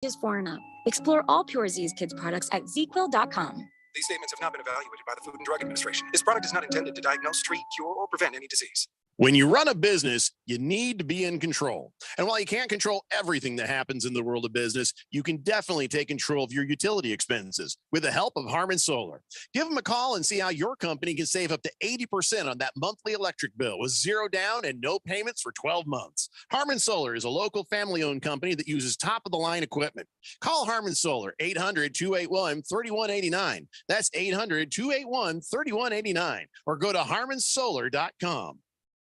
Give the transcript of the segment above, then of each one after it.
Is 4 and up. Explore all Pure Z's kids products at ZQuil.com. These statements have not been evaluated by the Food and Drug Administration. This product is not intended to diagnose, treat, cure, or prevent any disease. When you run a business, you need to be in control. And while you can't control everything that happens in the world of business, you can definitely take control of your utility expenses with the help of Harmon Solar. Give them a call and see how your company can save up to 80% on that monthly electric bill with zero down and no payments for 12 months. Harmon Solar is a local family-owned company that uses top-of-the-line equipment. Call Harmon Solar, 800-281-3189. That's 800-281-3189. Or go to harmonsolar.com.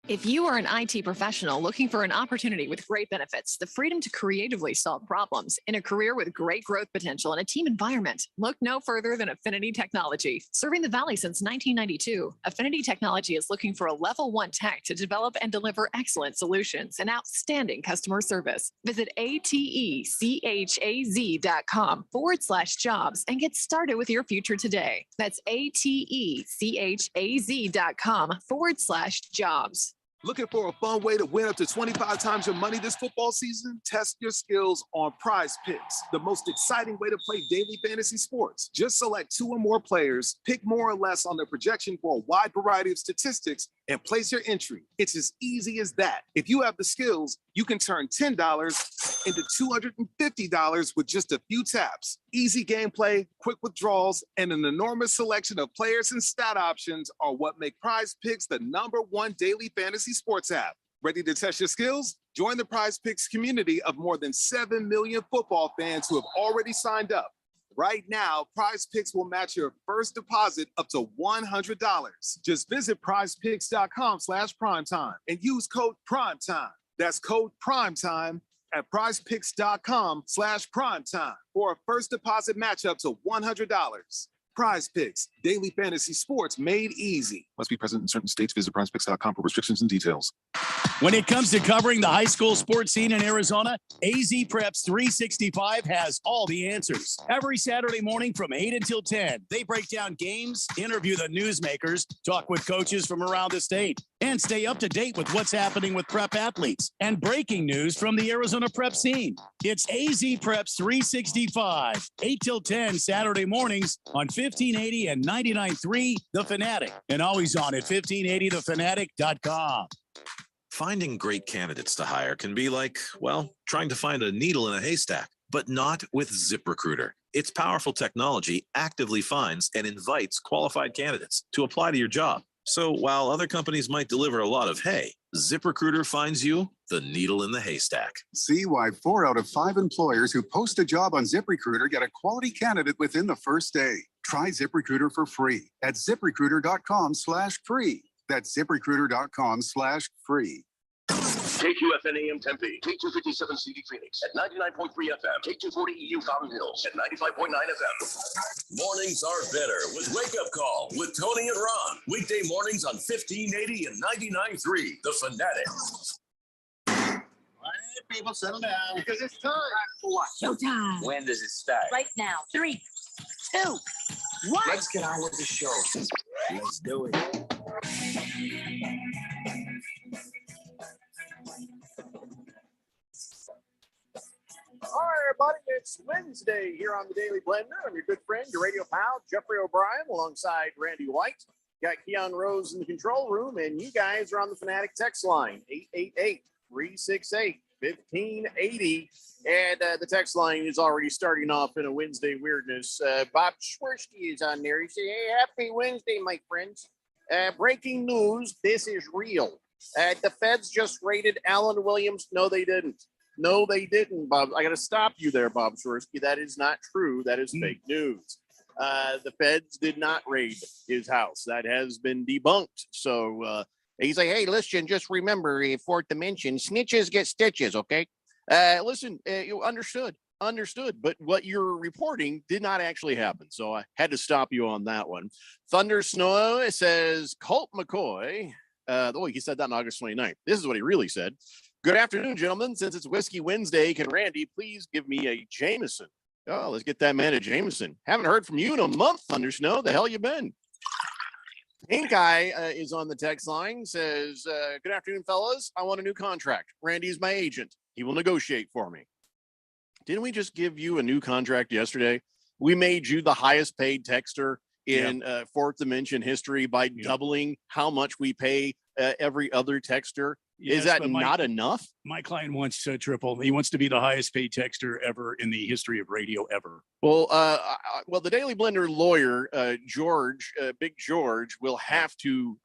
If you are an IT professional looking for an opportunity with great benefits, the freedom to creatively solve problems in a career with great growth potential and a team environment, look no further than Affinity Technology. Serving the Valley since 1992, Affinity Technology is looking for a level 1 tech to develop and deliver excellent solutions and outstanding customer service. Visit atechaz.com/jobs and get started with your future today. That's atechaz.com/jobs. Looking for a fun way to win up to 25 times your money this football season? Test your skills on Prize Picks, the most exciting way to play daily fantasy sports. Just select 2 or more players, pick more or less on their projection for a wide variety of statistics, and place your entry. It's as easy as that. If you have the skills, you can turn $10 into $250 with just a few taps. Easy gameplay, quick withdrawals, and an enormous selection of players and stat options are what make Prize Picks the #1 daily fantasy sports app. Ready to test your skills? Join the Prize Picks community of more than 7 million football fans who have already signed up. Right now, Prize Picks will match your first deposit up to $100. Just visit prizepicks.com/primetime and use code PRIMETIME. That's code PRIMETIME at prizepicks.com/primetime for a first deposit match up to $100. Prize Picks, daily fantasy sports made easy. Must be present in certain states. Visit prizepicks.com for restrictions and details. When it comes to covering the high school sports scene in Arizona, AZ Preps 365 has all the answers. Every Saturday morning from 8 until 10, they break down games, interview the newsmakers, talk with coaches from around the state, and stay up to date with what's happening with prep athletes and breaking news from the Arizona prep scene. It's AZ Preps 365, 8 till 10 Saturday mornings on 1580 and 99.3 The Fanatic, and always on at 1580thefanatic.com. Finding great candidates to hire can be like, well, trying to find a needle in a haystack, but not with ZipRecruiter. Its powerful technology actively finds and invites qualified candidates to apply to your job. So while other companies might deliver a lot of hay, ZipRecruiter finds you the needle in the haystack. See why 4 out of 5 employers who post a job on ZipRecruiter get a quality candidate within the first day. Try ZipRecruiter for free at ZipRecruiter.com/free. That's ZipRecruiter.com/free. KQFN AM Tempe, K257 CD Phoenix at 99.3 FM, K240 EU Fountain Hills at 95.9 FM. Mornings are better with Wake Up Call with Tony and Ron. Weekday mornings on 1580 and 99.3 The Fanatic. All right, people, settle down. Because it's time. For what? Showtime. When does it start? Right now. 3, 2, 1. Let's get on with the show. Let's do it. All right, everybody, it's Wednesday here on the Daily Blender. I'm your good friend, your radio pal, Jeffrey O'Brien, alongside Randy White. Got Keon Rose in the control room, and you guys are on the Fanatic text line, 888-368-1580. And the text line is already starting off in a Wednesday weirdness. Bob Schwersky is on there. He said, hey, happy Wednesday, my friends. Breaking news, this is real. The feds just raided Alan Williams. No, they didn't. No, they didn't, Bob. I got to stop you there, Bob Schwersky. That is not true. That is fake news. The feds did not raid his house. That has been debunked. So he's like, hey, listen, just remember, fourth dimension, snitches get stitches, okay? Listen, you understood. But what you're reporting did not actually happen. So I had to stop you on that one. Thunder Snow says, Colt McCoy. He said that on August 29th. This is what he really said. Good afternoon, gentlemen. Since it's Whiskey Wednesday, can Randy please give me a Jameson? Oh, let's get that man a Jameson. Haven't heard from you in a month, Thunder Snow. The hell you been? Pink Eye is on the text line, says, good afternoon, fellas. I want a new contract. Randy's my agent. He will negotiate for me. Didn't we just give you a new contract yesterday? We made you the highest paid texter in Fourth Dimension history by doubling how much we pay every other texter. Yes, Is that but not enough? My client wants triple. He wants to be the highest paid texter ever in the history of radio ever. Well, the Daily Blender lawyer, George, Big George, will have to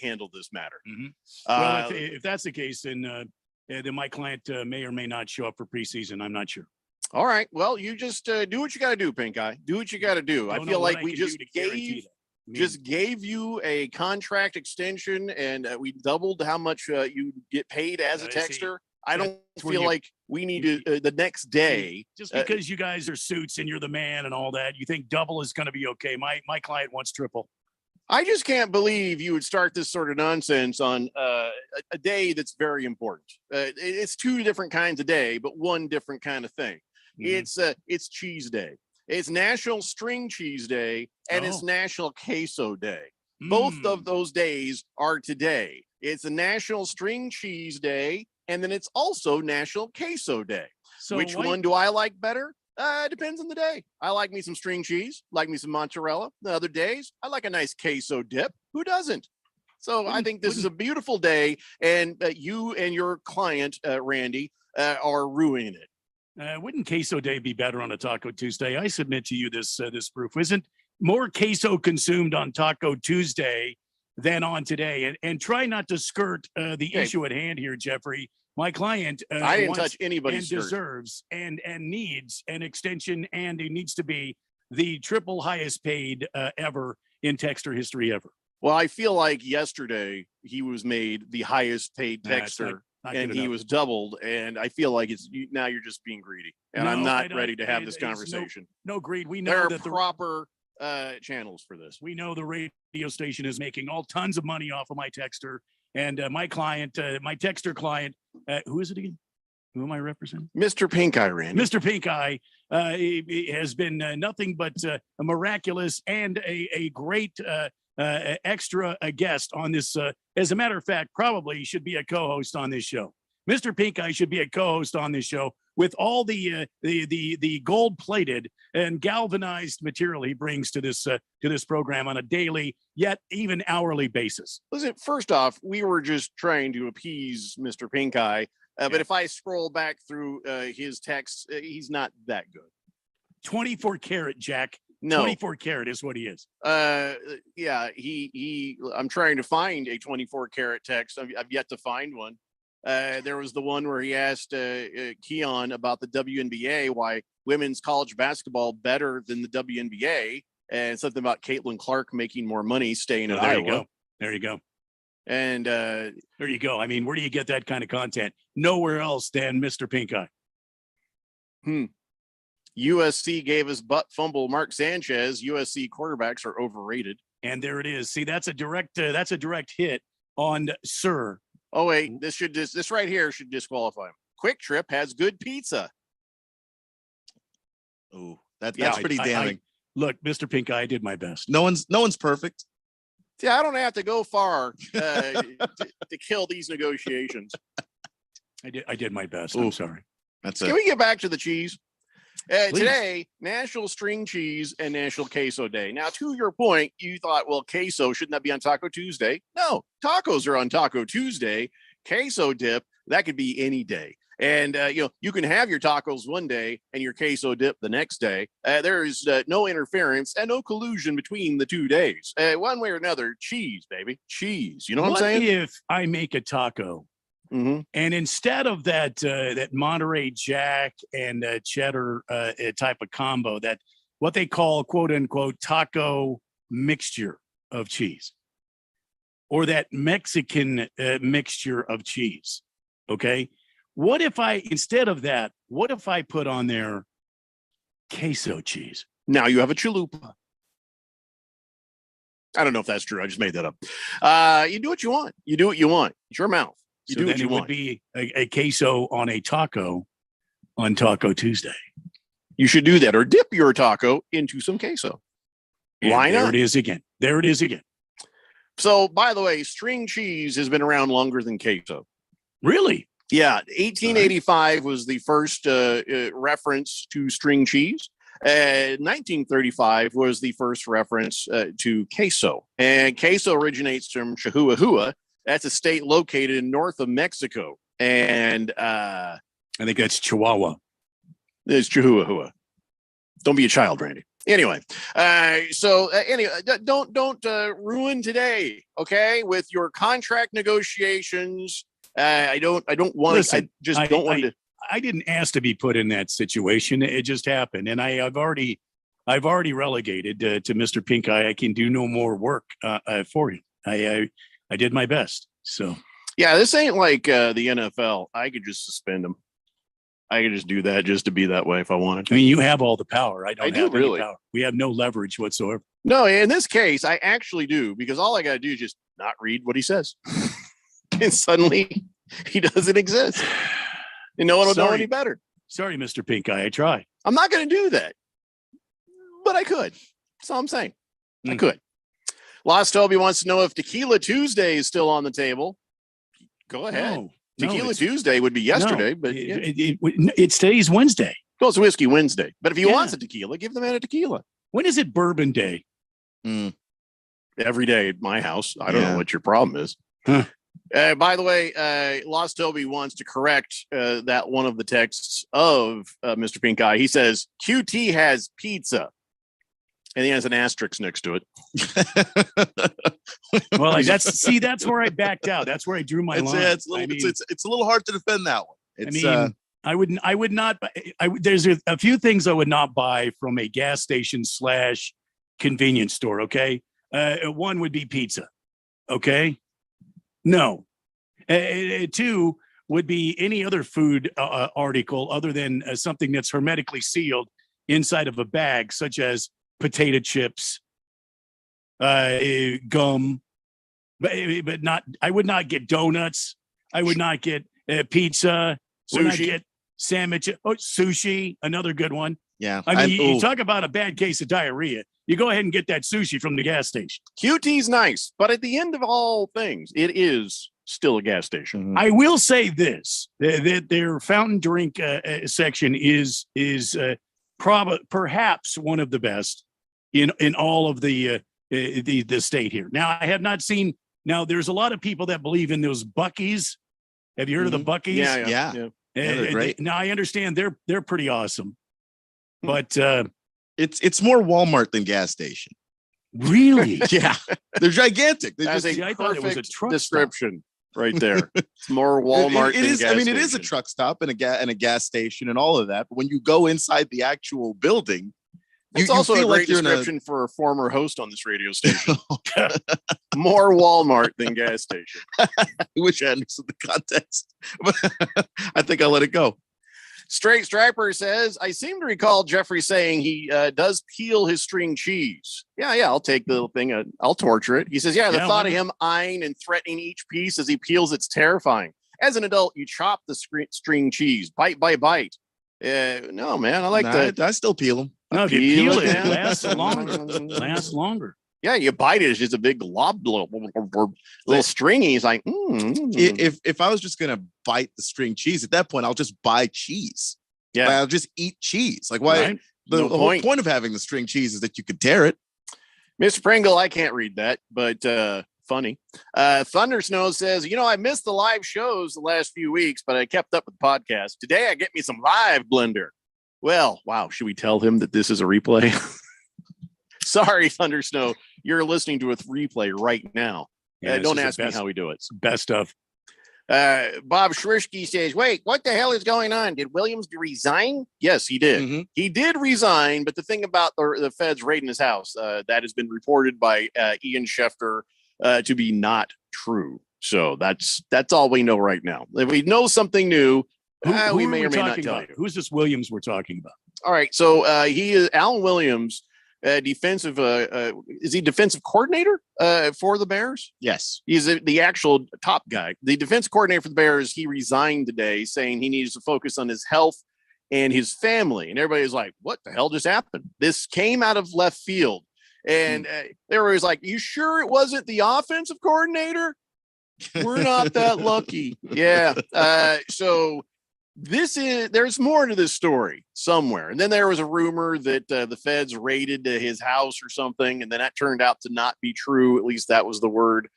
handle this matter. Well, if that's the case, then my client may or may not show up for preseason. I'm not sure. All right. Well, you just do what you got to do, Pink Eye. Do what you got to do. I feel like we just gave you a contract extension, and we doubled how much you get paid as a texter. I don't feel like we need to the next day. Just because you guys are suits and you're the man and all that, you think double is going to be okay. My client wants triple. I just can't believe you would start this sort of nonsense on a day that's very important. It's two different kinds of day, but one different kind of thing. It's cheese day. It's National String Cheese Day, and it's National Queso Day. Both of those days are today. It's a National String Cheese Day, and then it's also National Queso Day. So which one do I like better? Depends on the day. I like me some string cheese, like me some mozzarella. The other days, I like a nice queso dip. Who doesn't? So I think this is a beautiful day, and you and your client, Randy, are ruining it. Wouldn't Queso Day be better on a Taco Tuesday? I submit to you this proof. Isn't more queso consumed on Taco Tuesday than on today? And try not to skirt the issue at hand here, Jeffrey. My client I didn't touch anybody's and deserves and needs an extension, and he needs to be the triple highest paid ever in texter history ever. Well, I feel like yesterday he was made the highest paid texter. And he was doubled, and I feel like now you're just being greedy, and I'm not ready to have this conversation. No greed. We know there are that proper channels for this. We know the radio station is making all tons of money off of my texter, and my client, my texter client, who is it again? Who am I representing? Mr. Pink Eye, Randy. Mr. Pink Eye he has been nothing but a miraculous and a great extra guest on this. As a matter of fact, probably should be a co-host on this show. Mr. Pink Eye should be a co-host on this show with all the gold-plated and galvanized material he brings to this program on a daily, yet even hourly basis. Listen, first off, we were just trying to appease Mr. Pink Eye, but if I scroll back through his texts, he's not that good. 24 karat, Jack. No, 24 karat is what he is. Yeah, he. I'm trying to find a 24 karat text. I've yet to find one. There was the one where he asked Keon about the WNBA, why women's college basketball better than the WNBA, and something about Caitlin Clark making more money staying in Iowa. You go. There you go. And there you go. I mean, where do you get that kind of content? Nowhere else than Mr. Pink Eye. USC gave us butt fumble Mark Sanchez. USC quarterbacks are overrated. And there it is. See, that's a direct hit on Sir. Oh wait, this right here should disqualify him. Quick Trip has good pizza. Oh, that's pretty damning. Look, Mr. Pink Eye, I did my best. No one's perfect. See, I don't have to go far to kill these negotiations. I did my best. I'm sorry. Can we get back to the cheese? Today, National String Cheese and National Queso Day. Now, to your point, you thought, well, queso, shouldn't that be on Taco Tuesday? No, tacos are on Taco Tuesday. Queso dip, that could be any day. And, you can have your tacos one day and your queso dip the next day. There is no interference and no collusion between the 2 days. One way or another, cheese, baby. Cheese. You know what I'm saying? If I make a taco, and instead of that Monterey Jack and cheddar type of combo, that what they call quote unquote taco mixture of cheese, or that Mexican mixture of cheese, okay? What if I put on there queso cheese? Now you have a chalupa. I don't know if that's true. I just made that up. You do what you want. You do what you want. It's your mouth. You do what you want. Would be a queso on a taco on Taco Tuesday. You should do that, or dip your taco into some queso. Why not? There it is again. There it is again. So, by the way, string cheese has been around longer than queso. Really? Yeah, 1885 was the first reference to string cheese. 1935 was the first reference to queso. And queso originates from Chihuahua. That's a state located north of Mexico. And I think that's Chihuahua. It's Chihuahua. Don't be a child, Randy. Anyway, don't ruin today, okay? With your contract negotiations. I don't want. Listen, I don't want to. I didn't ask to be put in that situation. It just happened, and I've already relegated to Mr. Pink Eye. I can do no more work for you. I did my best. So yeah, this ain't like the NFL. I could just suspend him. I could just do that just to be that way if I wanted to. I mean, you have all the power. I don't have really. any power. We have no leverage whatsoever. No, in this case, I actually do, because all I got to do is just not read what he says. And suddenly he doesn't exist. And no one will know any better. Sorry, Mr. Pink Eye. I try. I'm not going to do that. But I could. That's all I'm saying. I could. Lost Toby wants to know if Tequila Tuesday is still on the table. Go ahead. No. Tequila Tuesday would be yesterday, but it's today's Wednesday. Well, it's Whiskey Wednesday. But if he wants a tequila, give the man a tequila. When is it Bourbon Day? Every day at my house. I don't know what your problem is. Huh. By the way, Lost Toby wants to correct that one of the texts of Mr. Pink Eye. He says QT has pizza, and he has an asterisk next to it. Well, that's where I backed out. That's where I drew my line. It's a little hard to defend that one. I would not. There's a few things I would not buy from a gas station / convenience store. Okay, one would be pizza. Okay, no. Two would be any other food article other than something that's hermetically sealed inside of a bag, such as potato chips, gum, but not. I would not get donuts. I would not get pizza. Would not get sandwich. Oh, sushi, another good one. Yeah, I mean, you talk about a bad case of diarrhea. You go ahead and get that sushi from the gas station. QT's nice, but at the end of all things, it is still a gas station. I will say this: that their fountain drink section is perhaps one of the best in all of the state here. Now, I have not seen. Now, there's a lot of people that believe in those Buc-ee's. Have you heard of the Buc-ee's? Yeah. They're great. Now, I understand they're pretty awesome, but it's more Walmart than gas station. Really? Yeah, they're gigantic. That's I thought it was a truck description right there. It's more Walmart. It is. Than gas it is a truck stop and a gas station and all of that. But when you go inside the actual building, it's also a great description for a former host on this radio station. More Walmart than gas station. I wish I understood the context, but I think I'll let it go. Straight Striper says, I seem to recall Jeffrey saying he does peel his string cheese. Yeah, I'll take the thing. I'll torture it. He says, the thought of him eyeing and threatening each piece as he peels, it's terrifying. As an adult, you chop the string cheese bite by bite. No, man, I like that. I still peel them. No, if you peel it, it lasts longer. Lasts longer. Yeah, you bite it, it's just a big glob, little stringy. It's like, if I was just gonna bite the string cheese at that point, I'll just buy cheese. Yeah, I'll just eat cheese. Like, why? Right. The whole point of having the string cheese is that you could tear it. Mr. Pringle, I can't read that, but funny. Thunder Snow says, I missed the live shows the last few weeks, but I kept up with the podcast. Today, I get me some live blender. Well, wow. Should we tell him that this is a replay? Sorry, Thunder Snow. You're listening to a replay right now. Don't ask me how we do it. It's best of. Bob Schrisky says, wait, what the hell is going on? Did Williams resign? Yes, he did. Mm-hmm. He did resign, but the thing about the feds raiding his house, that has been reported by Ian Schefter to be not true. So that's all we know right now. If we know something new, we may or may not tell you. Who's this Williams we're talking about? All right, so he is Alan Williams. Defensive is he defensive coordinator for the Bears? Yes, he's the actual top guy. The defense coordinator for the Bears. He resigned today, saying he needs to focus on his health and his family. And everybody's like, "What the hell just happened?" This came out of left field, and they were like, "You sure it wasn't the offensive coordinator?" We're not that lucky. Yeah. So there's more to this story somewhere. And then there was a rumor that the feds raided his house or something. And then that turned out to not be true. At least that was the word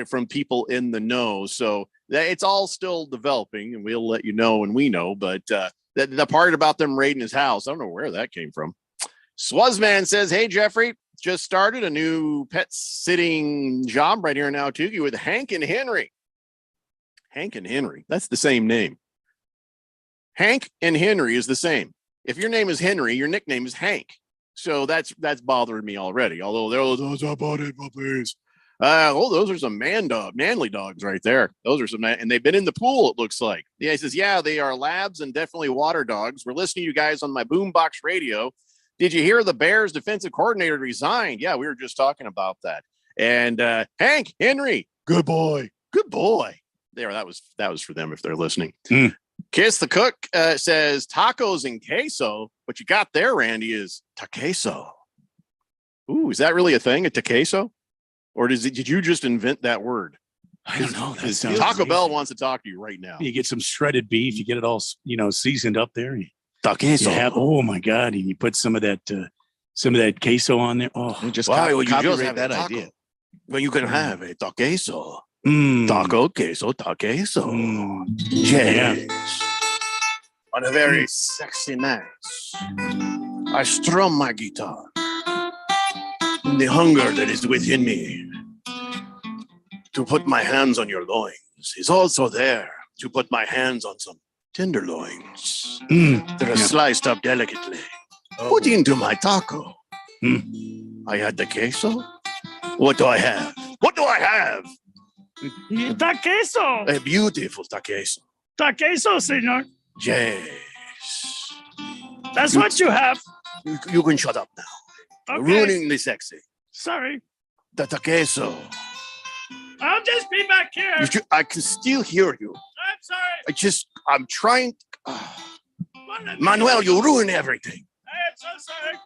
from people in the know. So it's all still developing, and we'll let you know when we know. But the part about them raiding his house, I don't know where that came from. Swazman says, hey, Jeffrey, just started a new pet sitting job right here in Ahwatukee with Hank and Henry. Hank and Henry. That's the same name. Hank and Henry is the same. If your name is Henry, your nickname is Hank. So that's bothering me already. Although those are body puppies. Those are some manly dogs right there. Those are some, and they've been in the pool, it looks like. Yeah, he says, yeah, they are labs and definitely water dogs. We're listening to you guys on my boombox radio. Did you hear the Bears defensive coordinator resigned? Yeah, we were just talking about that. And Hank, Henry, good boy. There, that was for them if they're listening. Kiss the Cook says tacos and queso. What you got there, Randy, is taqueso. Ooh, is that really a thing, a taqueso? Or did you just invent that word? I don't know. Taco Bell wants to talk to you right now. You get some shredded beef, you get it all, seasoned up there. Taqueso. Oh my God. And you put some of that queso on there. Oh, just copyright that idea. Well, you can have a taqueso. Taco, queso, taqueso. Yes. On a very sexy night, I strum my guitar. And the hunger that is within me to put my hands on your loins is also there to put my hands on some tenderloins that are sliced up delicately. Put into my taco. I had the queso. What do I have? Taqueso. A beautiful taqueso. Taqueso, senor. Yes. That's what you have. You can shut up now. Okay. Ruining the sexy. Sorry. The taqueso. I'll just be back here. I can still hear you. I'm sorry. I'm trying. Manuel, you ruin everything. I am so sorry.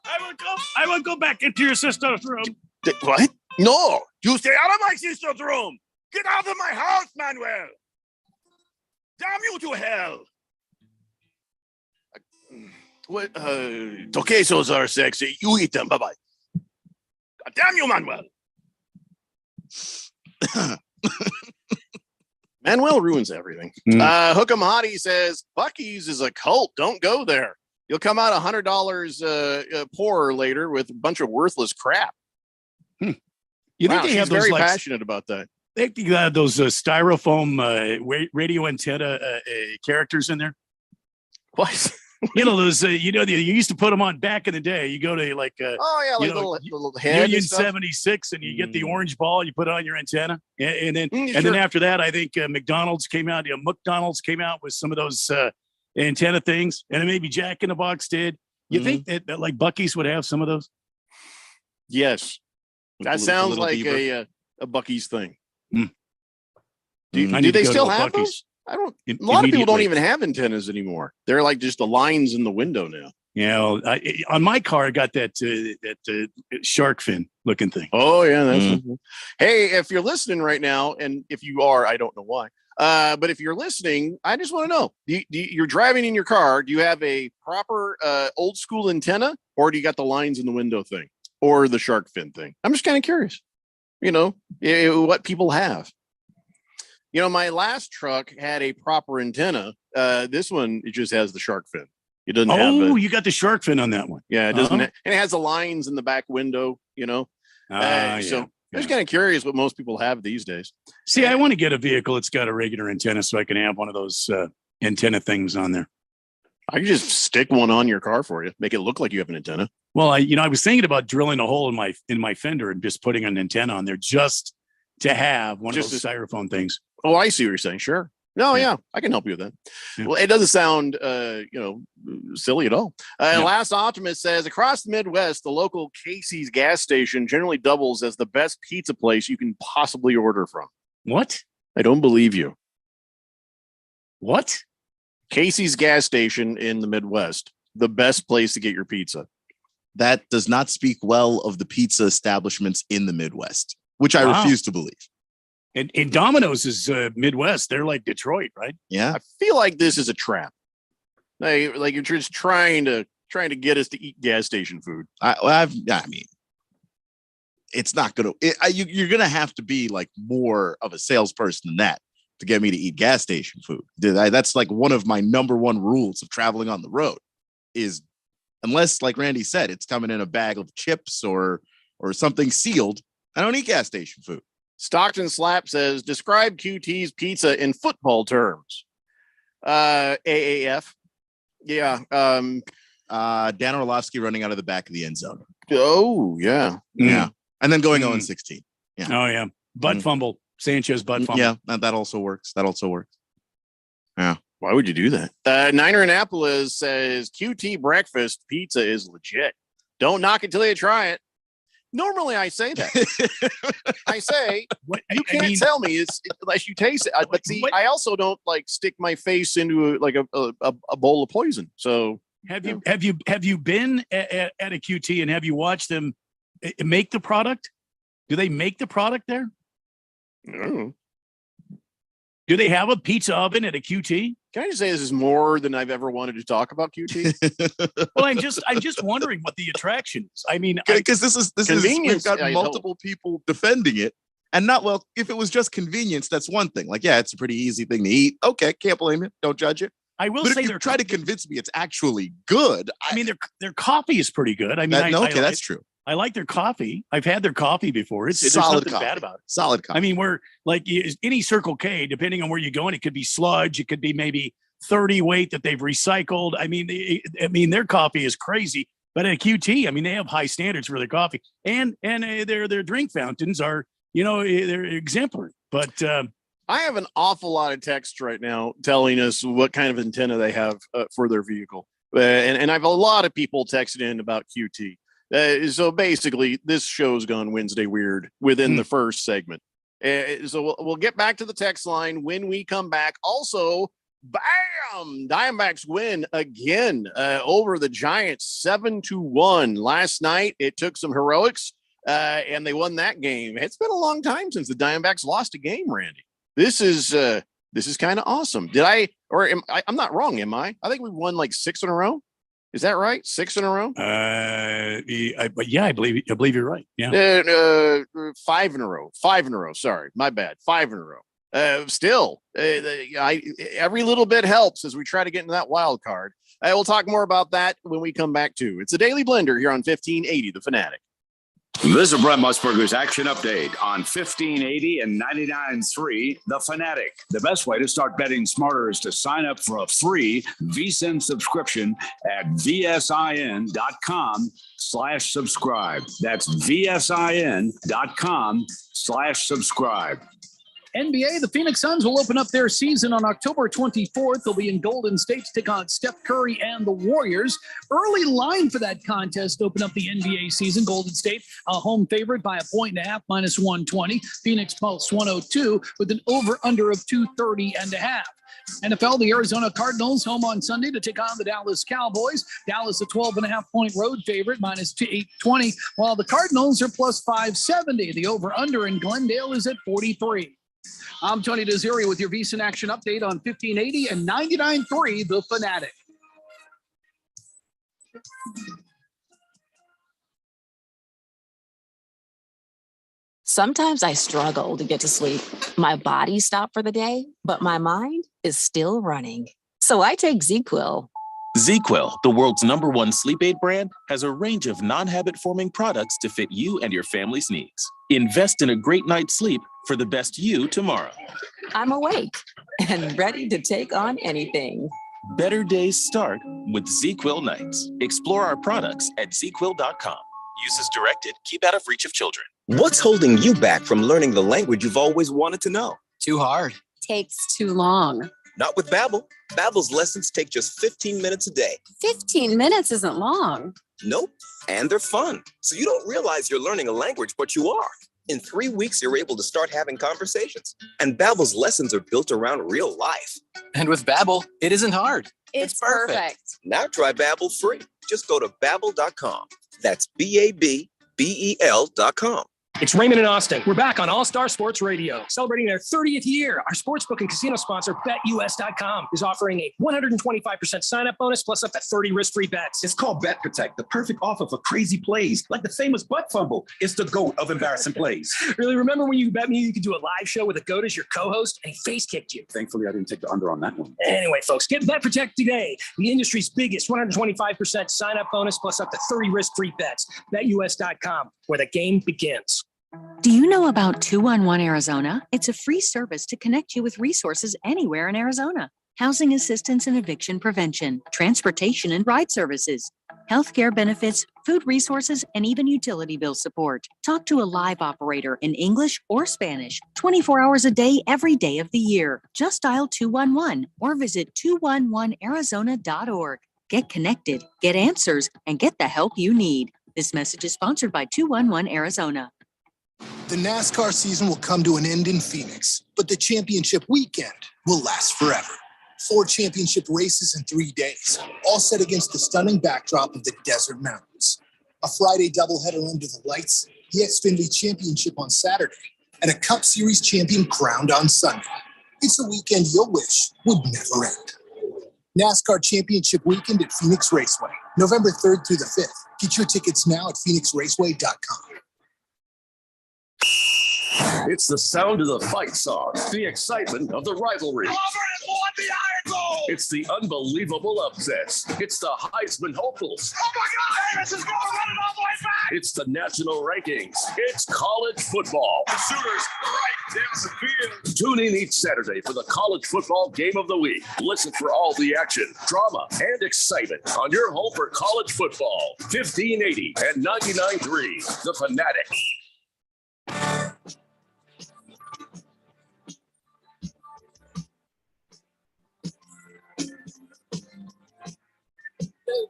I will go back into your sister's room. What? No, you stay out of my sister's room. Get out of my house, Manuel. Damn you to hell. What? Taquesos are sexy. You eat them. Bye-bye. God damn you, Manuel. Manuel ruins everything. Hook'em Hottie says, Buc-ee's is a cult. Don't go there. You'll come out $100 poorer later with a bunch of worthless crap. You think they have those very passionate about that? They have those styrofoam radio antenna characters in there. What? Those. You used to put them on back in the day. You go to little head Union 76, and you get the orange ball. You put it on your antenna, and then sure. after that, I think McDonald's came out. McDonald's came out with some of those antenna things, and then maybe Jack in the Box did. You think that like Buc-ee's would have some of those? Yes, that sounds like a Buc-ee's thing. Do they still have those? I don't. A lot of people don't even have antennas anymore. They're like just the lines in the window now. Yeah, on my car, I got that shark fin looking thing. Oh yeah, that's Hey, if you're listening right now, and if you are, I don't know why. But if you're listening, I just want to know: you're driving in your car. Do you have a proper old school antenna, or do you got the lines in the window thing, or the shark fin thing? I'm just kind of curious. What people have. My last truck had a proper antenna. This one, it just has the shark fin. It doesn't have. Oh, you got the shark fin on that one. Yeah, it doesn't. And it has the lines in the back window. So I'm just kind of curious what most people have these days. See, I want to get a vehicle that's got a regular antenna, so I can have one of those antenna things on there. I can just stick one on your car for you, make it look like you have an antenna. Well, I was thinking about drilling a hole in my fender and just putting an antenna on there just to have one of those styrofoam things. Oh, I see what you're saying. Sure. No, yeah, I can help you with that. Yeah. Well, it doesn't sound, silly at all. Last Optimist says, across the Midwest, the local Casey's gas station generally doubles as the best pizza place you can possibly order from. What? I don't believe you. What? Casey's gas station in the Midwest, the best place to get your pizza. That does not speak well of the pizza establishments in the Midwest, which I refuse to believe. And Domino's is Midwest. They're like Detroit, right? Yeah. I feel like this is a trap. Like you're just trying to get us to eat gas station food. I mean, it's not gonna. You're gonna have to be like more of a salesperson than that to get me to eat gas station food. That's like one of my number one rules of traveling on the road. Is unless, like Randy said, it's coming in a bag of chips or something sealed, I don't eat gas station food. Stockton Slap says, describe QT's pizza in football terms. AAF. Yeah. Dan Orlovsky running out of the back of the end zone. Oh, yeah. Yeah. And then going 0-16. Yeah. Oh, yeah. Butt fumble. Sanchez butt fumble. Yeah, that also works. Yeah. Why would you do that? Niner Annapolis says QT breakfast pizza is legit. Don't knock it till you try it. Normally I say that. I say, you can't tell me unless you taste it. But see, I also don't like stick my face into a bowl of poison. So have you been at a QT and have you watched them make the product? Do they make the product there? No. Do they have a pizza oven at a QT? Can I just say this is more than I've ever wanted to talk about QT? Well, I'm just wondering what the attraction is. I mean, because this is we've got multiple people defending it, and if it was just convenience, that's one thing. Like, yeah, it's a pretty easy thing to eat. Okay, can't blame it. Don't judge it. I will but say, if you try to convince me it's actually good. I mean, their coffee is pretty good. I mean, that's true. I like their coffee. I've had their coffee before. It's solid. There's nothing bad about it. Solid coffee. I mean, we're like any Circle K, depending on where you're going, it could be sludge. It could be maybe 30 weight that they've recycled. I mean, their coffee is crazy. But at QT, I mean, they have high standards for their coffee, and their drink fountains are, they're exemplary. But I have an awful lot of text right now telling us what kind of antenna they have for their vehicle, and I have a lot of people texting in about QT. So basically, this show's gone Wednesday weird within the first segment. So we'll get back to the text line when we come back. Also, bam! Diamondbacks win again over the Giants 7-1 last night. It took some heroics, and they won that game. It's been a long time since the Diamondbacks lost a game, Randy. This is kind of awesome. I'm not wrong, am I? I think we won like 6 in a row. Is that right? 6 in a row? But yeah, I believe you're right. Yeah. 5 in a row. 5 in a row. Sorry, my bad. 5 in a row. Still, every little bit helps as we try to get into that wild card. We'll talk more about that when we come back too. It's a Daily Blender here on 1580 The Fanatic. This is Brent Musburger's action update on 1580 and 99.3 The Fanatic. The best way to start betting smarter is to sign up for a free VSiN subscription at vsin.com/subscribe. That's vsin.com/subscribe. NBA, the Phoenix Suns will open up their season on October 24th. They'll be in Golden State to take on Steph Curry and the Warriors. Early line for that contest to open up the NBA season. Golden State, a home favorite by 1.5, -120. Phoenix plus 102 with an over-under of 230.5. NFL, the Arizona Cardinals home on Sunday to take on the Dallas Cowboys. Dallas a 12.5-point road favorite, -820, while the Cardinals are plus 570. The over-under in Glendale is at 43. I'm Tony Desiri with your VSiN Action Update on 1580 and 99.3 The Fanatic. Sometimes I struggle to get to sleep. My body stopped for the day, but my mind is still running. So I take ZzzQuil. ZzzQuil, the world's #1 sleep aid brand, has a range of non-habit-forming products to fit you and your family's needs. Invest in a great night's sleep for the best you tomorrow. I'm awake and ready to take on anything. Better days start with ZzzQuil nights. Explore our products at ZzzQuil.com. Use as directed. Keep out of reach of children. What's holding you back from learning the language you've always wanted to know? Too hard. Takes too long. Not with Babbel. Babbel's lessons take just 15 minutes a day. 15 minutes isn't long. Nope. And they're fun. So you don't realize you're learning a language, but you are. In 3 weeks, you're able to start having conversations. And Babbel's lessons are built around real life. And with Babbel, it isn't hard. It's perfect. Now try Babbel free. Just go to Babbel.com. That's Babbel.com. It's Raymond and Austin. We're back on All Star Sports Radio, celebrating their 30th year. Our sportsbook and casino sponsor, BetUS.com, is offering a 125% sign-up bonus plus up to 30 risk-free bets. It's called Bet Protect, the perfect offer for crazy plays, like the famous butt fumble. It's the GOAT of embarrassing plays. Really, remember when you bet me you could do a live show with a GOAT as your co-host, and he face-kicked you? Thankfully, I didn't take the under on that one. Anyway, folks, get Bet Protect today, the industry's biggest 125% sign-up bonus plus up to 30 risk-free bets. BetUS.com, where the game begins. Do you know about 211 Arizona? It's a free service to connect you with resources anywhere in Arizona. Housing assistance and eviction prevention, transportation and ride services, healthcare benefits, food resources, and even utility bill support. Talk to a live operator in English or Spanish, 24 hours a day, every day of the year. Just dial 211 or visit 211arizona.org. Get connected, get answers, and get the help you need. This message is sponsored by 211 Arizona. The NASCAR season will come to an end in Phoenix, but the championship weekend will last forever. 4 championship races in 3 days, all set against the stunning backdrop of the desert mountains. A Friday doubleheader under the lights, the Xfinity Championship on Saturday, and a Cup Series champion crowned on Sunday. It's a weekend you'll wish would never end. NASCAR Championship Weekend at Phoenix Raceway, November 3rd through the 5th. Get your tickets now at phoenixraceway.com. It's the sound of the fight song, the excitement of the rivalry. It's the unbelievable upsets. It's the Heisman hopefuls. Oh my God, Harris is going to run it all the way back. It's the national rankings. It's college football. The shooters right down the field. Tune in each Saturday for the college football game of the week. Listen for all the action, drama, and excitement on your home for college football. 1580 and 99.3, The Fanatic.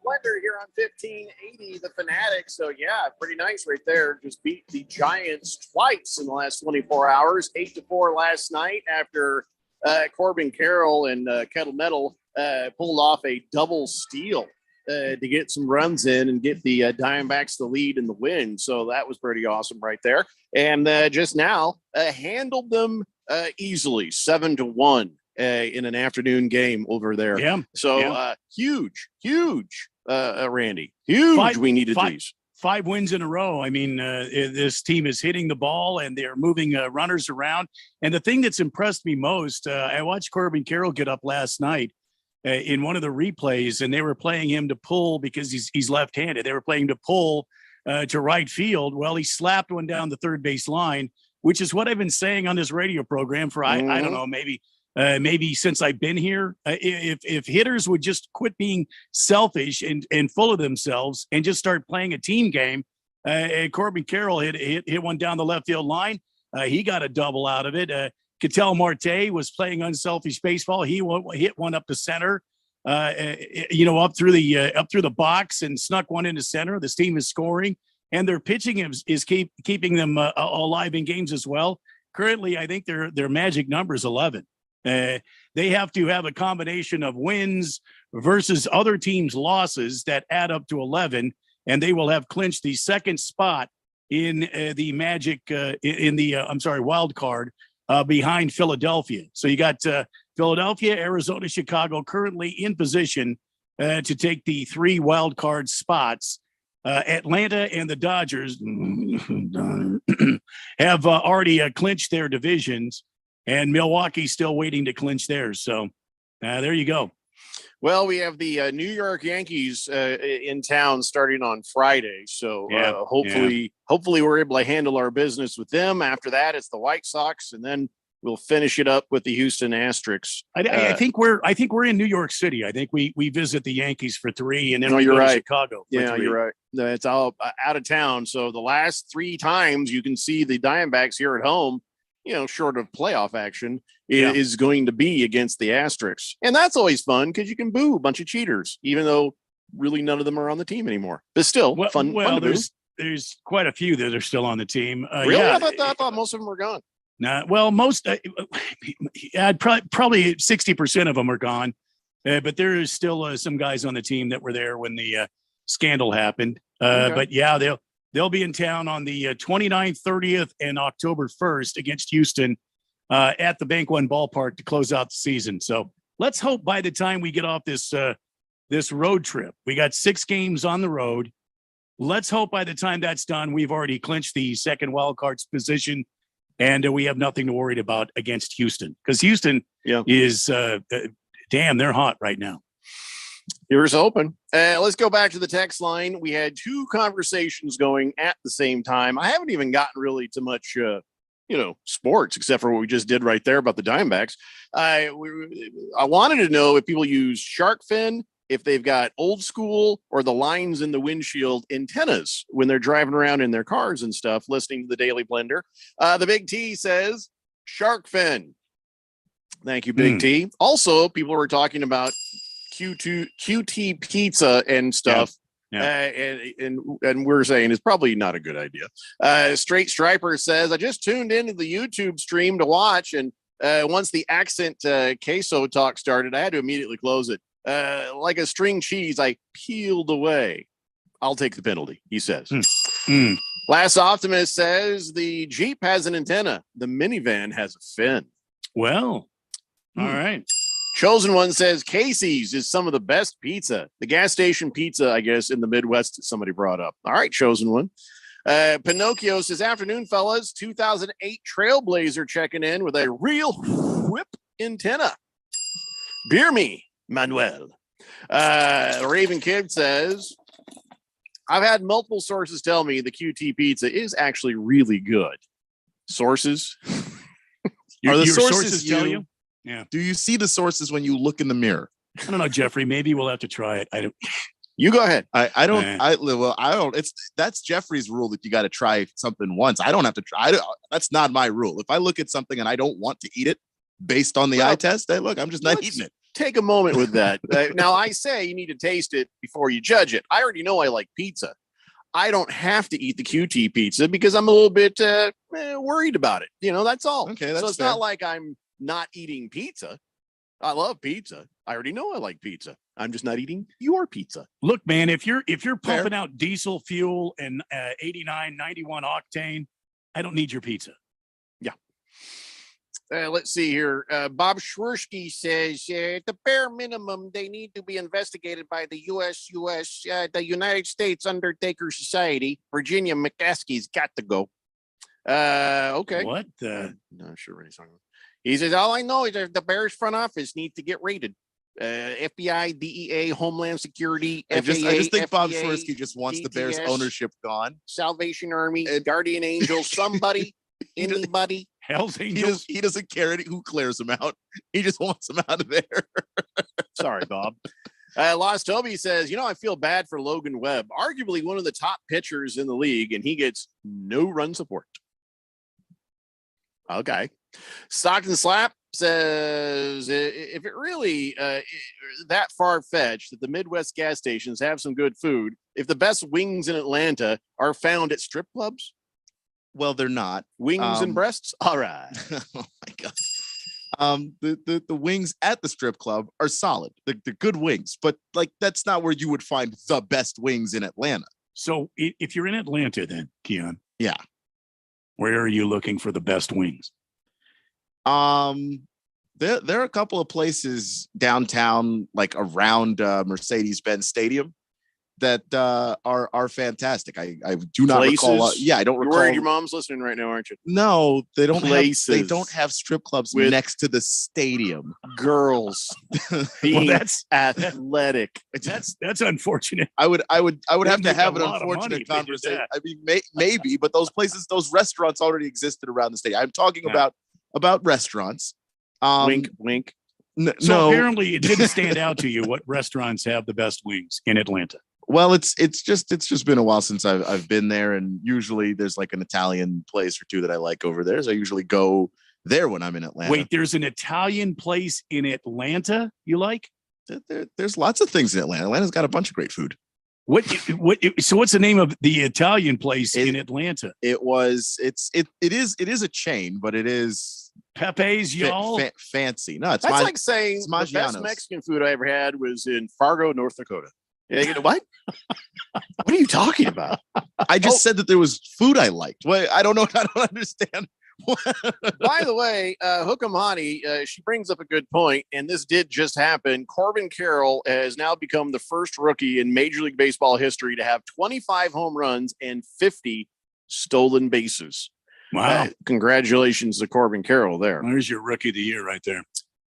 Wonder here on 1580, the Fanatic. So yeah, pretty nice right there. Just beat the Giants twice in the last 24 hours. 8-4 last night after Corbin Carroll and Kettle Metal pulled off a double steal to get some runs in and get the Diamondbacks the lead in the win. So that was pretty awesome right there. And just now handled them easily, 7-1. In an afternoon game over there. Yeah. So huge, Randy. Huge. We needed these. 5 wins in a row. I mean, this team is hitting the ball and they're moving runners around. And the thing that's impressed me most, I watched Corbin Carroll get up last night in one of the replays, and they were playing him to pull because he's left-handed. They were playing to pull to right field. Well, he slapped one down the third base line, which is what I've been saying on this radio program for, I don't know, maybe since I've been here. If hitters would just quit being selfish and full of themselves and just start playing a team game. Corbin Carroll hit one down the left field line. He got a double out of it. Ketel Marte was playing unselfish baseball. He hit one up the center, up through the box and snuck one into center. This team is scoring, and their pitching is keeping them alive in games as well. Currently, I think their magic number is 11. They have to have a combination of wins versus other teams' losses that add up to 11, and they will have clinched the second spot in the Magic wild card behind Philadelphia. So you got Philadelphia, Arizona, Chicago currently in position to take the 3 wild card spots. Atlanta and the Dodgers have already clinched their divisions. And Milwaukee's still waiting to clinch theirs. So there you go. Well, we have the New York Yankees in town starting on Friday. So hopefully we're able to handle our business with them. After that, it's the White Sox, and then we'll finish it up with the Houston Asterix. I think we're in New York City. I think we visit the Yankees for 3, and then we go to right. Chicago. Yeah, 3. You're right. It's all out of town. So the last 3 times you can see the Diamondbacks here at home, short of playoff action, is going to be against the Asterix. And that's always fun because you can boo a bunch of cheaters, even though really none of them are on the team anymore. But still, fun to boo. There's quite a few that are still on the team. Really? I thought most of them were gone. Nah, well, most, probably 60% of them are gone. But there is still some guys on the team that were there when the scandal happened. Okay. But yeah, They'll be in town on the 29th, 30th, and October 1st against Houston at the Bank One Ballpark to close out the season. So let's hope by the time we get off this road trip, we got 6 games on the road. Let's hope by the time that's done, we've already clinched the second wild card's position, and we have nothing to worry about against Houston, because Houston is damn, they're hot right now. Here's open. Let's go back to the text line. We had 2 conversations going at the same time. I haven't even gotten really to much, sports, except for what we just did right there about the Diamondbacks. I wanted to know if people use shark fin, if they've got old school or the lines in the windshield antennas when they're driving around in their cars and stuff, listening to the Daily Blender. The Big T says shark fin. Thank you, Big T. Also, people were talking about QT pizza and stuff. And we're saying it's probably not a good idea. Straight Striper says, I just tuned into the YouTube stream to watch, and once the accent queso talk started, I had to immediately close it. Like a string cheese, I peeled away. I'll take the penalty, he says. Last Optimist says the Jeep has an antenna. The minivan has a fin. Well, all right. Chosen One says Casey's is some of the best pizza. The gas station pizza, I guess, in the Midwest that somebody brought up. All right, Chosen One. Pinocchio says, afternoon, fellas. 2008 Trailblazer checking in with a real whip antenna. Beer me, Manuel. Raven Kid says, I've had multiple sources tell me the QT pizza is actually really good. Sources? Are the your sources tell you? Yeah. Do you see the sources when you look in the mirror? I don't know, Jeffrey. Maybe we'll have to try it. I don't. You go ahead. I don't. That's Jeffrey's rule that you got to try something once. I don't have to try. That's not my rule. If I look at something and I don't want to eat it based on the eye test, look, I'm just not eating it. Take a moment with that. Now, I say you need to taste it before you judge it. I already know I like pizza. I don't have to eat the QT pizza because I'm a little bit worried about it. That's all. Okay, that's so it's fair. not like I'm not eating pizza. I love pizza. I already know I like pizza. I'm just not eating your pizza. Look, man, if you're pumping out diesel fuel and 89, 91 octane, I don't need your pizza. Yeah. Let's see here. Bob Schwersky says, at the bare minimum, they need to be investigated by the the United States Undertaker Society. Virginia McCaskey's got to go. Okay. What? Not sure what he's talking about. He says, all I know is that the Bears front office need to get raided. FBI, DEA, Homeland Security, FAA, I just think Bob FBA, Schwersky just wants the Bears DTS, ownership gone. Salvation Army, Guardian Angel, somebody, anybody. Hell's Angels. He doesn't care who clears him out. He just wants him out of there. Sorry, Bob. Lost Toby says, I feel bad for Logan Webb, arguably one of the top pitchers in the league, and he gets no run support. Okay. Stockton Slap says, if it really that far-fetched that the Midwest gas stations have some good food, if the best wings in Atlanta are found at strip clubs, well, they're not. Wings and breasts? All right. Oh, my God. The wings at the strip club are solid. They're good wings, but that's not where you would find the best wings in Atlanta. So if you're in Atlanta then, Keon. Yeah. Where are you looking for the best wings? There are a couple of places downtown, like around Mercedes-Benz Stadium, that are fantastic. I do not recall. I don't recall. You're worried your mom's listening right now, aren't you? No, they don't. Places. They don't have strip clubs with next to the stadium. Girls being that's athletic. That's unfortunate. I would have to have an lot of money unfortunate if they did conversation. that. I mean, maybe, but those places, those restaurants already existed around the state. I'm talking about restaurants. Wink, wink. So no, apparently it didn't stand out to you what restaurants have the best wings in Atlanta. well, it's just been a while since I've been there, and usually there's like an Italian place or two that I like over there. So I usually go there when I'm in Atlanta. Wait, there's an Italian place in Atlanta you like? There's lots of things in Atlanta. Atlanta's got a bunch of great food. So what's the name of the Italian place in Atlanta? It is a chain, but it is Pepe's, y'all. Fancy. No, it's That's like saying it's the best Maggiano's. Mexican food I ever had was in Fargo, North Dakota. Yeah, you know what? What are you talking about? I just said that there was food I liked. Wait, I don't know. I don't understand. By the way, Hookamani, she brings up a good point, and this did just happen. Corbin Carroll has now become the first rookie in Major League Baseball history to have 25 home runs and 50 stolen bases. Wow. Congratulations to Corbin Carroll there. There's your rookie of the year right there.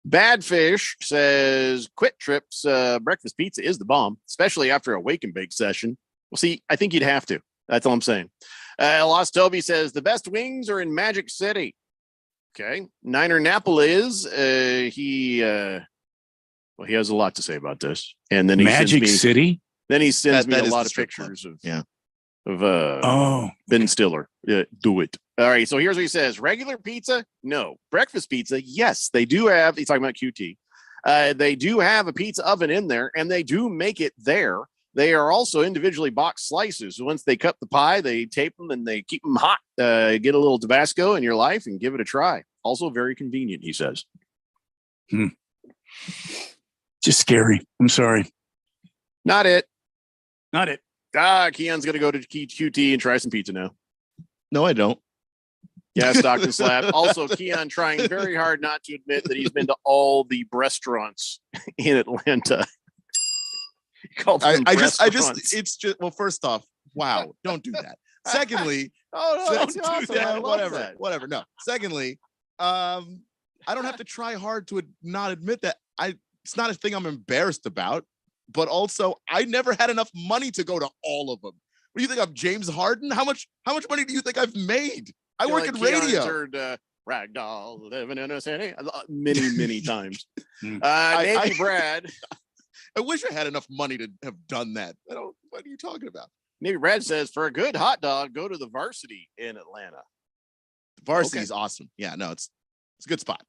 Badfish says Quit Trips breakfast pizza is the bomb, especially after a wake and bake session. Well, see, I think you'd have to. That's all I'm saying. Lost Toby says the best wings are in Magic City. Okay. Niner Napolis, he has a lot to say about this. And then he Magic City. Then he sends me That a is lot the of strip club. pictures of Oh, Ben Stiller. Yeah, do it. All right. So here's what he says. Regular pizza? No. Breakfast pizza? Yes. They do have, he's talking about QT. They do have a pizza oven in there, and they do make it there. They are also individually boxed slices. So once they cut the pie, they tape them and they keep them hot. Get a little Tabasco in your life and give it a try. Also very convenient, he says. just scary. I'm sorry. Not it. Not it. Keon's going to go to QT and try some pizza now. No, I don't. Yeah, Stockton Slab. Also, Keon trying very hard not to admit that he's been to all the restaurants in Atlanta. I just, it's just, well, first off, wow, don't do that. Secondly, that's awesome. I love whatever, that. whatever. No. Secondly, I don't have to try hard to not admit that it's not a thing I'm embarrassed about, but also I never had enough money to go to all of them. What do you think? I'm James Harden? How much money do you think I've made? I work in radio. Heard, Ragdoll living in a city many times. Navy Brad. I wish I had enough money to have done that. What are you talking about? Navy Brad says, for a good hot dog, go to the Varsity in Atlanta. The Varsity is awesome. Yeah, no, it's a good spot.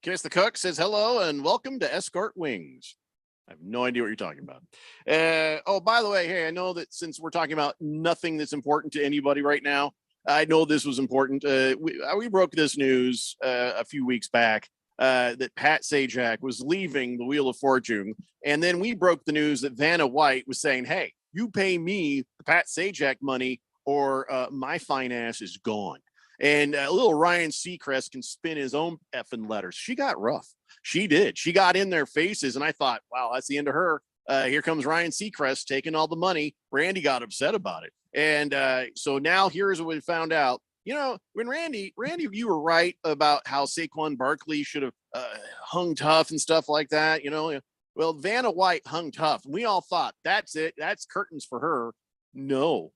Kiss the Cook says, hello and welcome to Escort Wings. I have no idea what you're talking about. By the way, hey, I know that since we're talking about nothing that's important to anybody right now, I know this was important. We broke this news a few weeks back. That Pat Sajak was leaving the Wheel of Fortune. And then we broke the news that Vanna White was saying, hey, you pay me the Pat Sajak money or my fine ass is gone. And little Ryan Seacrest can spin his own effing letters. She got rough. She did. She got in their faces. And I thought, wow, that's the end of her. Here comes Ryan Seacrest taking all the money. Randy got upset about it. And so now here's what we found out. You know, when Randy, you were right about how Saquon Barkley should have hung tough and stuff like that. You know, well, Vanna White hung tough. We all thought that's it. That's curtains for her. No,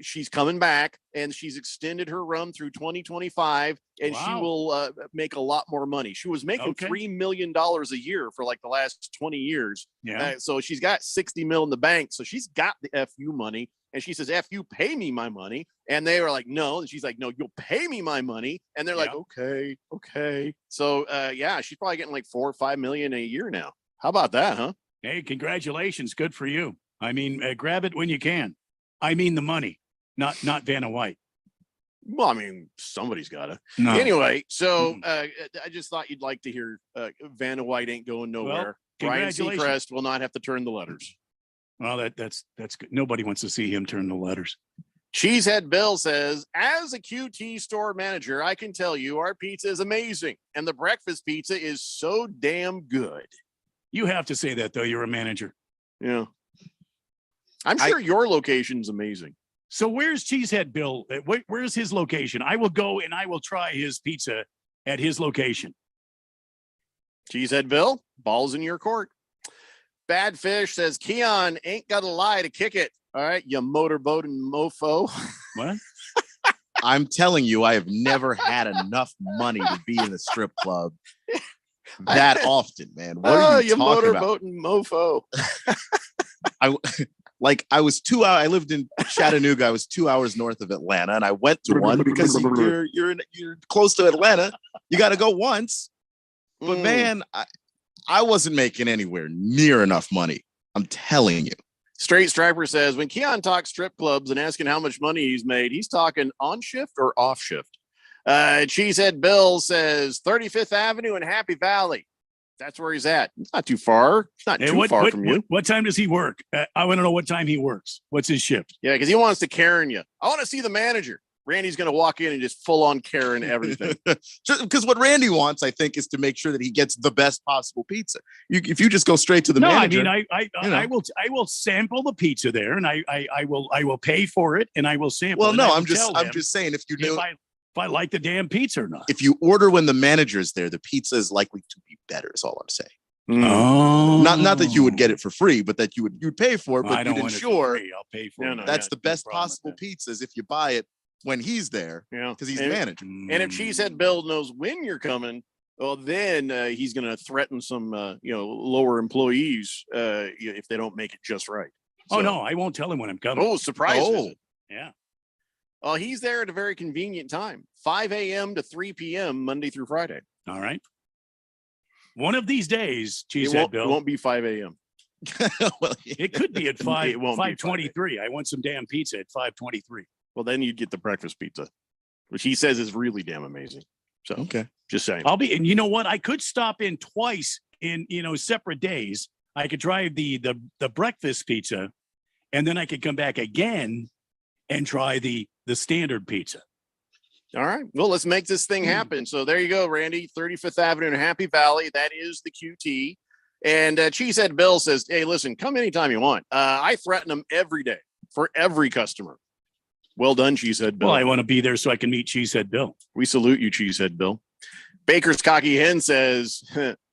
she's coming back and she's extended her run through 2025 and she will make a lot more money. She was making $3 million a year for like the last 20 years. Yeah. So she's got 60 mil in the bank. So she's got the FU money. And she says, F you, pay me my money. And they were like, no. And she's like, no, you'll pay me my money. And they're like, okay. So, she's probably getting like 4 or 5 million a year now. How about that, huh? Hey, congratulations. Good for you. I mean, grab it when you can. I mean, the money, not Vanna White. Well, I mean, somebody's got to. No. Anyway, so I just thought you'd like to hear Vanna White ain't going nowhere. Well, Ryan Seacrest will not have to turn the letters. Well, that's good. Nobody wants to see him turn the letters. Cheesehead Bill says, as a QT store manager, I can tell you our pizza is amazing. And the breakfast pizza is so damn good. You have to say that, though. You're a manager. Yeah. I'm sure your location's amazing. So where's Cheesehead Bill? Where's his location? I will go and I will try his pizza at his location. Cheesehead Bill, ball's in your court. Bad Fish says, Keon ain't got a lie to kick it. All right, you motorboating mofo. What? I'm telling you, I have never had enough money to be in a strip club that often, man. What are you talking about? Motorboating mofo. I was 2 hours. I lived in Chattanooga. I was 2 hours north of Atlanta, and I went to one because you're close to Atlanta. You got to go once. But man, I wasn't making anywhere near enough money. I'm telling you. Straight Striper says, when Keon talks strip clubs and asking how much money he's made, he's talking on shift or off shift. Cheesehead Bill says 35th Avenue and Happy Valley. That's where he's at. It's not too far. It's not too far from you. What time does he work? I want to know what time he works. What's his shift? Yeah, because he wants to Karen you. I want to see the manager. Randy's going to walk in and just full on Karen everything. Because what Randy wants, I think, is to make sure that he gets the best possible pizza. If you just go straight to the manager, I will sample the pizza there, and I will pay for it, and I will sample. Well, it, no, I'm just saying if you know if I like the damn pizza or not. If you order when the manager's there, the pizza is likely to be better. Is all I'm saying. Oh, not that you would get it for free, but that you'd pay for it. But I don't you'd want ensure it for free. I'll pay for it. That's the best possible pizzas if you buy it when he's there. Yeah, because he's the manager. And if Cheesehead Bill knows when you're coming, well, then he's going to threaten some lower employees if they don't make it just right. Oh no, I won't tell him when I'm coming. Oh, surprise! Visit. Yeah. Well, he's there at a very convenient time, 5 a.m. to 3 p.m. Monday through Friday. All right. One of these days, Cheesehead Bill. It won't be 5 a.m. Well, it could be at 5. It won't be 5:23. I want some damn pizza at 5:23. Well, then you'd get the breakfast pizza, which he says is really damn amazing. So okay, just saying. And you know what? I could stop in twice in separate days. I could try the breakfast pizza, and then I could come back again and try the standard pizza. All right. Well, let's make this thing happen. So there you go, Randy, 35th Avenue in Happy Valley. That is the QT. And Cheesehead Bill says, hey, listen, come anytime you want. I threaten them every day for every customer. Well done, Cheesehead Bill. Well, I want to be there so I can meet Cheesehead Bill. We salute you, Cheesehead Bill. Baker's Cocky Hen says,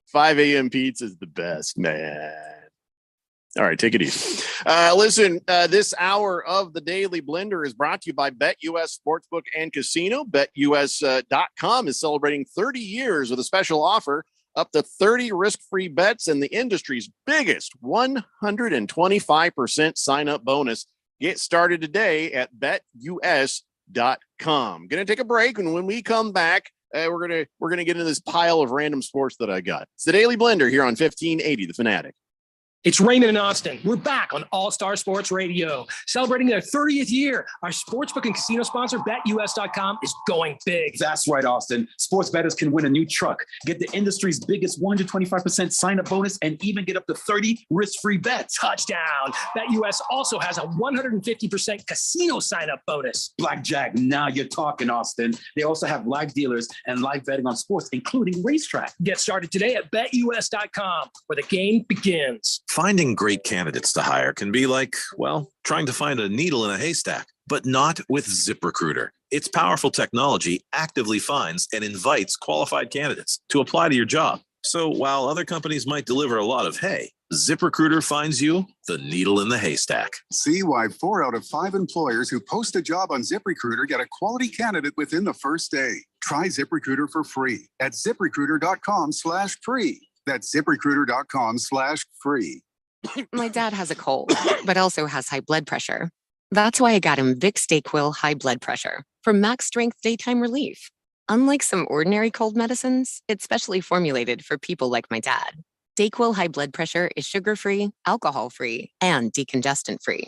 5 a.m. pizza is the best, man. All right, take it easy. Listen, this hour of the Daily Blender is brought to you by BetUS Sportsbook and Casino. BetUS.com is celebrating 30 years with a special offer, up to 30 risk-free bets and the industry's biggest 125% sign-up bonus. Get started today at BetUS.com. Going to take a break, and when we come back, we're gonna get into this pile of random sports that I got. It's the Daily Blender here on 1580 The Fanatic. It's Raymond and Austin. We're back on All Star Sports Radio, celebrating their 30th year. Our sportsbook and casino sponsor, BetUS.com, is going big. That's right, Austin. Sports bettors can win a new truck, get the industry's biggest 125% sign-up bonus, and even get up to 30 risk-free bets. Touchdown. BetUS also has a 150% casino sign-up bonus. Blackjack, now you're talking, Austin. They also have live dealers and live betting on sports, including racetrack. Get started today at BetUS.com, where the game begins. Finding great candidates to hire can be like, well, trying to find a needle in a haystack, but not with ZipRecruiter. Its powerful technology actively finds and invites qualified candidates to apply to your job. So while other companies might deliver a lot of hay, ZipRecruiter finds you the needle in the haystack. See why 4 out of 5 employers who post a job on ZipRecruiter get a quality candidate within the first day. Try ZipRecruiter for free at ZipRecruiter.com/free. That's ZipRecruiter.com/free. My dad has a cold, but also has high blood pressure. That's why I got him Vicks DayQuil High Blood Pressure for max strength daytime relief. Unlike some ordinary cold medicines, it's specially formulated for people like my dad. DayQuil High Blood Pressure is sugar-free, alcohol-free, and decongestant-free.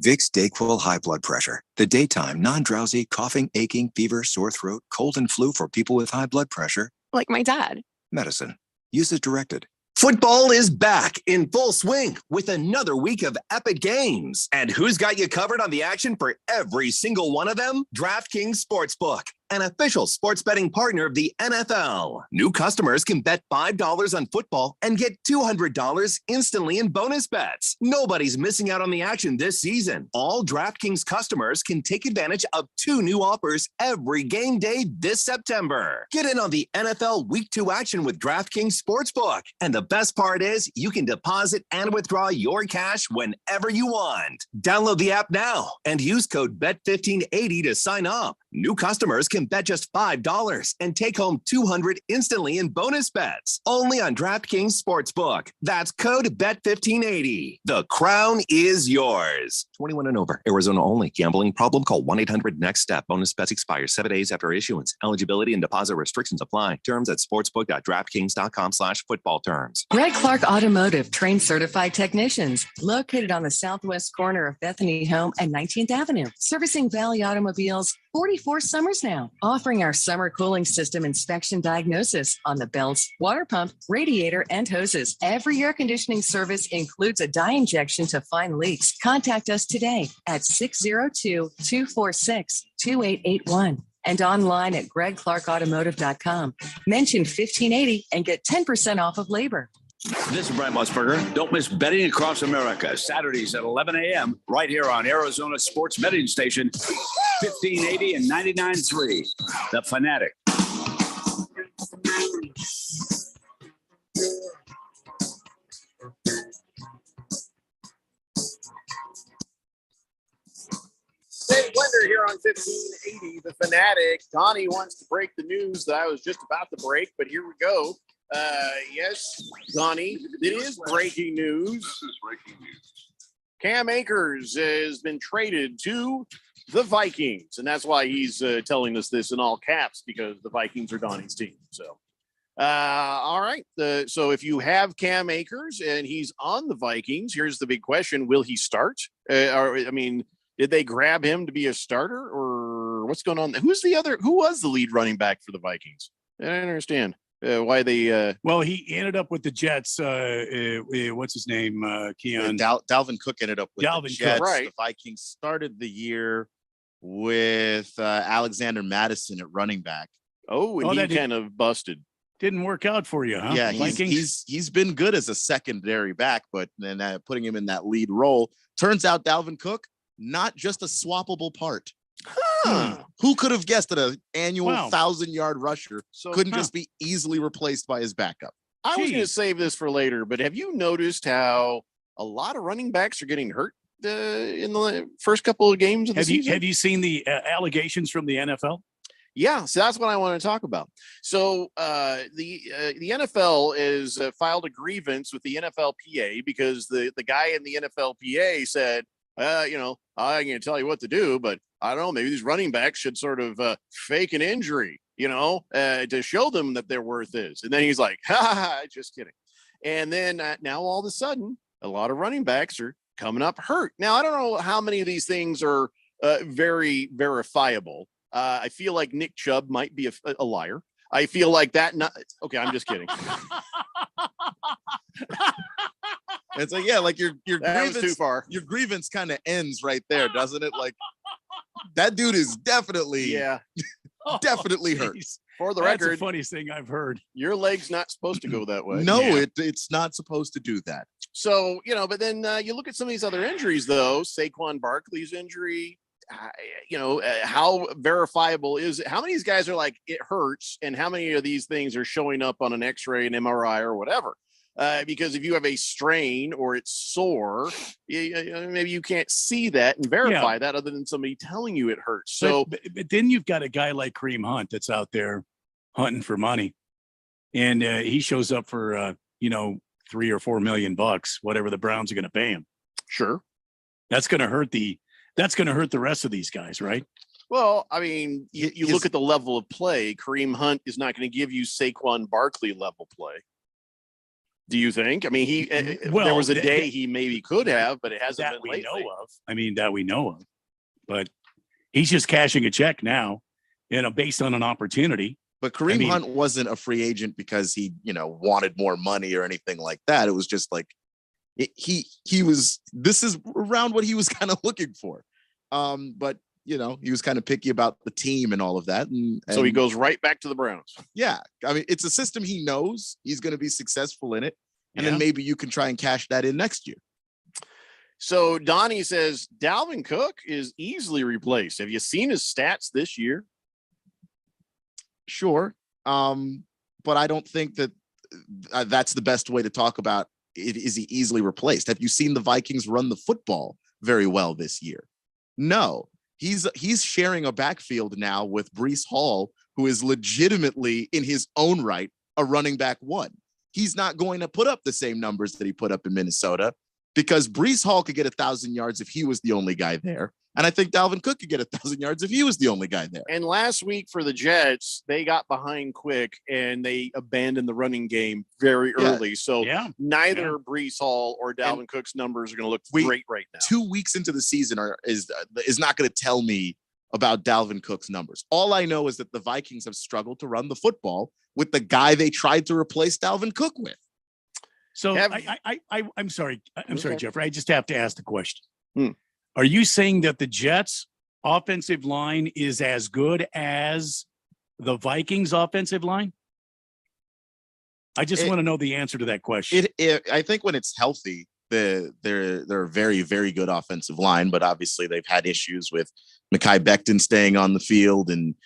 Vicks DayQuil High Blood Pressure. The daytime, non-drowsy, coughing, aching, fever, sore throat, cold, and flu for people with high blood pressure. Like my dad. Medicine. Use as directed. Football is back in full swing with another week of epic games. And who's got you covered on the action for every single one of them? DraftKings Sportsbook, an official sports betting partner of the NFL. New customers can bet $5 on football and get $200 instantly in bonus bets. Nobody's missing out on the action this season. All DraftKings customers can take advantage of 2 new offers every game day this September. Get in on the NFL Week 2 action with DraftKings Sportsbook. And the best part is you can deposit and withdraw your cash whenever you want. Download the app now and use code BET1580 to sign up. New customers can bet just $5 and take home $200 instantly in bonus bets. Only on DraftKings Sportsbook. That's code BET1580. The crown is yours. 21 and over. Arizona only. Gambling problem? Call 1-800-NEXT-STEP. Bonus bets expire 7 days after issuance. Eligibility and deposit restrictions apply. Terms at sportsbook.draftkings.com/football terms. Greg Clark Automotive trained certified technicians located on the southwest corner of Bethany Home and 19th Avenue, servicing Valley automobiles 44 summers now, offering our summer cooling system inspection diagnosis on the belts, water pump, radiator, and hoses. Every air conditioning service includes a dye injection to find leaks. Contact us today at 602-246-2881 and online at gregclarkautomotive.com. Mention 1580 and get 10% off of labor. This is Brent Musburger. Don't miss Betting Across America, Saturdays at 11 a.m. right here on Arizona Sports Betting Station, 1580 and 99.3. The Fanatic. Dave Blender here on 1580, The Fanatic. Donnie wants to break the news that I was just about to break, but here we go. Yes, Donnie, it is breaking news. This is breaking news. Cam Akers has been traded to the Vikings, and that's why he's telling us this in all caps, because the Vikings are Donnie's team. So, all right. So if you have Cam Akers and he's on the Vikings, here's the big question: will he start? Did they grab him to be a starter, or what's going on? Who was the lead running back for the Vikings? I don't understand. Why they well, he ended up with the Jets. What's his name? Keon. Dalvin Cook ended up with Dalvin the Jets. Cook. Right. The Vikings started the year with Alexander Madison at running back. And he kind of busted. Didn't work out for you, huh? Yeah, Vikings? he's been good as a secondary back, but then putting him in that lead role. Turns out Dalvin Cook, not just a swappable part. Who could have guessed that an annual 1,000-yard rusher couldn't just be easily replaced by his backup? I was going to save this for later, but have you noticed how a lot of running backs are getting hurt in the first couple of games of the season? Have you seen the allegations from the NFL? Yeah, so that's what I want to talk about. So the NFL is filed a grievance with the NFLPA because the guy in the NFLPA said, I'm going to tell you what to do, but I don't know, maybe these running backs should sort of fake an injury, to show them that their worth is. And then he's like, just kidding. And then now all of a sudden, a lot of running backs are coming up hurt. Now, I don't know how many of these things are very verifiable. I feel like Nick Chubb might be a liar. I feel like that. Okay, I'm just kidding. It's like, yeah, like your That was grievance too far. Your grievance kind of ends right there, doesn't it? Like that dude is definitely definitely hurt. For the That's record, the funniest thing I've heard. Your leg's not supposed to go that way. No, it's not supposed to do that. So, but then you look at some of these other injuries, though. Saquon Barkley's injury, how verifiable is it? How many of these guys are like, it hurts, and how many of these things are showing up on an x-ray, an MRI, or whatever? Because if you have a strain or it's sore, maybe you can't see that and verify that other than somebody telling you it hurts. So, but then you've got a guy like Kareem Hunt that's out there hunting for money, and he shows up for $3 or $4 million, whatever the Browns are going to pay him. Sure, that's going to hurt the rest of these guys, right? Well, I mean, you look at the level of play. Kareem Hunt is not going to give you Saquon Barkley level play. Do you think? I mean, there was a day he maybe could have, but it hasn't been lately. That we know of. But he's just cashing a check now, based on an opportunity. But Kareem Hunt wasn't a free agent because he, wanted more money or anything like that. It was just like he was. This is around what he was kind of looking for. But he was kind of picky about the team and all of that. And so he goes right back to the Browns. Yeah. I mean, it's a system he knows he's going to be successful in it. And then maybe you can try and cash that in next year. So Donnie says Dalvin Cook is easily replaced. Have you seen his stats this year? Sure. But I don't think that that's the best way to talk about it. Is he easily replaced? Have you seen the Vikings run the football very well this year? No. He's sharing a backfield now with Breece Hall, who is legitimately in his own right a running back one. He's not going to put up the same numbers that he put up in Minnesota because Breece Hall could get 1,000 yards if he was the only guy there. And I think Dalvin Cook could get 1,000 yards if he was the only guy there. And last week for the Jets, they got behind quick and they abandoned the running game very early. So neither Breece Hall or Dalvin Cook's numbers are going to look great right now. 2 weeks into the season is not going to tell me about Dalvin Cook's numbers. All I know is that the Vikings have struggled to run the football with the guy they tried to replace Dalvin Cook with. So I'm sorry. I'm sorry, Jeffrey. I just have to ask the question. Are you saying that the Jets offensive line is as good as the Vikings offensive line? I just want to know the answer to that question. I think when it's healthy, they're a very, very good offensive line, but obviously they've had issues with Mekhi Becton staying on the field and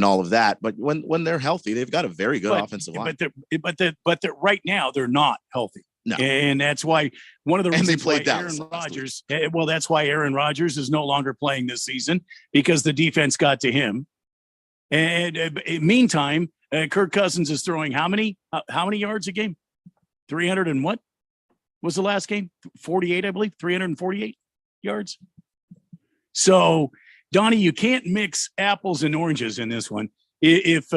all of that. But when they're healthy, they've got a very good offensive line. But right now they're not healthy. No. And that's why one of the reasons they played why Dallas Aaron Rodgers, that's why Aaron Rodgers is no longer playing this season, because the defense got to him. And meantime, Kirk Cousins is throwing how many yards a game? 300 and what was the last game? 48, I believe, 348 yards. So, Donnie, you can't mix apples and oranges in this one. If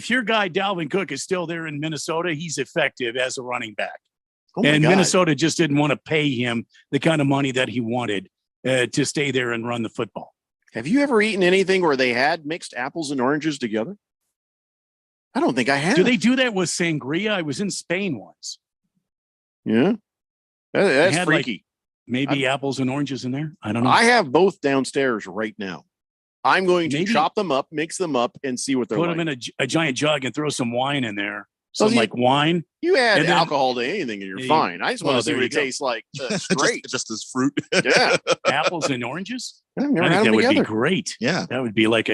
your guy Dalvin Cook is still there in Minnesota, he's effective as a running back. And Minnesota just didn't want to pay him the kind of money that he wanted to stay there and run the football. Have you ever eaten anything where they had mixed apples and oranges together? I don't think I have. Do they do that with sangria? I was in Spain once. Yeah. That's freaky. Maybe apples and oranges in there. I don't know. I have both downstairs right now. I'm going to chop them up, mix them up, and see what they're Put like. them in a giant jug and throw some wine in there. So Like wine. You add and then- alcohol to anything and you're fine. I just want to see what it tastes like straight. just as fruit. Yeah. Apples and oranges? I've never I had think them that would be together. great. Yeah. That would be like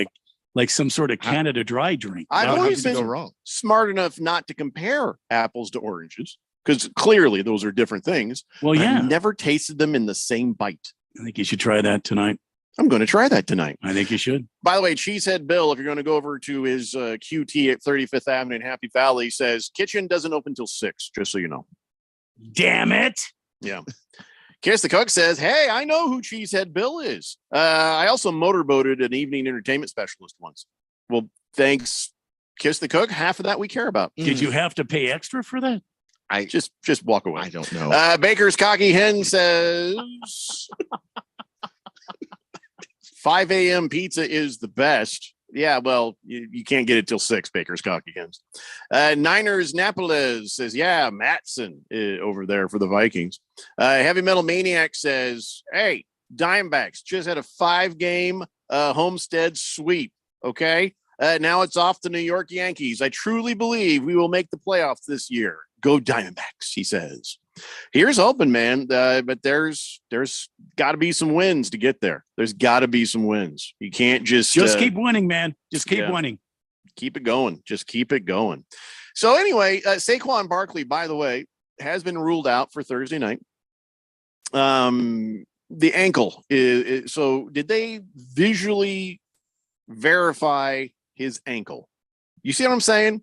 some sort of Canada Dry drink. I've How always could it been go wrong? smart enough not to compare apples to oranges because clearly those are different things. Well, yeah. I've never tasted them in the same bite. I think you should try that tonight. I'm going to try that tonight. I think you should. By the way, Cheesehead Bill, if you're going to go over to his QT at 35th Avenue in Happy Valley, says kitchen doesn't open till 6, just so you know. Damn it. Yeah. Kiss the Cook says, hey, I know who Cheesehead Bill is. I also motorboated an evening entertainment specialist once. Well, thanks, Kiss the Cook. Half of that we care about. Did you have to pay extra for that? I just walk away. I don't know. Baker's Cocky Hen says 5 a.m. pizza is the best. Yeah, well, you can't get it till 6, Baker's Cocky Hens. Niners Napoles says, yeah, Matson over there for the Vikings. Heavy Metal Maniac says, hey, Diamondbacks just had a 5-game Homestead sweep. Okay. Now it's off the New York Yankees. I truly believe we will make the playoffs this year. Go Diamondbacks, he says. Here's hoping, man. But there's got to be some wins to get there. There's got to be some wins. You can't just keep winning, man. Just keep winning. Keep it going. Just keep it going. So anyway, Saquon Barkley, by the way, has been ruled out for Thursday night. The ankle is so. Did they visually verify his ankle? You see what I'm saying?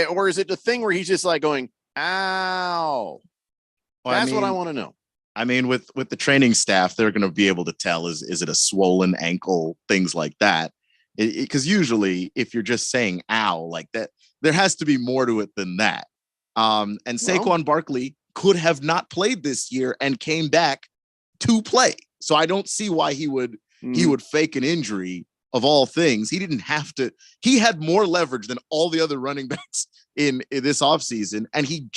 Or is it the thing where he's just like going, ow? Well, That's what I want to know. I mean, with the training staff, they're going to be able to tell, is it a swollen ankle, things like that. Because usually if you're just saying ow like that, there has to be more to it than that. And Saquon Barkley could have not played this year and came back to play. So I don't see why he would fake an injury. Of all things, he didn't have to. He had more leverage than all the other running backs in this offseason, and he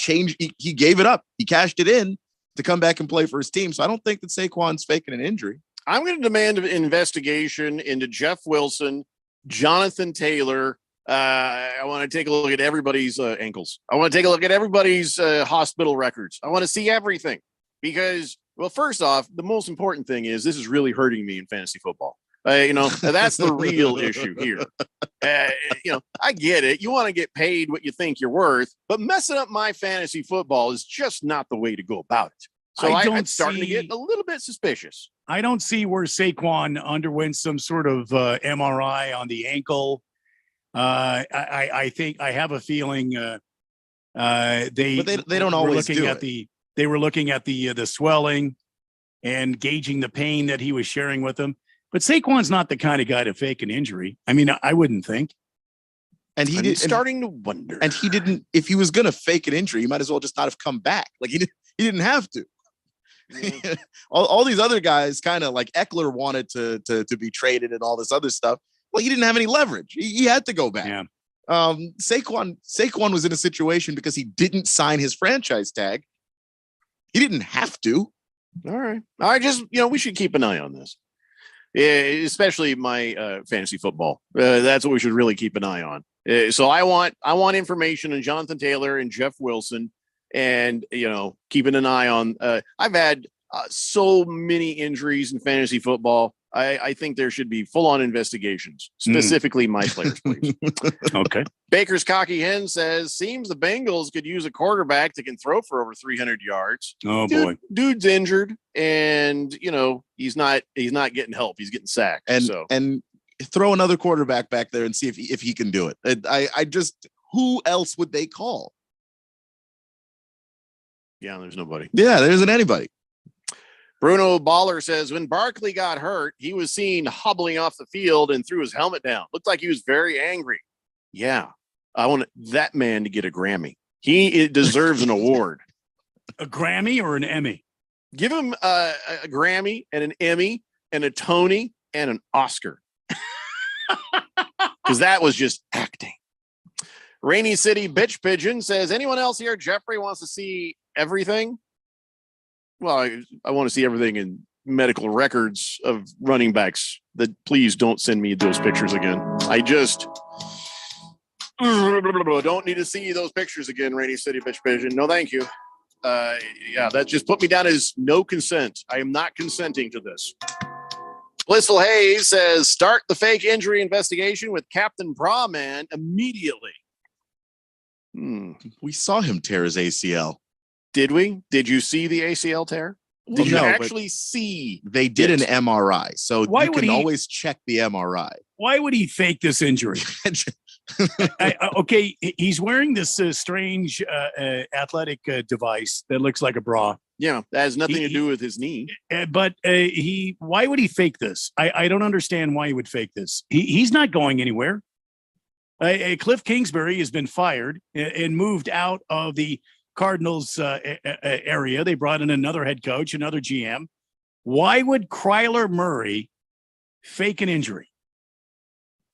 gave it up. He cashed it in to come back and play for his team. So I don't think that Saquon's faking an injury. I'm going to demand an investigation into Jeff Wilson, Jonathan Taylor. I want to take a look at everybody's ankles. I want to take a look at everybody's hospital records. I want to see everything because, well, first off, the most important thing is this is really hurting me in fantasy football. That's the real issue here. I get it. You want to get paid what you think you're worth, but messing up my fantasy football is just not the way to go about it. So I'm starting to get a little bit suspicious. I don't see where Saquon underwent some sort of MRI on the ankle. I think I have a feeling they don't always do it. They were looking at the swelling and gauging the pain that he was sharing with them. But Saquon's not the kind of guy to fake an injury. I mean, I wouldn't think. And I'm starting to wonder. And he didn't. If he was going to fake an injury, he might as well just not have come back. Like he didn't have to. all these other guys kind of like Eckler wanted to be traded and all this other stuff. Well, he didn't have any leverage. He had to go back. Yeah. Saquon was in a situation because he didn't sign his franchise tag. He didn't have to. All right. Just, we should keep an eye on this. Yeah, especially my fantasy football. That's what we should really keep an eye on. So I want information on Jonathan Taylor and Jeff Wilson, and keeping an eye on. I've had so many injuries in fantasy football. I think there should be full-on investigations, specifically my players, please. Okay. Baker's Cocky Hen says, seems the Bengals could use a quarterback that can throw for over 300 yards. Oh, boy. Dude's injured, and, he's not getting help. He's getting sacked. And throw another quarterback back there and see if he can do it. I just, who else would they call? Yeah, there's nobody. Yeah, there isn't anybody. Bruno Baller says, when Barkley got hurt, he was seen hobbling off the field and threw his helmet down. Looked like he was very angry. Yeah, I want that man to get a Grammy. He deserves an award. A Grammy or an Emmy? Give him a Grammy and an Emmy and a Tony and an Oscar. Because that was just acting. Rainy City Bitch Pigeon says, anyone else here? Jeffrey wants to see everything. Well, I want to see everything in medical records of running backs. That please don't send me those pictures again. I just don't need to see those pictures again, Rainy City Bitch Pigeon. No, thank you. That just put me down as no consent. I am not consenting to this. Blissful Hayes says, start the fake injury investigation with Captain Brawman immediately. We saw him tear his ACL. Did we? Did you see the ACL tear? Did you actually see? They did an MRI, so you can always check the MRI. Why would he fake this injury? Okay, he's wearing this strange athletic device that looks like a bra. Yeah, that has nothing to do with his knee. But why would he fake this? I don't understand why he would fake this. He's not going anywhere. Cliff Kingsbury has been fired and moved out of the Cardinals area. They brought in another head coach, another GM. Why would Kyler Murray fake an injury?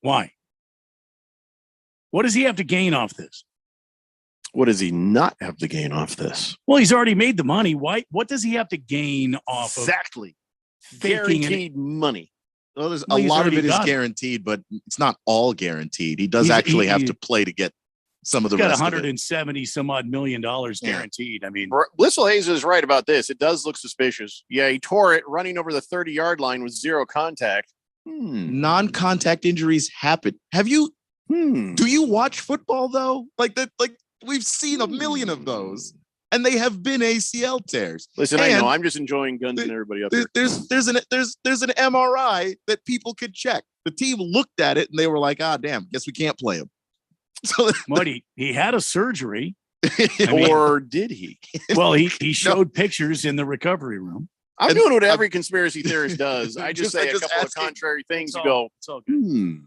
Why? What does he have to gain off this? What does he not have to gain off this? Well, he's already made the money. Why? What does he have to gain off exactly of guaranteed money? Well, there's a lot of it is guaranteed, but it's not all guaranteed. He does actually have to play to get some of the rest. Got 170 some odd $1 million guaranteed. I mean, Blissful Hayes is right about this. It does look suspicious. Yeah, he tore it running over the 30-yard line with zero contact. Non-contact injuries happen. Have you? Do you watch football though? Like that? Like we've seen a million of those, and they have been ACL tears. Listen, I know. I'm just enjoying guns and everybody up here. There's an MRI that people could check. The team looked at it and they were like, "Ah, damn, guess we can't play him." So, Marty, he had a surgery, or did he? Well, he showed pictures in the recovery room. I'm doing what every conspiracy theorist does. I just say a couple of contrary things. You go, it's all good.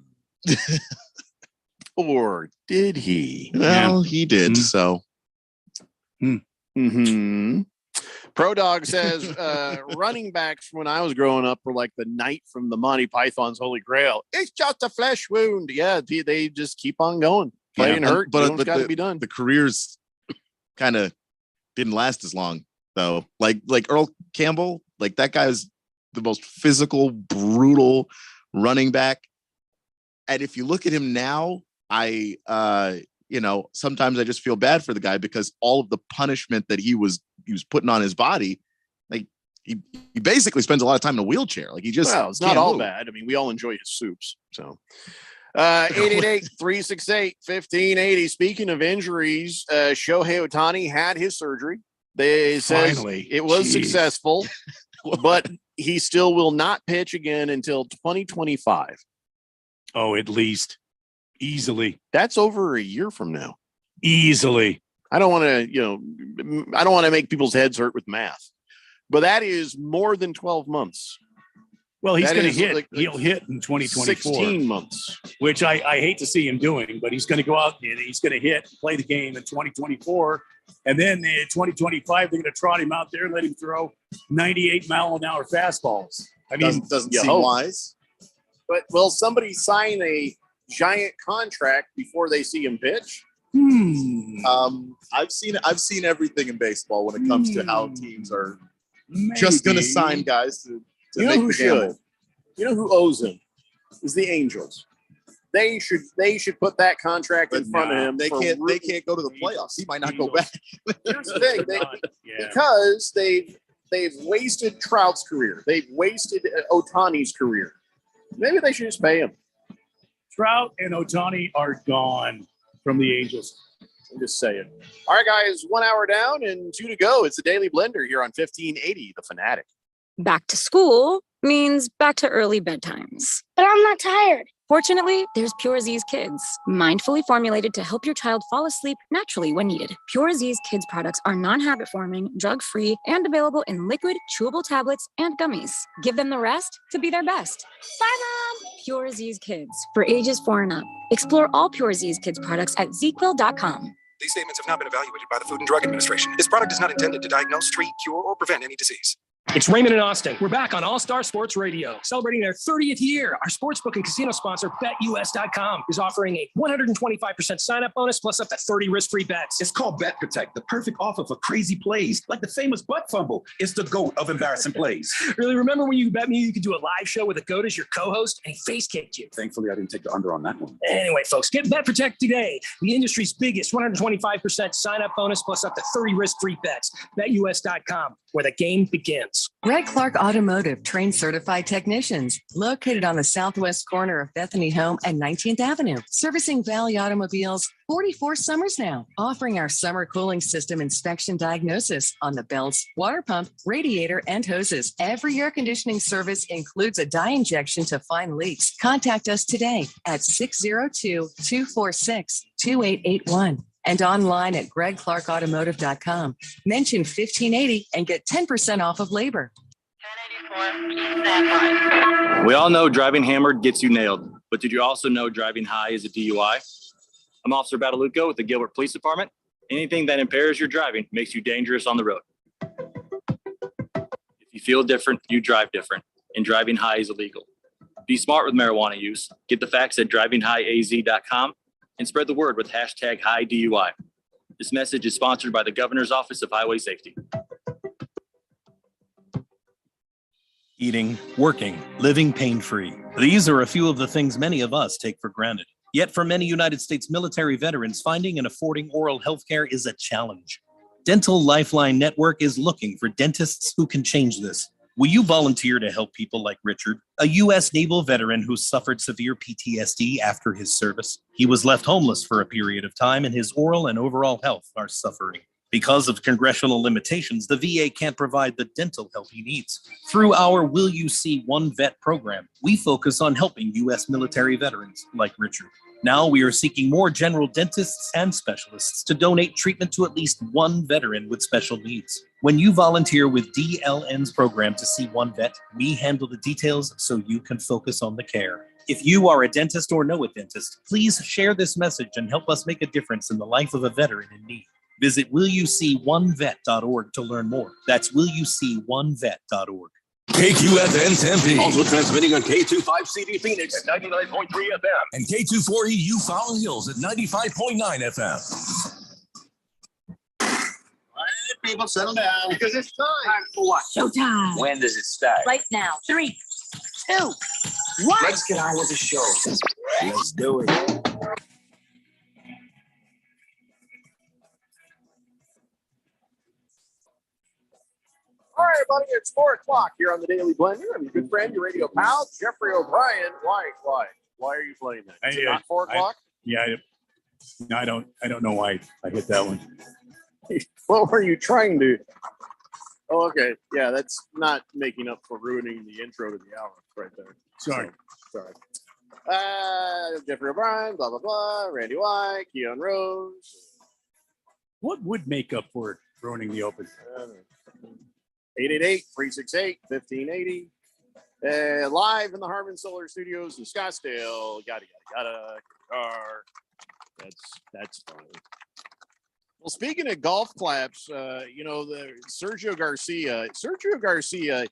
Or did he? Well, he did. So. Pro Dog says running backs when I was growing up were like the knight from the Monty Python's Holy Grail. It's just a flesh wound. Yeah, they just keep on going. Playing hurt, but it's got to be done. The careers kind of didn't last as long though. Like Earl Campbell, like that guy is the most physical, brutal running back. And if you look at him now, sometimes I just feel bad for the guy because all of the punishment that he was putting on his body, like he basically spends a lot of time in a wheelchair. Like it's not all bad. I mean, we all enjoy his soups. So 888-368-1580. Speaking of injuries, Shohei Ohtani had his surgery. They said it was successful, but he still will not pitch again until 2025. Oh, at least. Easily. That's over a year from now. Easily. I don't want to make people's heads hurt with math, but that is more than 12 months. Well, he's That going to is hit. like He'll hit in 2024. 16 months. Which I hate to see him doing, but he's going to go out and he's going to hit, play the game in 2024. And then in 2025, they're going to trot him out there and let him throw 98-mile-an-hour fastballs. I mean, doesn't you seem hope. wise. But will somebody sign a giant contract before they see him pitch? I've seen everything in baseball when it comes to how teams are just going to sign guys to You know make who the gamble. should? You know who owes him? Is the Angels. They should put that contract in front of him. They can't go to the playoffs. He might not go back. Here's the thing, because they've wasted Trout's career. They've wasted Ohtani's career. Maybe they should just pay him. Trout and Ohtani are gone from the Angels. I'm just saying. All right, guys, 1 hour down and 2 to go. It's the Daily Blender here on 1580, The Fanatic. Back to school means back to early bedtimes. But I'm not tired. Fortunately, there's Pure Z's Kids, mindfully formulated to help your child fall asleep naturally when needed. Pure Z's Kids products are non-habit forming, drug-free, and available in liquid, chewable tablets and gummies. Give them the rest to be their best. Bye, Mom! Pure Z's Kids, for ages 4 and up. Explore all Pure Z's Kids products at ZQuil.com. These statements have not been evaluated by the Food and Drug Administration. This product is not intended to diagnose, treat, cure, or prevent any disease. It's Raymond and Austin. We're back on All Star Sports Radio, celebrating their 30th year. Our sportsbook and casino sponsor, BetUS.com, is offering a 125% sign-up bonus plus up to 30 risk-free bets. It's called Bet Protect, the perfect offer for crazy plays, like the famous butt fumble. It's the GOAT of embarrassing plays. Really, remember when you bet me you could do a live show with a GOAT as your co-host and he face-kicked you? Thankfully, I didn't take the under on that one. Anyway, folks, get Bet Protect today. The industry's biggest 125% sign-up bonus plus up to 30 risk-free bets. BetUS.com, where the game begins. Greg Clark Automotive trains certified technicians located on the southwest corner of Bethany Home and 19th Avenue, servicing Valley automobiles 44 summers now, offering our summer cooling system inspection diagnosis on the belts, water pump, radiator, and hoses. Every air conditioning service includes a dye injection to find leaks. Contact us today at 602-246-2881. And online at gregclarkautomotive.com. Mention 1580 and get 10% off of labor. We all know driving hammered gets you nailed, but did you also know driving high is a DUI? I'm Officer Badalucco with the Gilbert Police Department. Anything that impairs your driving makes you dangerous on the road. If you feel different, you drive different, and driving high is illegal. Be smart with marijuana use. Get the facts at drivinghighaz.com. and spread the word with hashtag high DUI. This message is sponsored by the Governor's Office of Highway Safety. Eating, working, living pain-free. These are a few of the things many of us take for granted. Yet for many United States military veterans, finding and affording oral health care is a challenge. Dental Lifeline Network is looking for dentists who can change this. Will you volunteer to help people like Richard, a U.S. naval veteran who suffered severe PTSD after his service? He was left homeless for a period of time, and his oral and overall health are suffering. Because of congressional limitations, the VA can't provide the dental help he needs. Through our Will You See One Vet program, we focus on helping U.S. military veterans like Richard. Now we are seeking more general dentists and specialists to donate treatment to at least one veteran with special needs. When you volunteer with DLN's program to see one vet, we handle the details so you can focus on the care. If you are a dentist or know a dentist, please share this message and help us make a difference in the life of a veteran in need. Visit willyouseeonevet.org to learn more. That's willyouseeonevet.org. KQFN Tempe. Also transmitting on K25CD Phoenix at 99.3 FM. And K24EU Fountain Hills at 95.9 FM. All right, people, settle down because it's time for what? Showtime. When does it start? Right now. 3, 2, 1. Let's get on with the show. Let's do it. All right, everybody, it's 4 o'clock here on the Daily Blender. I'm your good friend, your radio pal, Jeffrey O'Brien. Why are you playing that? Is it not 4 o'clock? I don't know why I hit that one. What were you trying to? Oh, okay. Yeah, that's not making up for ruining the intro to the hour right there. Sorry. Sorry. Jeffrey O'Brien, blah, blah, blah, Randy White, Keon Rose. What would make up for ruining the open? 888-368-1580. Live in the Harman Solar Studios in Scottsdale. Yada, yada, yada. That's funny. Well, speaking of golf claps, the Sergio Garcia,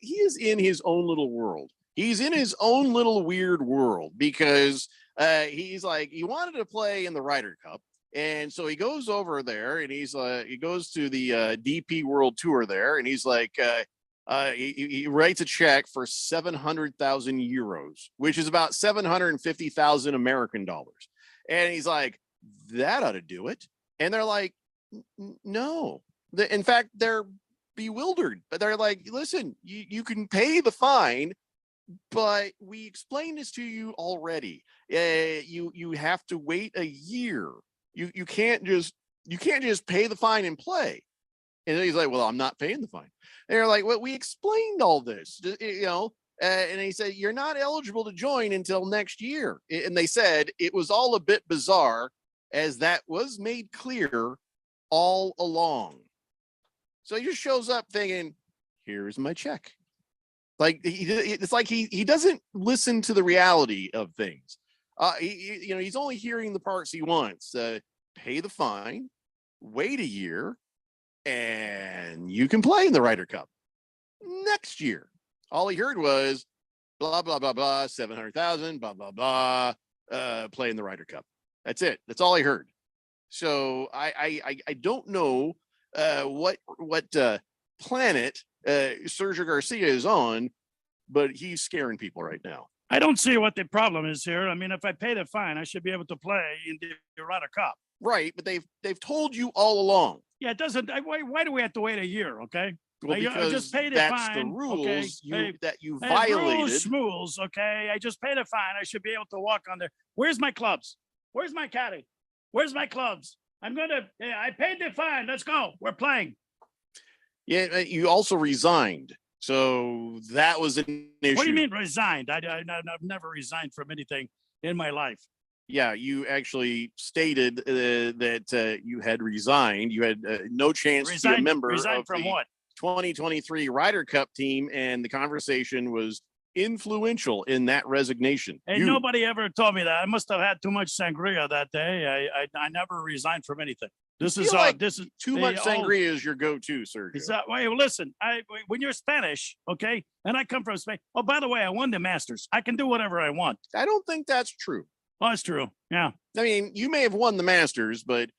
he is in his own little world. He's in his own little weird world because he's like, he wanted to play in the Ryder Cup. And so he goes over there and he goes to the DP World Tour there. And he's like, he writes a check for 700,000 euros, which is about 750,000 American dollars. And he's like, that ought to do it. And they're like, no. In fact, they're bewildered. But they're like, listen, you can pay the fine, but we explained this to you already. You have to wait a year. You can't just pay the fine and play. And then he's like, well, I'm not paying the fine. And they're like, well, we explained all this, and he said, you're not eligible to join until next year. And they said it was all a bit bizarre, as that was made clear all along. So he just shows up thinking, here's my check. Like it's like he doesn't listen to the reality of things. He's only hearing the parts he wants. Pay the fine, wait a year, and you can play in the Ryder Cup next year. All he heard was blah blah blah blah 700,000 blah blah blah. Play in the Ryder Cup. That's it. That's all I heard. So I don't know what planet Sergio Garcia is on, but he's scaring people right now. I don't see what the problem is here. I mean, if I pay the fine, I should be able to play in the Ryder Cup. Right, but they've told you all along. Yeah, it doesn't. Why do we have to wait a year? Okay. Well, because I just paid the that's fine. the rules Okay. that you violated. Rules, okay. I just paid a fine. I should be able to walk on there. Where's my clubs? Where's my caddy? Where's my clubs? I paid the fine. Let's go. We're playing. Yeah, you also resigned. So that was an issue. What do you mean resigned? I've never resigned from anything in my life. Yeah, you actually stated that you had resigned. You had no chance to be a member of from the what? 2023 Ryder Cup team, and the conversation was influential in that resignation. And nobody ever told me that. I must have had too much sangria that day. I never resigned from anything. This is too much sangria is your go-to, Sergio. Is that way? Well, listen, when you're Spanish, okay, and I come from Spain. Oh, by the way, I won the Masters. I can do whatever I want. I don't think that's true. Oh, that's true. Yeah. I mean, you may have won the Masters, but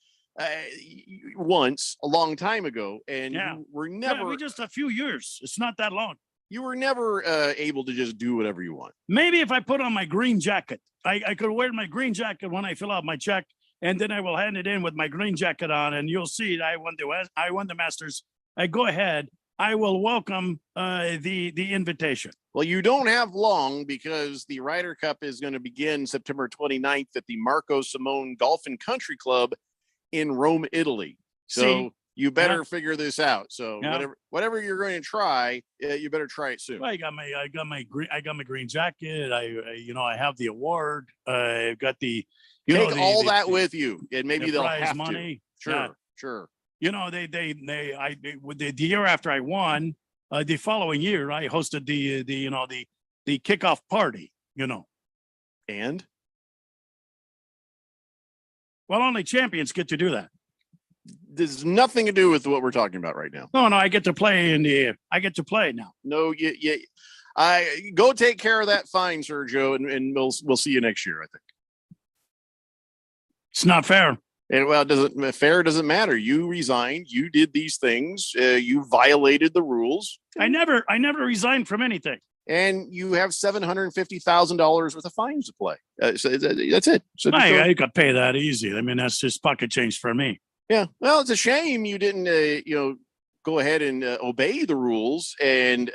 once a long time ago, and you were never just a few years. It's not that long. You were never able to just do whatever you want. Maybe if I put on my green jacket, I could wear my green jacket when I fill out my check, and then I will hand it in with my green jacket on, and you'll see I won the Masters. I go ahead. I will welcome the invitation. Well, you don't have long, because the Ryder Cup is going to begin September 29th at the Marco Simone Golf and Country Club in Rome, Italy. So you better figure this out. So whatever you're going to try, you better try it soon. Well, I got my green jacket. I have the award. I've got the take all that with you, and maybe they'll have money. To. Sure. You know, the year after I won, the following year I hosted the kickoff party. And well, only champions get to do that. There's nothing to do with what we're talking about right now. No, I get to play I get to play now. No, I go take care of that fine, Sergio, and we'll see you next year, I think. It's not fair. And well, fair doesn't matter. You resigned. You did these things. You violated the rules. I never resigned from anything. And you have $750,000 worth of fines to play. So that's it. So I could pay that easy. I mean, that's just pocket change for me. Yeah. Well, it's a shame you didn't, go ahead and obey the rules. And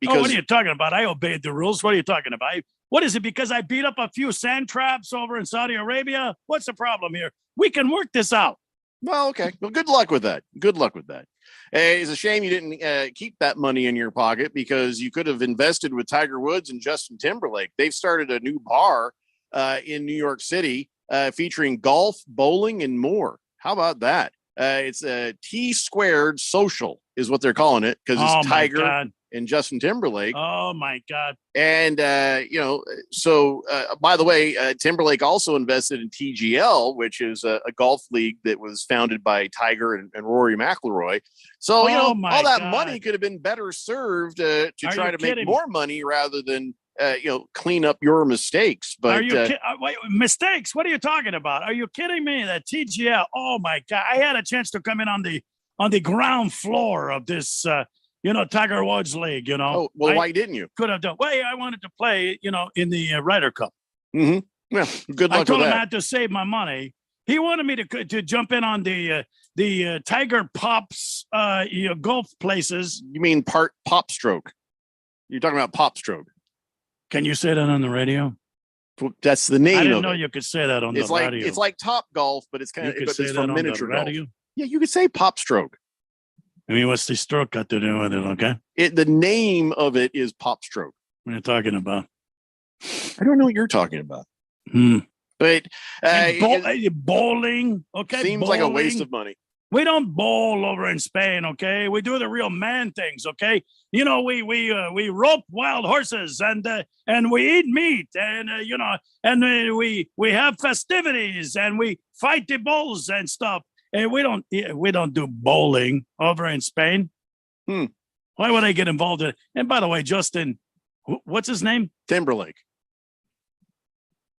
because what are you talking about? I obeyed the rules. What are you talking about? What is it? Because I beat up a few sand traps over in Saudi Arabia? What's the problem here? We can work this out. Well, okay. Well, good luck with that. It's a shame you didn't keep that money in your pocket, because you could have invested with Tiger Woods and Justin Timberlake. They've started a new bar in New York City featuring golf, bowling, and more. How about that? It's T Squared Social is what they're calling it, because it's Tiger and Justin Timberlake. Oh my God. And, by the way, Timberlake also invested in TGL, which is a golf league that was founded by Tiger and Rory McIlroy. So, all that money could have been better served to try to make more money rather than, clean up your mistakes. But are you wait, mistakes? What are you talking about? Are you kidding me? That TGL. Oh my God. I had a chance to come in on the ground floor of this, Tiger Woods League, Oh, well, why didn't you? Could have done. Well, I wanted to play, in the Ryder Cup. Mm-hmm. Yeah, good luck I told with him that. I had to save my money. He wanted me to jump in on the Tiger Pops, golf places. You mean Pop Stroke? You're talking about Pop Stroke. Can you say that on the radio? Well, that's the name. I didn't of know it. you could say that on It's the like radio. it's like Top Golf, but it's it's for miniature golf. radio. Yeah, you could say Pop Stroke. I mean, what's the stroke got to do with it? Okay. The name of it is Pop Stroke. What are you talking about? I don't know what you're talking about. But bowling, okay, seems like a waste of money. We don't bowl over in Spain, okay? We do the real man things, okay? We rope wild horses and we eat meat and we have festivities and we fight the bulls and stuff. And we don't do bowling over in Spain. Why would I get involved in it? And by the way, Justin, what's his name? Timberlake.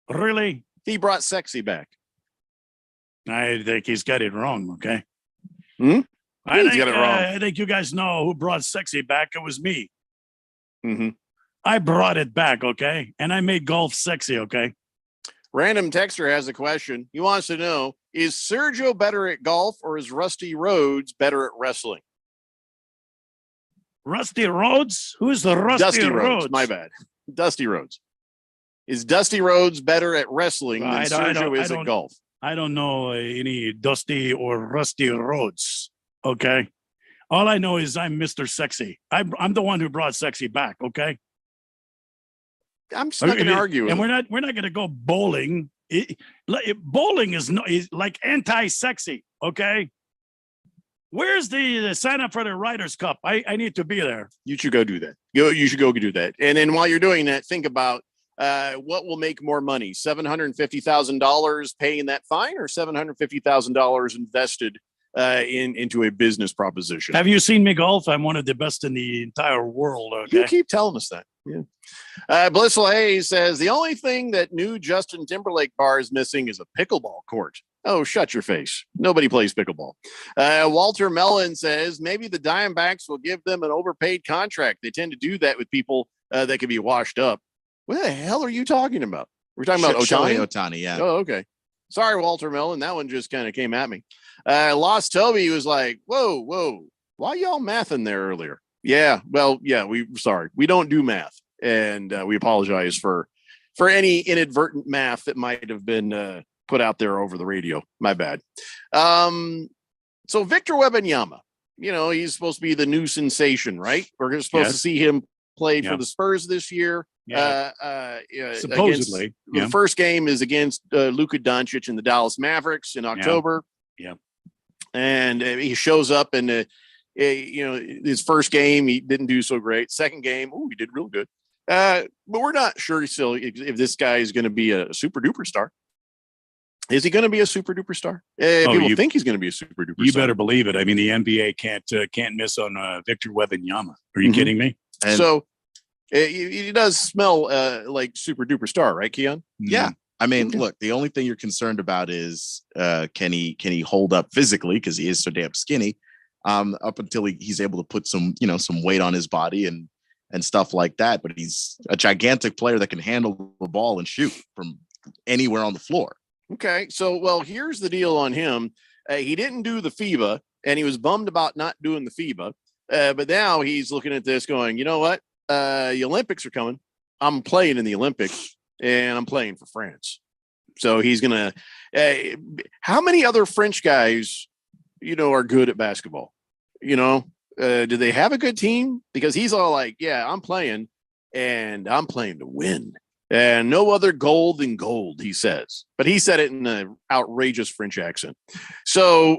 Really? He brought sexy back. I think he's got it wrong, okay? He's got it wrong. I think you guys know who brought sexy back. It was me. Mm-hmm. I brought it back, okay? And I made golf sexy, okay? Random Texter has a question. He wants to know, is Sergio better at golf or is Rusty Rhodes better at wrestling? Rusty Rhodes? Who's the Dusty Rhodes? My bad. Dusty Rhodes. Is Dusty Rhodes better at wrestling than Sergio is at golf? I don't know any Dusty or Rusty Rhodes, okay? All I know is I'm Mr. Sexy. I'm the one who brought sexy back, okay? I'm just not going to argue with and him. we're not going to go bowling. Bowling is like anti-sexy, okay? Where's the sign up for the Ryder's Cup? I need to be there. You should go do that. You should go do that. And then while you're doing that, think about what will make more money, $750,000 paying that fine or $750,000 invested into a business proposition. Have you seen me golf? I'm one of the best in the entire world. Okay? You keep telling us that. Yeah. Blissful Hayes says the only thing that new Justin Timberlake bar is missing is a pickleball court. Oh, shut your face. Nobody plays pickleball. Walter Mellon says maybe the Diamondbacks will give them an overpaid contract. They tend to do that with people that can be washed up. What the hell are you talking about? We're talking about Ohtani? Ohtani, yeah. Oh, okay. Sorry, Walter Mellon. That one just kind of came at me. Lost Toby was like, whoa. Why y'all mathing there earlier? Yeah, well, yeah, sorry. We don't do math. And we apologize for any inadvertent math that might have been put out there over the radio. My bad. So Victor Wembanyama, he's supposed to be the new sensation, right? We're supposed to see him play for the Spurs this year. Supposedly. The first game is against Luka Doncic and the Dallas Mavericks in October. Yeah. And he shows up and, his first game, he didn't do so great. Second game, he did real good. But we're not sure still if this guy is going to be a super duper star. Is he going to be a super duper star? People think he's going to be a super duper star. You better believe it. I mean, the NBA can't miss on Victor Wembanyama. Are you kidding me? And so he does smell like super duper star, right, Keon? Yeah. I mean, look, the only thing you're concerned about is can he hold up physically because he is so damn skinny up until he's able to put some weight on his body and stuff like that. But he's a gigantic player that can handle the ball and shoot from anywhere on the floor. Okay. So, here's the deal on him. He didn't do the FIBA and he was bummed about not doing the FIBA. But now he's looking at this going, you know what? The Olympics are coming. I'm playing in the Olympics and I'm playing for France. So he's going to, how many other French guys, are good at basketball? Do they have a good team? Because he's all like, yeah, I'm playing and I'm playing to win. And no other gold than gold, he says. But he said it in an outrageous French accent. So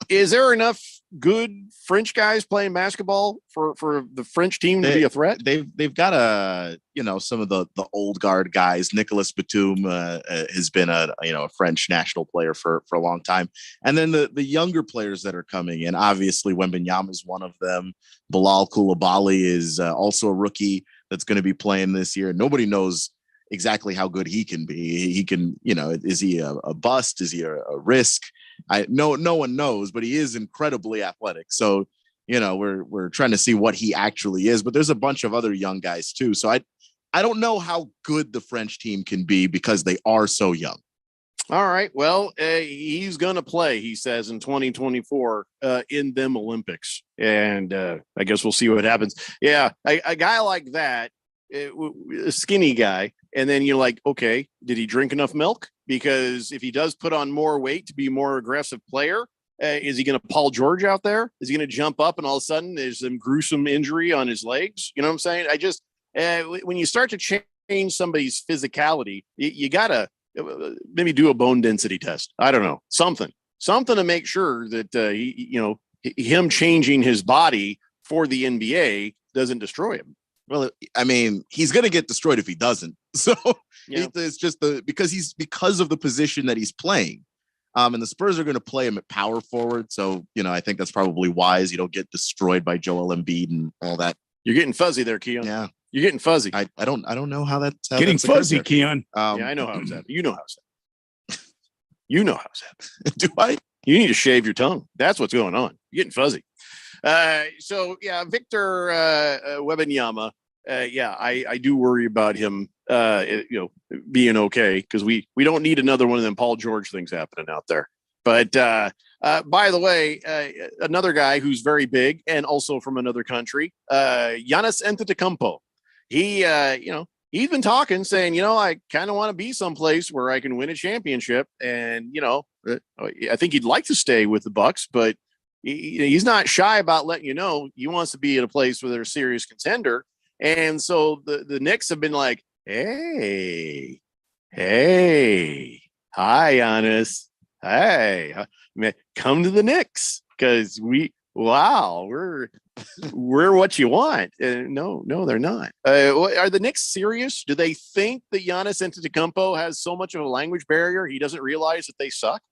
Is there enough good French guys playing basketball for the French team to be a threat? They've got some of the old guard guys. Nicolas Batum has been a French national player for a long time, and then the younger players that are coming in. Obviously, Wembanyama is one of them. Bilal Coulibaly is also a rookie that's going to be playing this year. Nobody knows exactly how good he can be. He can, is he a bust? Is he a risk? No one knows, but he is incredibly athletic. So, we're trying to see what he actually is, but there's a bunch of other young guys too. So I don't know how good the French team can be because they are so young. All right. Well, he's going to play, he says, in 2024 in them Olympics. And I guess we'll see what happens. Yeah. A guy like that, a skinny guy. And then you're like, okay, did he drink enough milk? Because if he does put on more weight to be a more aggressive player, is he going to Paul George out there? Is he going to jump up and all of a sudden there's some gruesome injury on his legs? You know what I'm saying? I just, when you start to change somebody's physicality, you got to maybe do a bone density test. I don't know, something to make sure that, him changing his body for the NBA doesn't destroy him. Well, I mean, he's going to get destroyed if he doesn't. So it's just because of the position that he's playing. And the Spurs are going to play him at power forward. So, I think that's probably wise. You don't get destroyed by Joel Embiid and all that. You're getting fuzzy there, Keon. Yeah. You're getting fuzzy. I don't know how that's getting fuzzy, Keon. Yeah, I know how it's happening. You know how it's happening. You know how it's happening. Do I? You need to shave your tongue. That's what's going on. You're getting fuzzy. Victor Wembanyama. I do worry about him, being okay because we don't need another one of them Paul George things happening out there. But by the way, another guy who's very big and also from another country, Giannis Antetokounmpo. He's been talking, saying, I kind of want to be someplace where I can win a championship, and I think he'd like to stay with the Bucks, but he's not shy about letting you know he wants to be in a place where they're a serious contender. And so the Knicks have been like, hey, hi, Giannis. Hey, come to the Knicks because we're what you want. No, they're not. Are the Knicks serious? Do they think that Giannis Antetokounmpo has so much of a language barrier he doesn't realize that they suck?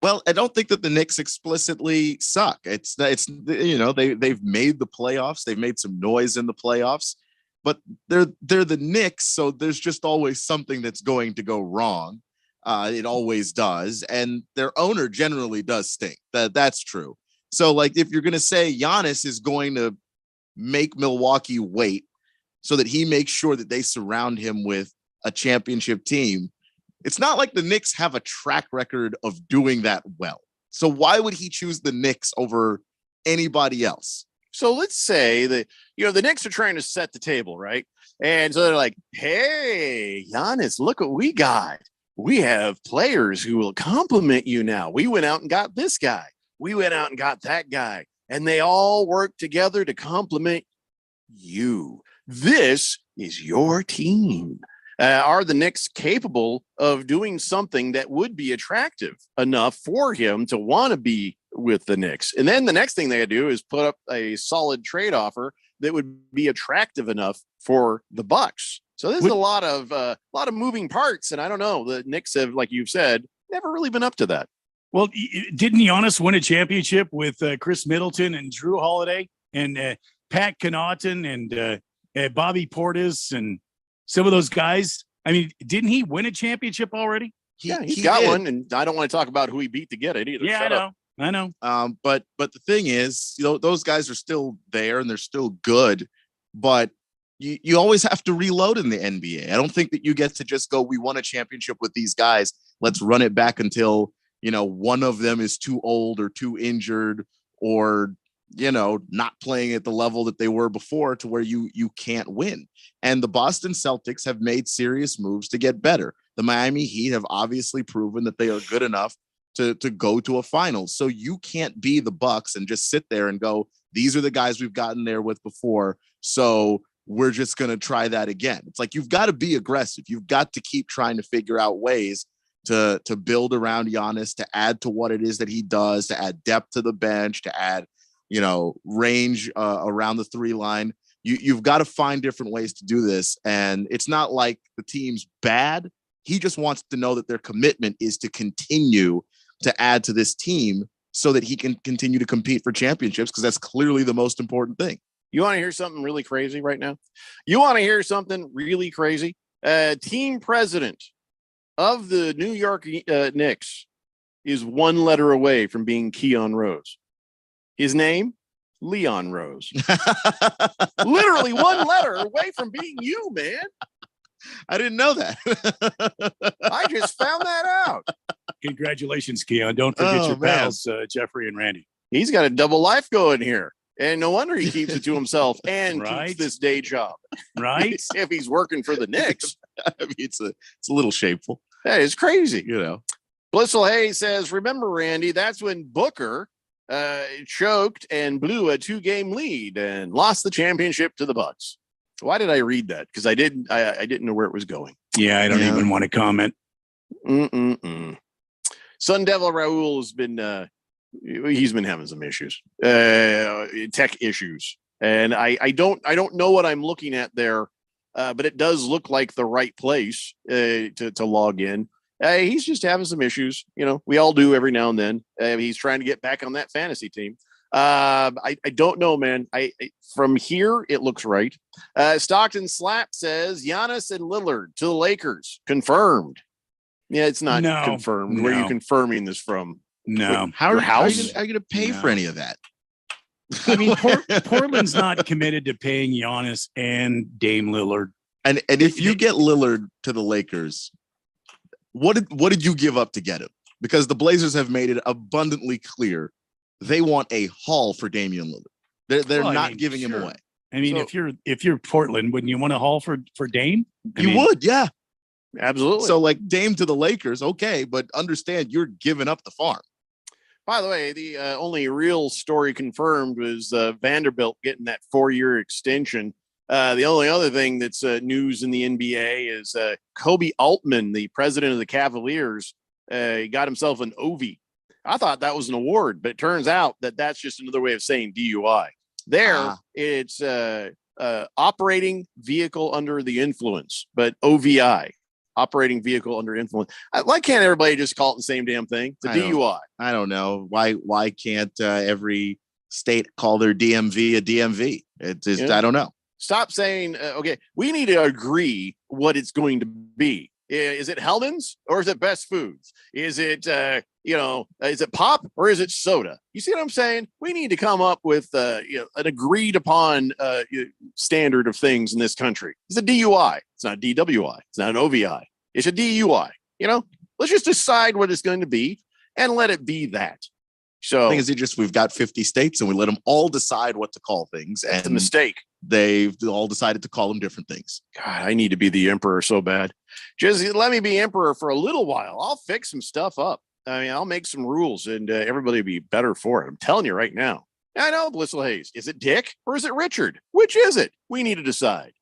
Well, I don't think that the Knicks explicitly suck. They've made the playoffs. They've made some noise in the playoffs, but they're the Knicks. So there's just always something that's going to go wrong. It always does. And their owner generally does stink. That's true. So like, if you're going to say Giannis is going to make Milwaukee wait so that he makes sure that they surround him with a championship team, it's not like the Knicks have a track record of doing that well. So why would he choose the Knicks over anybody else? So let's say that, the Knicks are trying to set the table, right? And so they're like, hey, Giannis, look what we got. We have players who will compliment you now. We went out and got this guy. We went out and got that guy. And they all work together to compliment you. This is your team. Are the Knicks capable of doing something that would be attractive enough for him to want to be with the Knicks? And then the next thing they do is put up a solid trade offer that would be attractive enough for the Bucks. So there's a lot of moving parts, and I don't know. The Knicks have, like you've said, never really been up to that. Well, didn't Giannis win a championship with Chris Middleton and Drew Holiday and Pat Connaughton and Bobby Portis and some of those guys? I mean, didn't he win a championship already? He's got one, and I don't want to talk about who he beat to get it either. Yeah, I know. But the thing is, those guys are still there and they're still good, but you always have to reload in the NBA. I don't think that you get to just go, we won a championship with these guys. Let's run it back until, one of them is too old or too injured or, not playing at the level that they were before to where you can't win. And the Boston Celtics have made serious moves to get better. The Miami Heat have obviously proven that they are good enough to go to a finals. So you can't be the Bucks and just sit there and go, these are the guys we've gotten there with before. So we're just going to try that again. It's like, you've got to be aggressive. You've got to keep trying to figure out ways to build around Giannis, to add to what it is that he does, to add depth to the bench, to add, range around the 3 line. You've got to find different ways to do this. And it's not like the team's bad. He just wants to know that their commitment is to continue to add to this team so that he can continue to compete for championships, because that's clearly the most important thing. You want to hear something really crazy right now? You want to hear something really crazy? Team president of the New York Knicks is 1 letter away from being Keon Rose. His name, Leon Rose. Literally 1 letter away from being you, man. I didn't know that. I just found that out. Congratulations, Keon. Don't forget your pals, Jeffrey and Randy. He's got a double life going here. And no wonder he keeps it to himself and keeps this day job. Right? If he's working for the Knicks. I mean, it's a little shameful. Hey, it's crazy. Blissful Hayes says, remember, Randy, that's when Booker choked and blew a 2-game lead and lost the championship to the Bucks. Why did I read that? Because I didn't know where it was going. Yeah, I don't even want to comment. Sun Devil Raul has been he's been having some issues, tech issues, and I don't know what I'm looking at there, but it does look like the right place to log in. He's just having some issues. We all do every now and then. He's trying to get back on that fantasy team. I don't know, man. From here, it looks right. Stockton Slap says Giannis and Lillard to the Lakers. Confirmed. Yeah, it's not confirmed. Where are you confirming this from? No. How are house? you going to pay for any of that? I mean, Portland's not committed to paying Giannis and Dame Lillard. And if you get Lillard to the Lakers, what did you give up to get him? Because the Blazers have made it abundantly clear they want a haul for Damian Lillard. They're not giving him away. I mean, if you're Portland, wouldn't you want a haul for Dame? You would, yeah. Absolutely. So like Dame to the Lakers, okay, but understand you're giving up the farm. By the way, the only real story confirmed was Vanderbilt getting that 4-year extension. The only other thing that's news in the NBA is Kobe Altman, the president of the Cavaliers, got himself an OV. I thought that was an award, but it turns out that that's just another way of saying DUI. It's operating vehicle under the influence, but OVI, operating vehicle under influence. Why can't everybody just call it the same damn thing? It's a DUI. I don't know. Why can't every state call their DMV a DMV? It's just, I don't know. Stop saying, okay, we need to agree what it's going to be. Is it Hellman's or is it Best Foods? Is it, is it pop or is it soda? You see what I'm saying? We need to come up with an agreed upon standard of things in this country. It's a DUI. It's not a DWI. It's not an OVI. It's a DUI. Let's just decide what it's going to be and let it be that. So I think we've got 50 states and we let them all decide what to call things. That's a mistake. They've all decided to call them different things. God, I need to be the emperor so bad. Just let me be emperor for a little while. I'll fix some stuff up. I mean, I'll make some rules and everybody will be better for it. I'm telling you right now. I know, Blissful Hayes. Is it Dick or is it Richard? Which is it? We need to decide.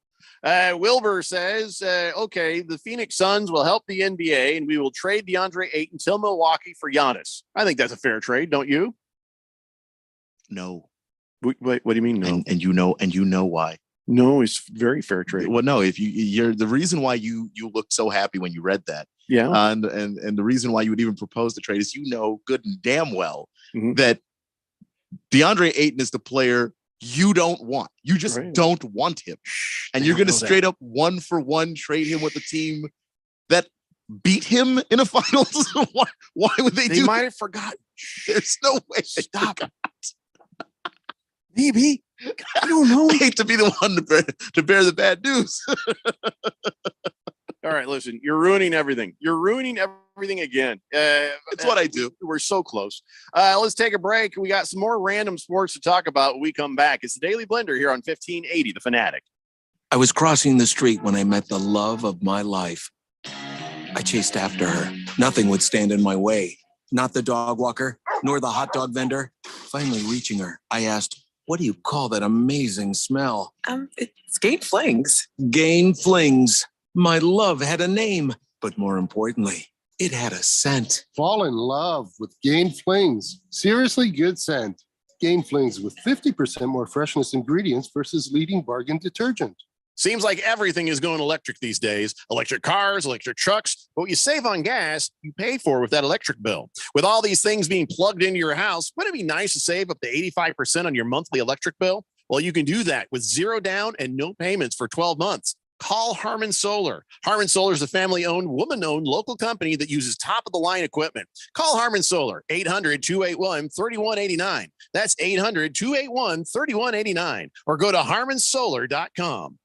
Wilbur says, okay, the Phoenix Suns will help the NBA and we will trade DeAndre Ayton till Milwaukee for Giannis. I think that's a fair trade, don't you? No. Wait, what do you mean no? And you know why. No, it's very fair trade. Well, no, if you're the reason why you looked so happy when you read that. Yeah. And the reason why you would even propose the trade is good and damn well that DeAndre Ayton is the player you don't want. You just don't want him. And you're going to straight up 1-for-1 trade him with a team that beat him in a finals. Why would they do They might have forgotten. There's no way. Stop. Maybe. I don't know. I hate to be the one to bear the bad news. All right, listen, you're ruining everything. You're ruining everything again. It's what I do. We're so close. Let's take a break. We got some more random sports to talk about when we come back. It's the Daily Blender here on 1580, The Fanatic. I was crossing the street when I met the love of my life. I chased after her. Nothing would stand in my way. Not the dog walker, nor the hot dog vendor. Finally reaching her, I asked, "What do you call that amazing smell?" It's Gain Flings. Gain Flings. My love had a name, but more importantly, It had a scent. Fall in love with Gain Flings. Seriously good scent. Gain Flings with 50% more freshness ingredients versus leading bargain detergent. Seems like everything is going electric these days. Electric cars, electric trucks. But what you save on gas, you pay for with that electric bill. With all these things being plugged into your house, wouldn't it be nice to save up to 85% on your monthly electric bill? Well, you can do that with zero down and no payments for 12 months. Call Harmon Solar. Harmon Solar is a family-owned, woman-owned local company that uses top-of-the-line equipment. Call Harmon Solar, 800-281-3189. That's 800-281-3189. Or go to harmonsolar.com.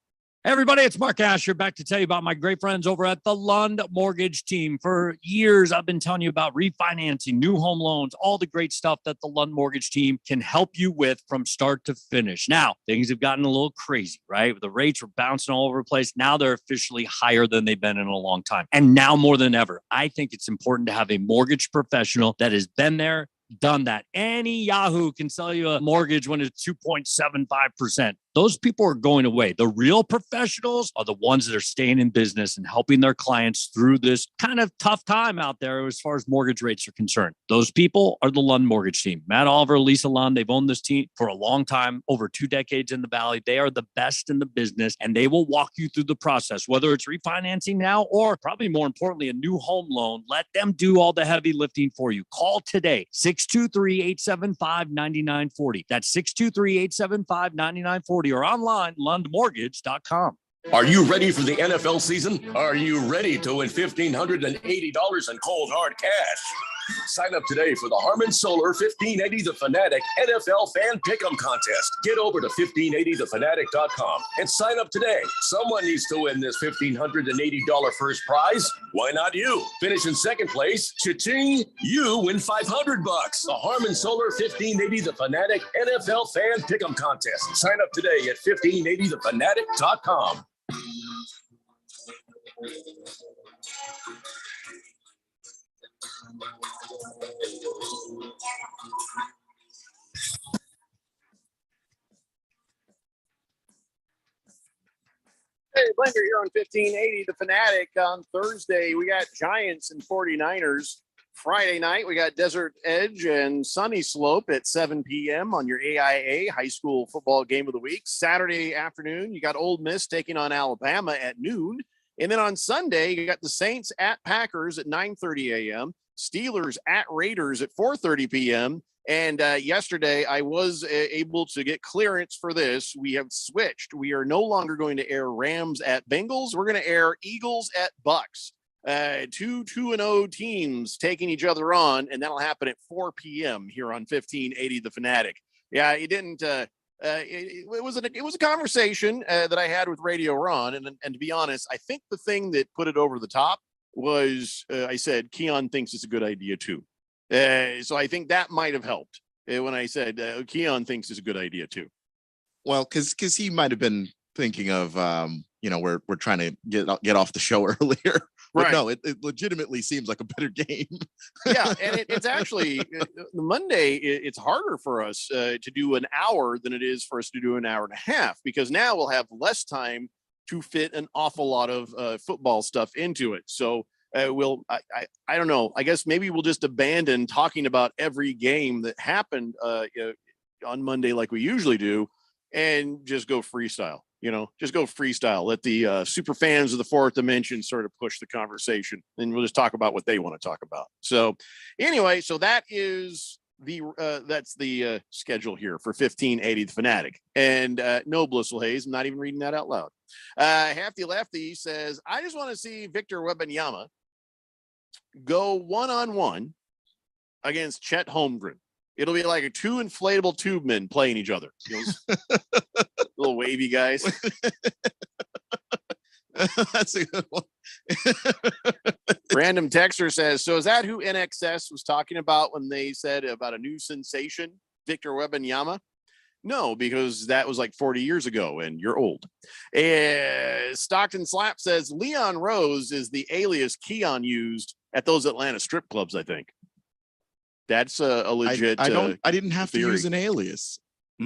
Hey everybody, it's Mark Asher back to tell you about my great friends over at the Lund Mortgage Team. For years, I've been telling you about refinancing, new home loans, all the great stuff that the Lund Mortgage Team can help you with from start to finish. Now, things have gotten a little crazy, right? The rates were bouncing all over the place. Now they're officially higher than they've been in a long time. And now more than ever, I think it's important to have a mortgage professional that has been there, done that. Any Yahoo can sell you a mortgage when it's 2.75%. Those people are going away. The real professionals are the ones that are staying in business and helping their clients through this kind of tough time out there as far as mortgage rates are concerned. Those people are the Lund Mortgage Team. Matt Oliver, Lisa Lund, they've owned this team for a long time, over 2 decades in the Valley. They are the best in the business, and they will walk you through the process, whether it's refinancing now or probably more importantly, a new home loan. Let them do all the heavy lifting for you. Call today, 623-875-9940. That's 623-875-9940. or online, lundmortgage.com. Are you ready for the NFL season? Are you ready to win $1,580 in cold hard cash? Sign up today for the Harmon Solar 1580 The Fanatic NFL Fan Pick'em Contest. Get over to 1580thefanatic.com and sign up today. Someone needs to win this $1,580 first prize. Why not you? Finish in second place. Cha-ching! You win $500. The Harmon Solar 1580 The Fanatic NFL Fan Pick'em Contest. Sign up today at 1580thefanatic.com. Hey, Blender here on 1580 The Fanatic. On Thursday, we got Giants and 49ers. Friday night, we got Desert Edge and Sunny Slope at 7 p.m. on your AIA high school football game of the week. Saturday afternoon, you got Ole Miss taking on Alabama at noon. And then on Sunday, you got the Saints at Packers at 9:30 a.m., Steelers at Raiders at 4:30 p.m. And yesterday, I was able to get clearance for this. We have switched. We are no longer going to air Rams at Bengals. We're going to air Eagles at Bucks. 2-2-0 teams taking each other on, and that'll happen at 4 p.m. here on 1580 The Fanatic. Yeah, it didn't. It was a conversation that I had with Radio Ron, and to be honest, I think the thing that put it over the top was I said Keon thinks it's a good idea too. So I think that might have helped when I said Keon thinks it's a good idea too. Well, because he might have been thinking of we're trying to get off the show earlier. But right. No, it legitimately seems like a better game. Yeah, and it's actually Monday. It's harder for us to do an hour than it is for us to do an hour and a half, because now we'll have less time to fit an awful lot of football stuff into it. So I don't know. I guess maybe we'll just abandon talking about every game that happened on Monday like we usually do, and just go freestyle. Just go freestyle. Let the super fans of the Fourth Dimension sort of push the conversation, and we'll just talk about what they want to talk about. So anyway, so that is that's the schedule here for 1580 The Fanatic. And no, Blissful Hayes, I'm not even reading that out loud. Hefty Lefty says, I just want to see Victor Wembanyama go one-on-one against Chet Holmgren. It'll be like 2 inflatable tube men playing each other. Little wavy guys. That's a good one. Random texter says, so is that who NXS was talking about when they said about a new sensation, Victor Wembanyama? No, because that was like 40 years ago and you're old. Stockton Slap says Leon Rose is the alias Keon used at those Atlanta strip clubs, I think. That's a legit. I didn't have theory to use an alias.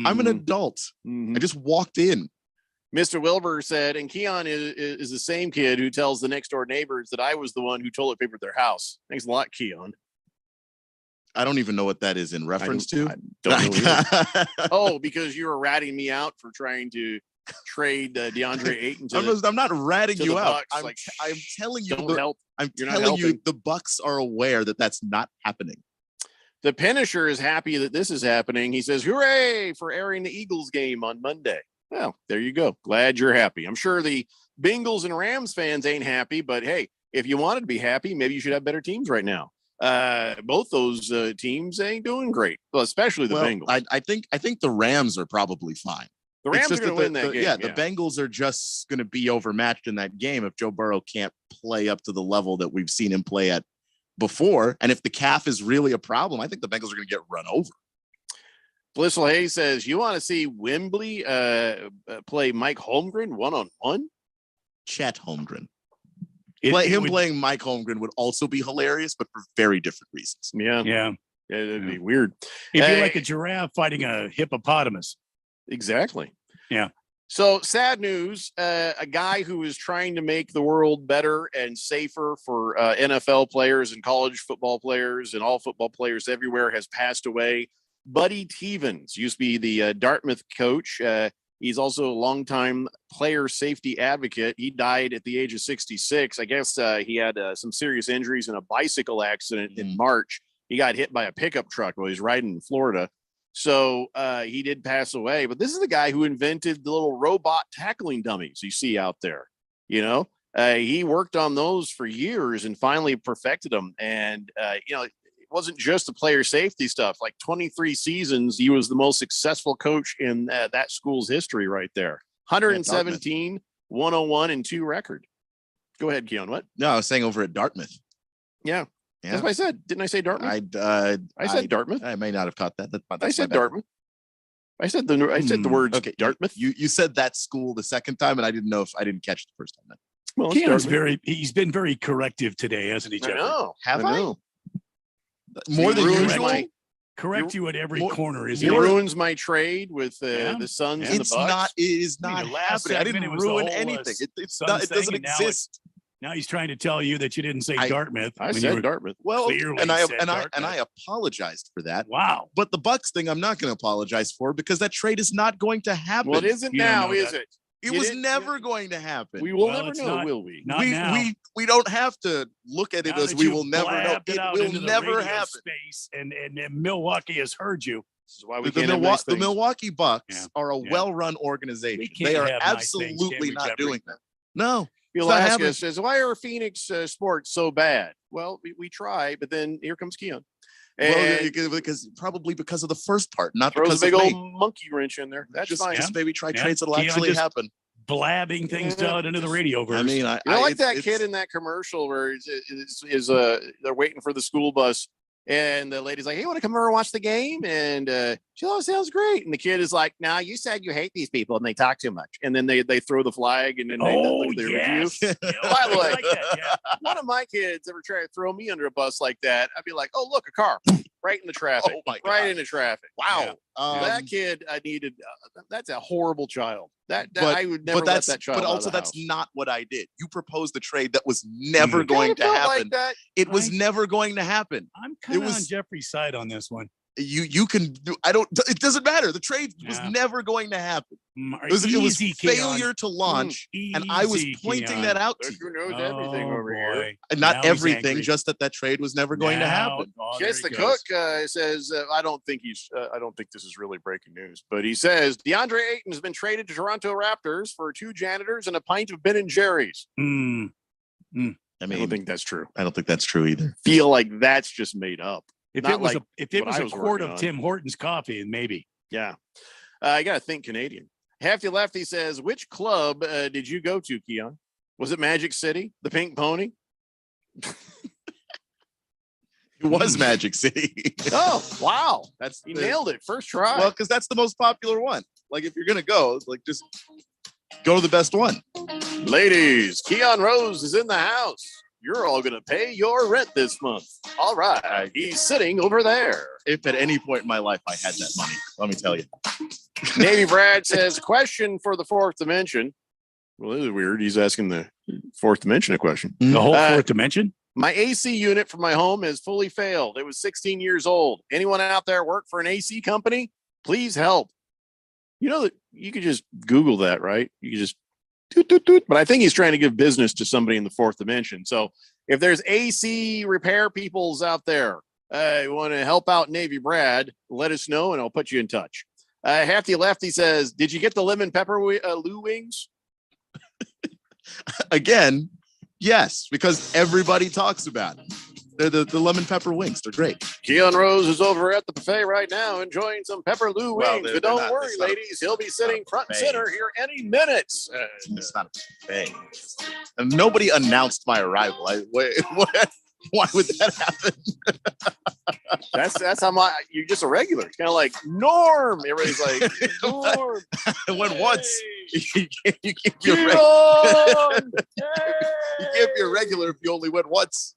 I'm an adult. I just walked in. Mr. Wilbur said, and Keon is the same kid who tells the next door neighbors that I was the one who toilet papered their house. Thanks a lot, Keon. I don't even know what that is in reference to. I don't know. Oh, because you were ratting me out for trying to trade DeAndre Ayton. I'm not ratting you out. Bucks. I'm telling you. Don't help. I'm You're not telling you, helping. the Bucks are aware that that's not happening. The Punisher is happy that this is happening. He says, "Hooray for airing the Eagles game on Monday." Well, there you go. Glad you're happy. I'm sure the Bengals and Rams fans ain't happy, but hey, if you wanted to be happy, maybe you should have better teams right now. Both those teams ain't doing great, well, especially the Bengals. I think the Rams are probably fine. The Rams are going to win that game. Yeah, the Bengals are just going to be overmatched in that game if Joe Burrow can't play up to the level that we've seen him play at before. And if the calf is really a problem, I think the Bengals are going to get run over. Blissful Hayes says, you want to see Wembley play Mike Holmgren one-on-one? Chet Holmgren. Playing Mike Holmgren would also be hilarious, but for very different reasons. Yeah, it'd be weird. It'd be like a giraffe fighting a hippopotamus. Exactly. Yeah. So sad news. A guy who is trying to make the world better and safer for NFL players and college football players and all football players everywhere has passed away. Buddy Stevens used to be the Dartmouth coach. He's also a longtime player safety advocate. He died at the age of 66. I guess he had some serious injuries in a bicycle accident in March. He got hit by a pickup truck while he was riding in Florida. So he did pass away. But this is the guy who invented the little robot tackling dummies you see out there. You know, he worked on those for years and finally perfected them. And, it wasn't just the player safety stuff. Like 23 seasons, he was the most successful coach in that school's history right there. 117, 101, and 2 record. Go ahead, Keon. What? No, I was saying over at Dartmouth. Yeah. That's what I said. Didn't I say Dartmouth? I said Dartmouth. I may not have caught that. I said Dartmouth. I said the words Dartmouth. You said that school the second time, and I didn't know if I didn't catch the first time. Well, Keon's he's been very corrective today, hasn't he, Jeffrey? I know. More than usual. Correct you at every corner. He ruins my trade with the Suns and the Bucks. It is not happening. I didn't ruin anything. It doesn't exist. Now he's trying to tell you that you didn't say Dartmouth. I said Dartmouth. Well, and I apologized for that. Wow. But the Bucks thing, I'm not going to apologize for because that trade is not going to happen. Well, it isn't now, is it? It was never going to happen. We will never know, will we? We don't have to look at it as we will never know. It will never happen. Space and Milwaukee has heard you. This is why we the Milwaukee Bucks are a well-run organization. They are absolutely not doing that. No. Alaska says, why are Phoenix sports so bad? Well, we try, but then here comes Keon. Well, because of the first part, not because of a big old monkey wrench in there. That's fine. Just maybe try trades that'll actually happen. Blabbing things out into the radio verse. I mean, like that kid in that commercial where they're waiting for the school bus. And the lady's like, hey, want to come over and watch the game? And she sounds great. And the kid is like, no, you said you hate these people and they talk too much. And then they throw the flag and then they review. By the way, one of my kids ever tried to throw me under a bus like that, I'd be like, oh, look, a car right in the traffic. Oh my God. Right into traffic. Wow. That kid, I needed, that's a horrible child. I would never let that child. But also, that's not what I did. You proposed a trade that was never going to happen. Like it was never going to happen. I'm kind of on Jeffrey's side on this one. You can do. I don't. It doesn't matter. The trade was never going to happen. It was failure to launch, and I was pointing that out to you. Who knows everything over here? And not everything, just that trade was never going to happen. Kiss the Cook says, I don't think this is really breaking news, but he says DeAndre Ayton has been traded to Toronto Raptors for 2 janitors and a pint of Ben and Jerry's. I mean, I don't think that's true. I don't think that's true either. Feel like that's just made up. If it was a quart of Tim Hortons coffee, maybe. Yeah. I got to think Canadian. Hefty Lefty says, which club did you go to, Keon? Was it Magic City? The Pink Pony? It was Magic City. Oh, wow. He nailed it. First try. Well, because that's the most popular one. Like, if you're going to go, just go to the best one. Ladies, Keon Rose is in the house. You're all going to pay your rent this month. All right. He's sitting over there. If at any point in my life I had that money, let me tell you. Navy Brad says, question for the fourth dimension. Well, this is weird. He's asking the fourth dimension a question. The whole fourth dimension? My AC unit for my home has fully failed. It was 16 years old. Anyone out there work for an AC company? Please help. You know that you could just Google that, right? You could just toot, toot, toot. But I think he's trying to give business to somebody in the fourth dimension. So if there's AC repair peoples out there, you want to help out Navy Brad, let us know and I'll put you in touch. Hefty Lefty says, did you get the lemon pepper Lou wings? Again, yes, because everybody talks about it. They're the lemon pepper wings. They're great. Keon Rose is over at the buffet right now enjoying some pepper Lou Well, wings. they're But don't not- worry, it's not a- ladies. He'll be sitting front and buffet. center here any minute. It's not a thing. And nobody announced my arrival. Why would that happen? That's how you're just a regular. It's kind of like Norm. Everybody's like, Norm. I went once. You can't be a Keon! You can't be a regular if you only went once.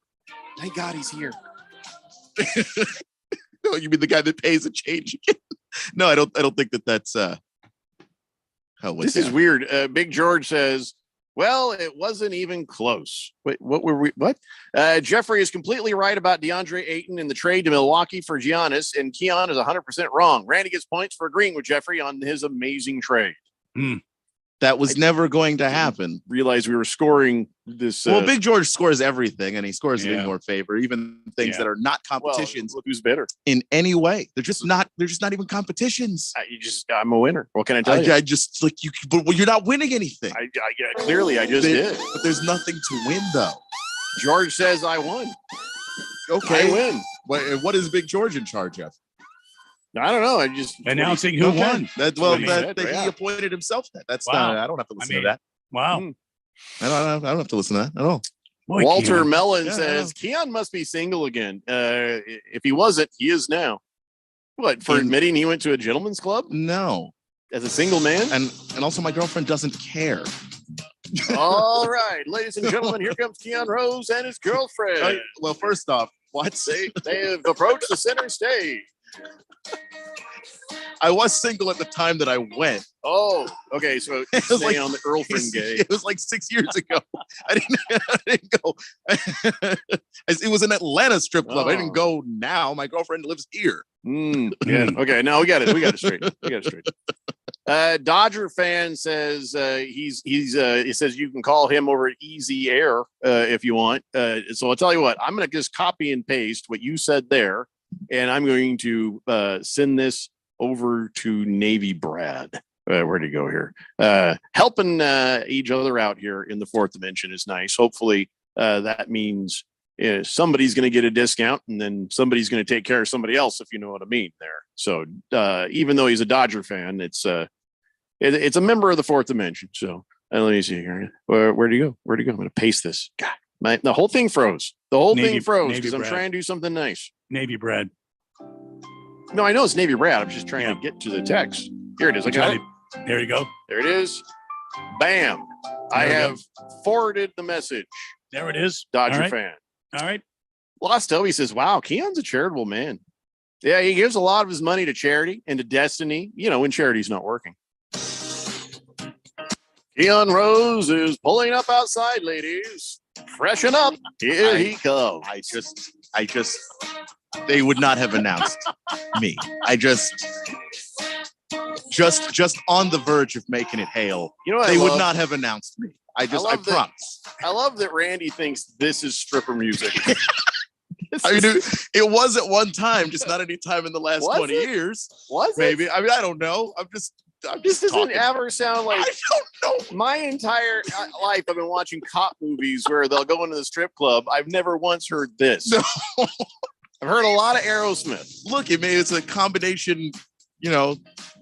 Thank God he's here. No, you mean the guy that pays a change again? No, I don't think that's This is weird. Big George says, well, it wasn't even close. Wait, what were we? What? Jeffrey is completely right about DeAndre Ayton in the trade to Milwaukee for Giannis, and Keon is 100% wrong. Randy gets points for agreeing with Jeffrey on his amazing trade. That was never going to happen. Realize we were scoring this. Well, Big George scores everything, and he scores in Yeah. your favor, even things that are not competitions. Well, who's better in any way? They're just not. They're just not even competitions. I'm a winner. What can I tell you? I just like you, but you're not winning anything. Clearly, I just did. But there's nothing to win, though. George says I won. Okay, I win. What is Big George in charge of? I don't know. I just announcing who won. He appointed himself. That's Wow. not. I don't have to listen to that. Wow. I don't have to listen to that at all. Boy, Walter Keon. Mellon Yeah, says Keon must be single again. If he wasn't, he is now. What, for admitting he went to a gentleman's club? No. As a single man? And also my girlfriend doesn't care. All right, ladies and gentlemen, here comes Keon Rose and his girlfriend. Well, first off, what? They have approached the center stage. I was single at the time that I went. Oh, okay. So It was stay on the girlfriend game. It was like 6 years ago. I didn't go. It was an Atlanta strip club. I didn't go now. My girlfriend lives here. Yeah. Okay. Now we got it. We got it straight. Dodger fan says he says you can call him over at Easy Air if you want. So I'll tell you what. I'm going to just copy and paste what you said there, and I'm going to send this over to Navy Brad. Where'd he go here? Helping each other out here in the fourth dimension is nice. Hopefully that means somebody's going to get a discount, and then somebody's going to take care of somebody else, if you know what I mean there. So even though he's a Dodger fan, it's a member of the fourth dimension. So let me see here. Where'd he go? I'm going to paste this. God, the whole thing froze. Thing froze because I'm trying to do something nice. Navy Brad. No, I know it's Navy Brad. I'm just trying to get to the text. Here it is. I got it. There you go. There it is. Bam. I have forwarded the message. There it is. Dodger All right. fan. All right. Lost Toby says, wow, Keon's a charitable man. Yeah, he gives a lot of his money to charity and to Destiny, when charity's not working. Keon Rose is pulling up outside, ladies. Freshen up. Here he comes. I just, they would not have announced me. I just on the verge of making it hail. They would not have announced me. I promise. I love that Randy thinks this is stripper music. I mean, it was at one time, just not any time in the last 20 years. Was it? Maybe. I mean, I don't know. I'm just this doesn't talking. ever sound like. I don't know. My entire life, I've been watching cop movies where they'll go into the strip club. I've never once heard this. No. I've heard a lot of Aerosmith. Look, it's a combination,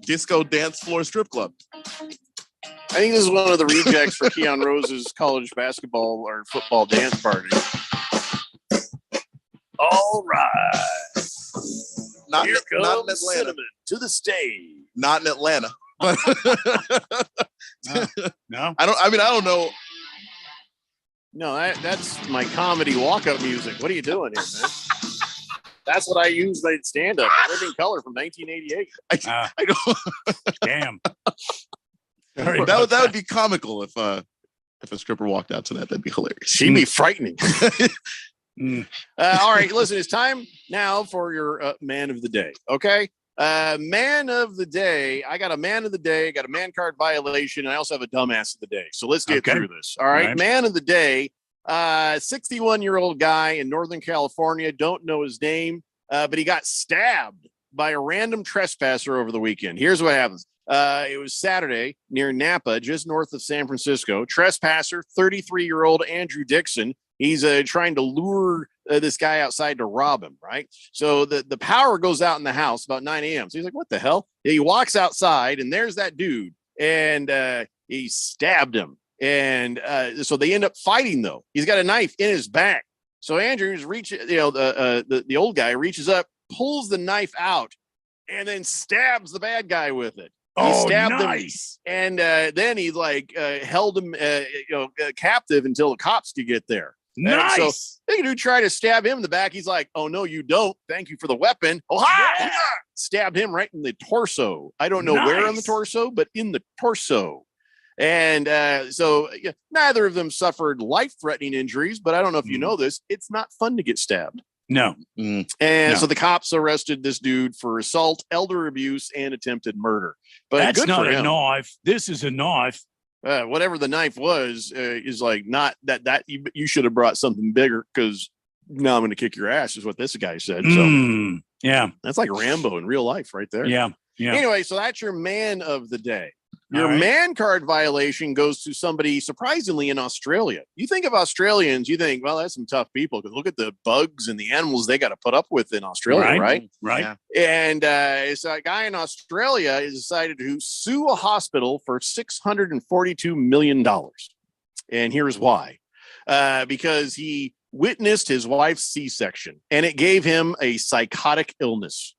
disco dance floor strip club. I think this is one of the rejects for Keon Rose's college basketball or football dance party. All right. Not Here in comes Atlanta. Cinnamon to the stage. Not in Atlanta. No. I don't know. No, that's my comedy walk-up music. What are you doing here, man? That's what I use in stand-up. Living Color from 1988. I don't. Damn. That would be comical if a stripper walked out to that. That'd be hilarious. She'd be frightening. All right, listen, it's time now for your man of the day. Okay. Man of the day. I got a man of the day, got a man card violation, and I also have a dumbass of the day. So let's get through this. All right. Man of the day, 61-year-old guy in Northern California. Don't know his name, but he got stabbed by a random trespasser over the weekend. Here's what happens. It was Saturday near Napa, just north of San Francisco. Trespasser, 33-year-old Andrew Dixon. He's trying to lure this guy outside to rob him, right? So the power goes out in the house about 9 a.m. So he's like, what the hell? He walks outside, and there's that dude, and he stabbed him. And so they end up fighting, though. He's got a knife in his back. So Andrew's the old guy reaches up, pulls the knife out, and then stabs the bad guy with it. He stabbed nice. him, and then he held him captive until the cops could get there. Nice. And so they do try to stab him in the back. He's like, "Oh no, you don't. Thank you for the weapon." Oh, yeah. Stabbed him right in the torso. I don't know where on the torso, but in the torso. And so neither of them suffered life-threatening injuries. But I don't know if you know this. It's not fun to get stabbed. No. And so the cops arrested this dude for assault, elder abuse, and attempted murder. But that's good not for a him. knife. This is a knife. Whatever the knife was is like not that you should have brought something bigger, because now I'm going to kick your ass is what this guy said. So yeah, that's like Rambo in real life right there. Yeah. Anyway, so that's your man of the day. Your man card violation goes to somebody surprisingly in Australia. You think of Australians, you think, well, that's some tough people, because look at the bugs and the animals they got to put up with in Australia, right? Yeah. And so a guy in Australia has decided to sue a hospital for $642 million. And here's why. Because he witnessed his wife's C-section, and it gave him a psychotic illness.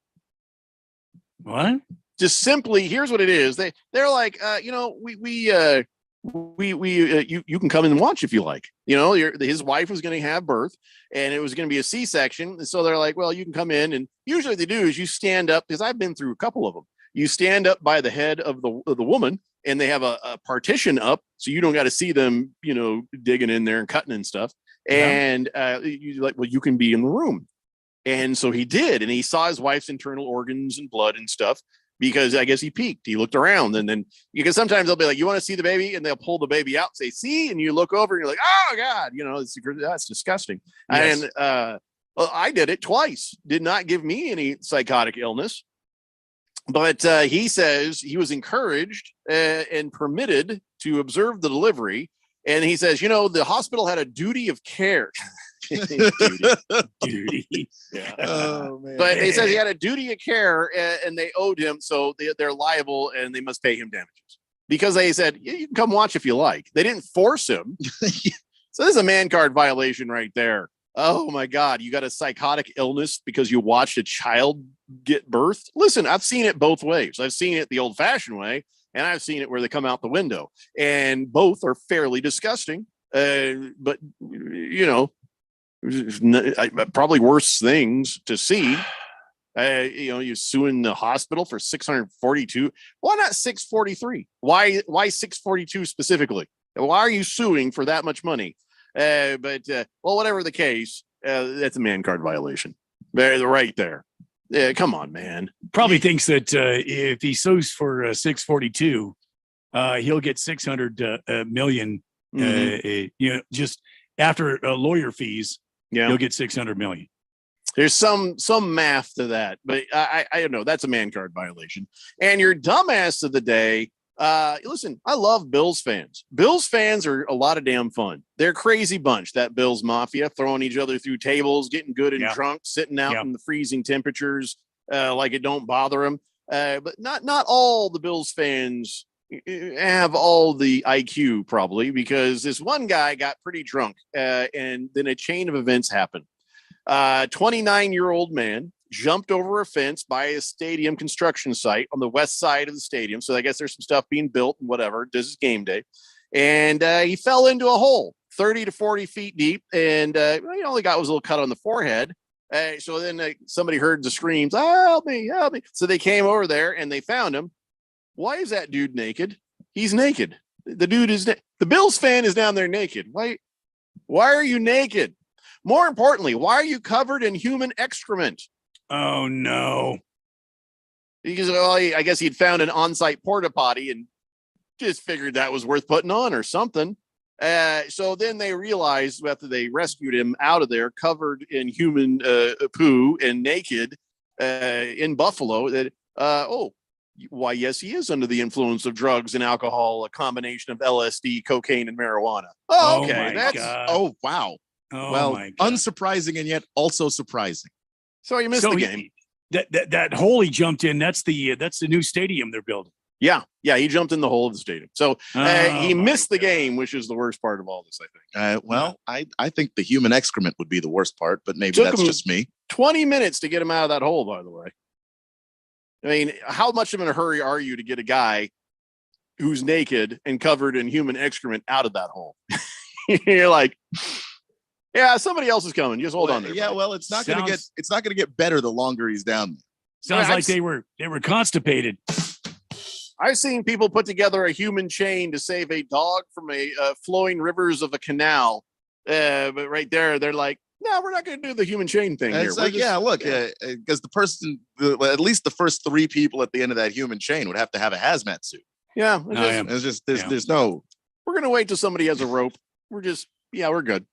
What? Just simply, here's what it is. They're like, you can come in and watch if you like. His wife was going to have birth, and it was going to be a C-section. And so they're like, well, you can come in, and usually what they do is you stand up, because I've been through a couple of them. You stand up by the head of the woman, and they have a partition up, so you don't got to see them, digging in there and cutting and stuff. And you can be in the room. And so he did, and he saw his wife's internal organs and blood and stuff. Because I guess he peeked, he looked around, and then because sometimes they'll be like, "You want to see the baby?" and they'll pull the baby out, and say, "See," and you look over, and you're like, "Oh God," that's disgusting. Yes. And I did it twice. Did not give me any psychotic illness, but he says he was encouraged and permitted to observe the delivery, and he says, the hospital had a duty of care. duty. Yeah. Oh, man. But he says he had a duty of care, and they owed him, so they're liable, and they must pay him damages, because they said, you can come watch if you like. They didn't force him. So this is a man card violation right there. Oh my God, you got a psychotic illness because you watched a child get birthed? Listen, I've seen it both ways. I've seen it the old-fashioned way, and I've seen it where they come out the window, and both are fairly disgusting. But probably worse things to see. You're suing the hospital for 642. Why not 643? Why 642 specifically? Why are you suing for that much money? But whatever the case, that's a man card violation. They're right there. Come on, man. Probably thinks that if he sues for 642, he'll get 600 million. Just after lawyer fees. Yeah, you'll get 600 million. There's some math to that, but I don't know. That's a man card violation. And your dumbass of the day. Listen, I love Bills fans. Bills fans are a lot of damn fun. They're a crazy bunch. That Bills mafia, throwing each other through tables, getting good and drunk, sitting out in the freezing temperatures, like it don't bother them. But not all the Bills fans have all the IQ, probably, because this one guy got pretty drunk, and then a chain of events happened. 29-year-old man jumped over a fence by a stadium construction site on the west side of the stadium. So I guess there's some stuff being built and whatever. This is game day. And he fell into a hole 30 to 40 feet deep, and he only got was a little cut on the forehead. So then somebody heard the screams, "Oh, help me, help me." So they came over there and they found him. Why is that dude naked? He's naked. The dude is the Bills fan is down there naked. Why are you naked? More importantly, why are you covered in human excrement? Oh, no. Because, well, I guess he'd found an on-site porta potty and just figured that was worth putting on or something. So then they realized after they rescued him out of there, covered in human poo and naked in Buffalo, that, why, yes, he is under the influence of drugs and alcohol, a combination of LSD, cocaine, and marijuana. Oh, okay. Oh, wow. Oh, well, my God. unsurprising and yet also surprising. So you missed the game. That hole he jumped in, that's the new stadium they're building. Yeah, he jumped in the hole of the stadium. So he missed the game, which is the worst part of all this, I think. I think the human excrement would be the worst part, but maybe that's just me. 20 minutes to get him out of that hole, by the way. I mean, how much of a hurry are you to get a guy who's naked and covered in human excrement out of that hole? You're like, yeah, somebody else is coming. Just hold on there. Yeah, well, it's not going to get better the longer he's down there. Sounds like they were constipated. I've seen people put together a human chain to save a dog from a flowing rivers of a canal. But right there, they're like, no, we're not going to do the human chain thing here. It's like, because the person, at least the first 3 people at the end of that human chain would have to have a hazmat suit. Yeah. There's no. We're going to wait till somebody has a rope. We're good.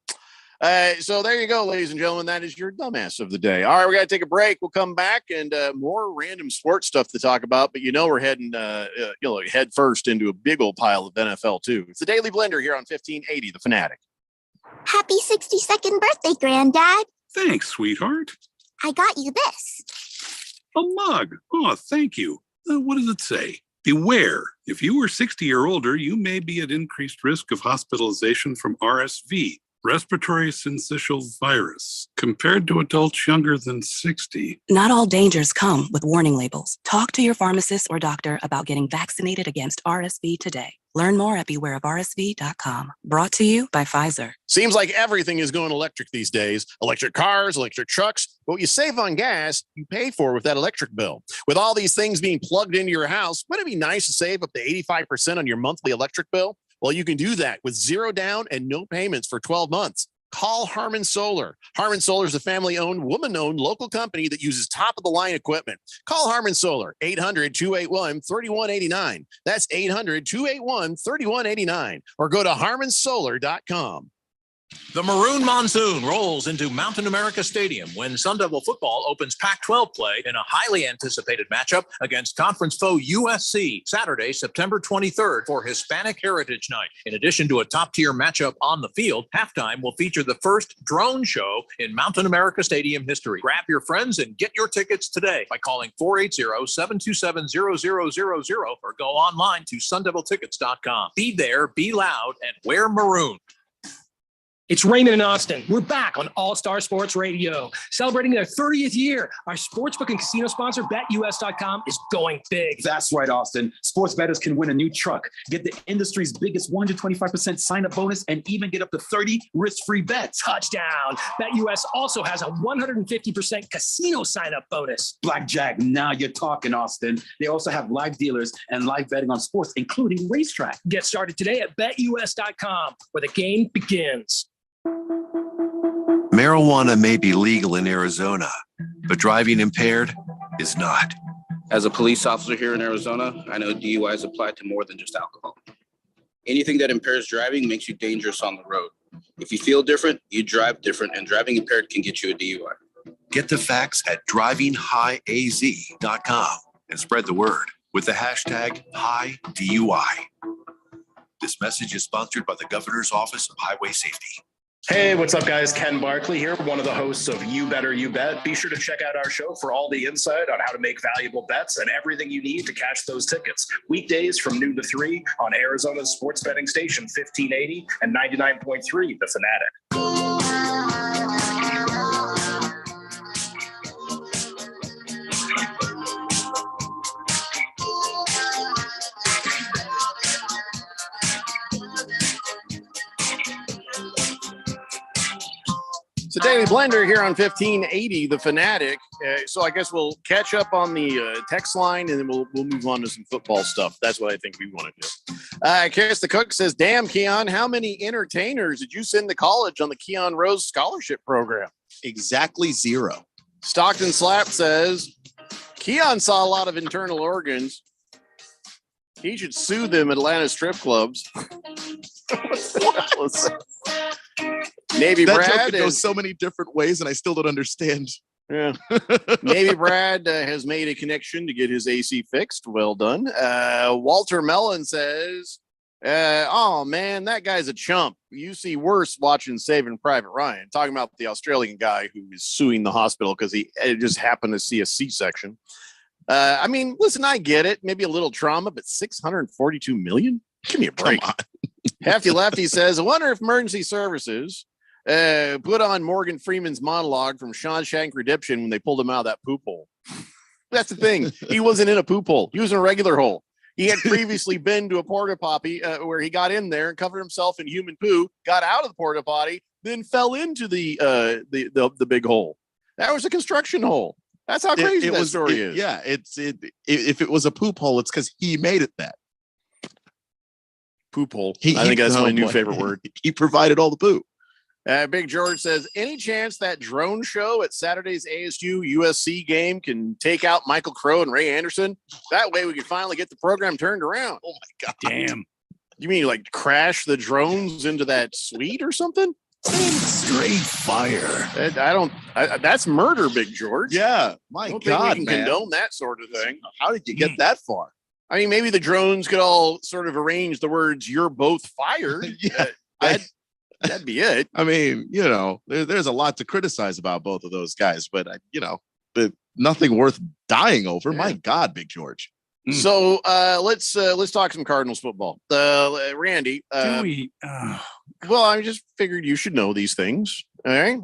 So there you go, ladies and gentlemen. That is your dumbass of the day. All right, we got to take a break. We'll come back and more random sports stuff to talk about. But we're heading head first into a big old pile of NFL too. It's the Daily Blender here on 1580 The Fanatic. Happy 62nd birthday, Granddad. Thanks, sweetheart. I got you this. A mug. Oh, thank you. What does it say? Beware. If you are 60 or older, you may be at increased risk of hospitalization from RSV, respiratory syncytial virus, compared to adults younger than 60. Not all dangers come with warning labels. Talk to your pharmacist or doctor about getting vaccinated against RSV today. Learn more at bewareofrsv.com. Brought to you by Pfizer. Seems like everything is going electric these days. Electric cars, electric trucks. But what you save on gas, you pay for with that electric bill. With all these things being plugged into your house, wouldn't it be nice to save up to 85% on your monthly electric bill? Well, you can do that with 0 down and no payments for 12 months. Call Harmon Solar. Harmon Solar is a family-owned, woman-owned local company that uses top-of-the-line equipment. Call Harmon Solar, 800-281-3189. That's 800-281-3189. Or go to harmonsolar.com. The Maroon Monsoon rolls into Mountain America Stadium when Sun Devil football opens Pac-12 play in a highly anticipated matchup against conference foe USC Saturday, September 23rd for Hispanic Heritage Night. In addition to a top-tier matchup on the field, halftime will feature the first drone show in Mountain America Stadium history. Grab your friends and get your tickets today by calling 480-727-0000 or go online to sundeviltickets.com. Be there, be loud, and wear maroon. It's Raymond and Austin. We're back on All Star Sports Radio. Celebrating their 30th year, our sportsbook and casino sponsor, BetUS.com, is going big. That's right, Austin. Sports bettors can win a new truck, get the industry's biggest 125% sign-up bonus, and even get up to 30 risk-free bets. Touchdown. BetUS also has a 150% casino sign-up bonus. Blackjack, now you're talking, Austin. They also have live dealers and live betting on sports, including racetrack. Get started today at BetUS.com, where the game begins. Marijuana may be legal in Arizona, but driving impaired is not. As a police officer here in Arizona, I know DUIs apply to more than just alcohol. Anything that impairs driving makes you dangerous on the road. If you feel different, you drive different, and driving impaired can get you a DUI. Get the facts at drivinghighaz.com and spread the word with the hashtag HighDUI. This message is sponsored by the Governor's Office of Highway Safety. Hey, what's up, guys? Ken Barkley here, one of the hosts of You Better You Bet. Be sure to check out our show for all the insight on how to make valuable bets and everything you need to cash those tickets. Weekdays from noon to 3 on Arizona's sports betting station 1580 and 99.3 The Fanatic. It's a Daily Blender here on 1580, The Fanatic. So I guess we'll catch up on the text line, and then we'll move on to some football stuff. That's what I think we want to do. Kiss the Cook says, damn, Keon, how many entertainers did you send to college on the Keon Rose Scholarship Program? Exactly 0. Stockton Slap says, Keon saw a lot of internal organs. He should sue them Atlanta strip clubs. Navy that Brad joke could go so many different ways, and I still don't understand. Yeah. Navy Brad has made a connection to get his AC fixed. Well done. Walter Mellon says, oh, man, that guy's a chump. You see worse watching Saving Private Ryan. Talking about the Australian guy who is suing the hospital because he just happened to see a C-section. I mean, listen, I get it. Maybe a little trauma, but $642 million? Give me a break. Hefty Lefty says, I wonder if emergency services put on Morgan Freeman's monologue from Shawshank Redemption when they pulled him out of that poop hole. That's the thing. He wasn't in a poop hole. He was in a regular hole. He had previously been to a porta potty where he got in there and covered himself in human poo, got out of the porta potty, then fell into the big hole. That was a construction hole. That's how crazy that story is. Yeah, if it was a poop hole, it's because he made it that. Poop hole. I think that's my new favorite word. He provided all the poop. Big George says, any chance that drone show at Saturday's ASU USC game can take out Michael Crow and Ray Anderson? That way we can finally get the program turned around. Oh my God. Damn. You mean like crash the drones into that suite or something? Straight fire. That's murder, Big George. Yeah. My God, God, we can man. condone that sort of thing. How did you get that far? I mean, maybe the drones could all sort of arrange the words "you're both fired." Yeah. That'd be it. I mean, there's a lot to criticize about both of those guys, but but nothing worth dying over. Yeah. My God, Big George. So let's talk some Cardinals football. Randy, well, I just figured you should know these things. All right.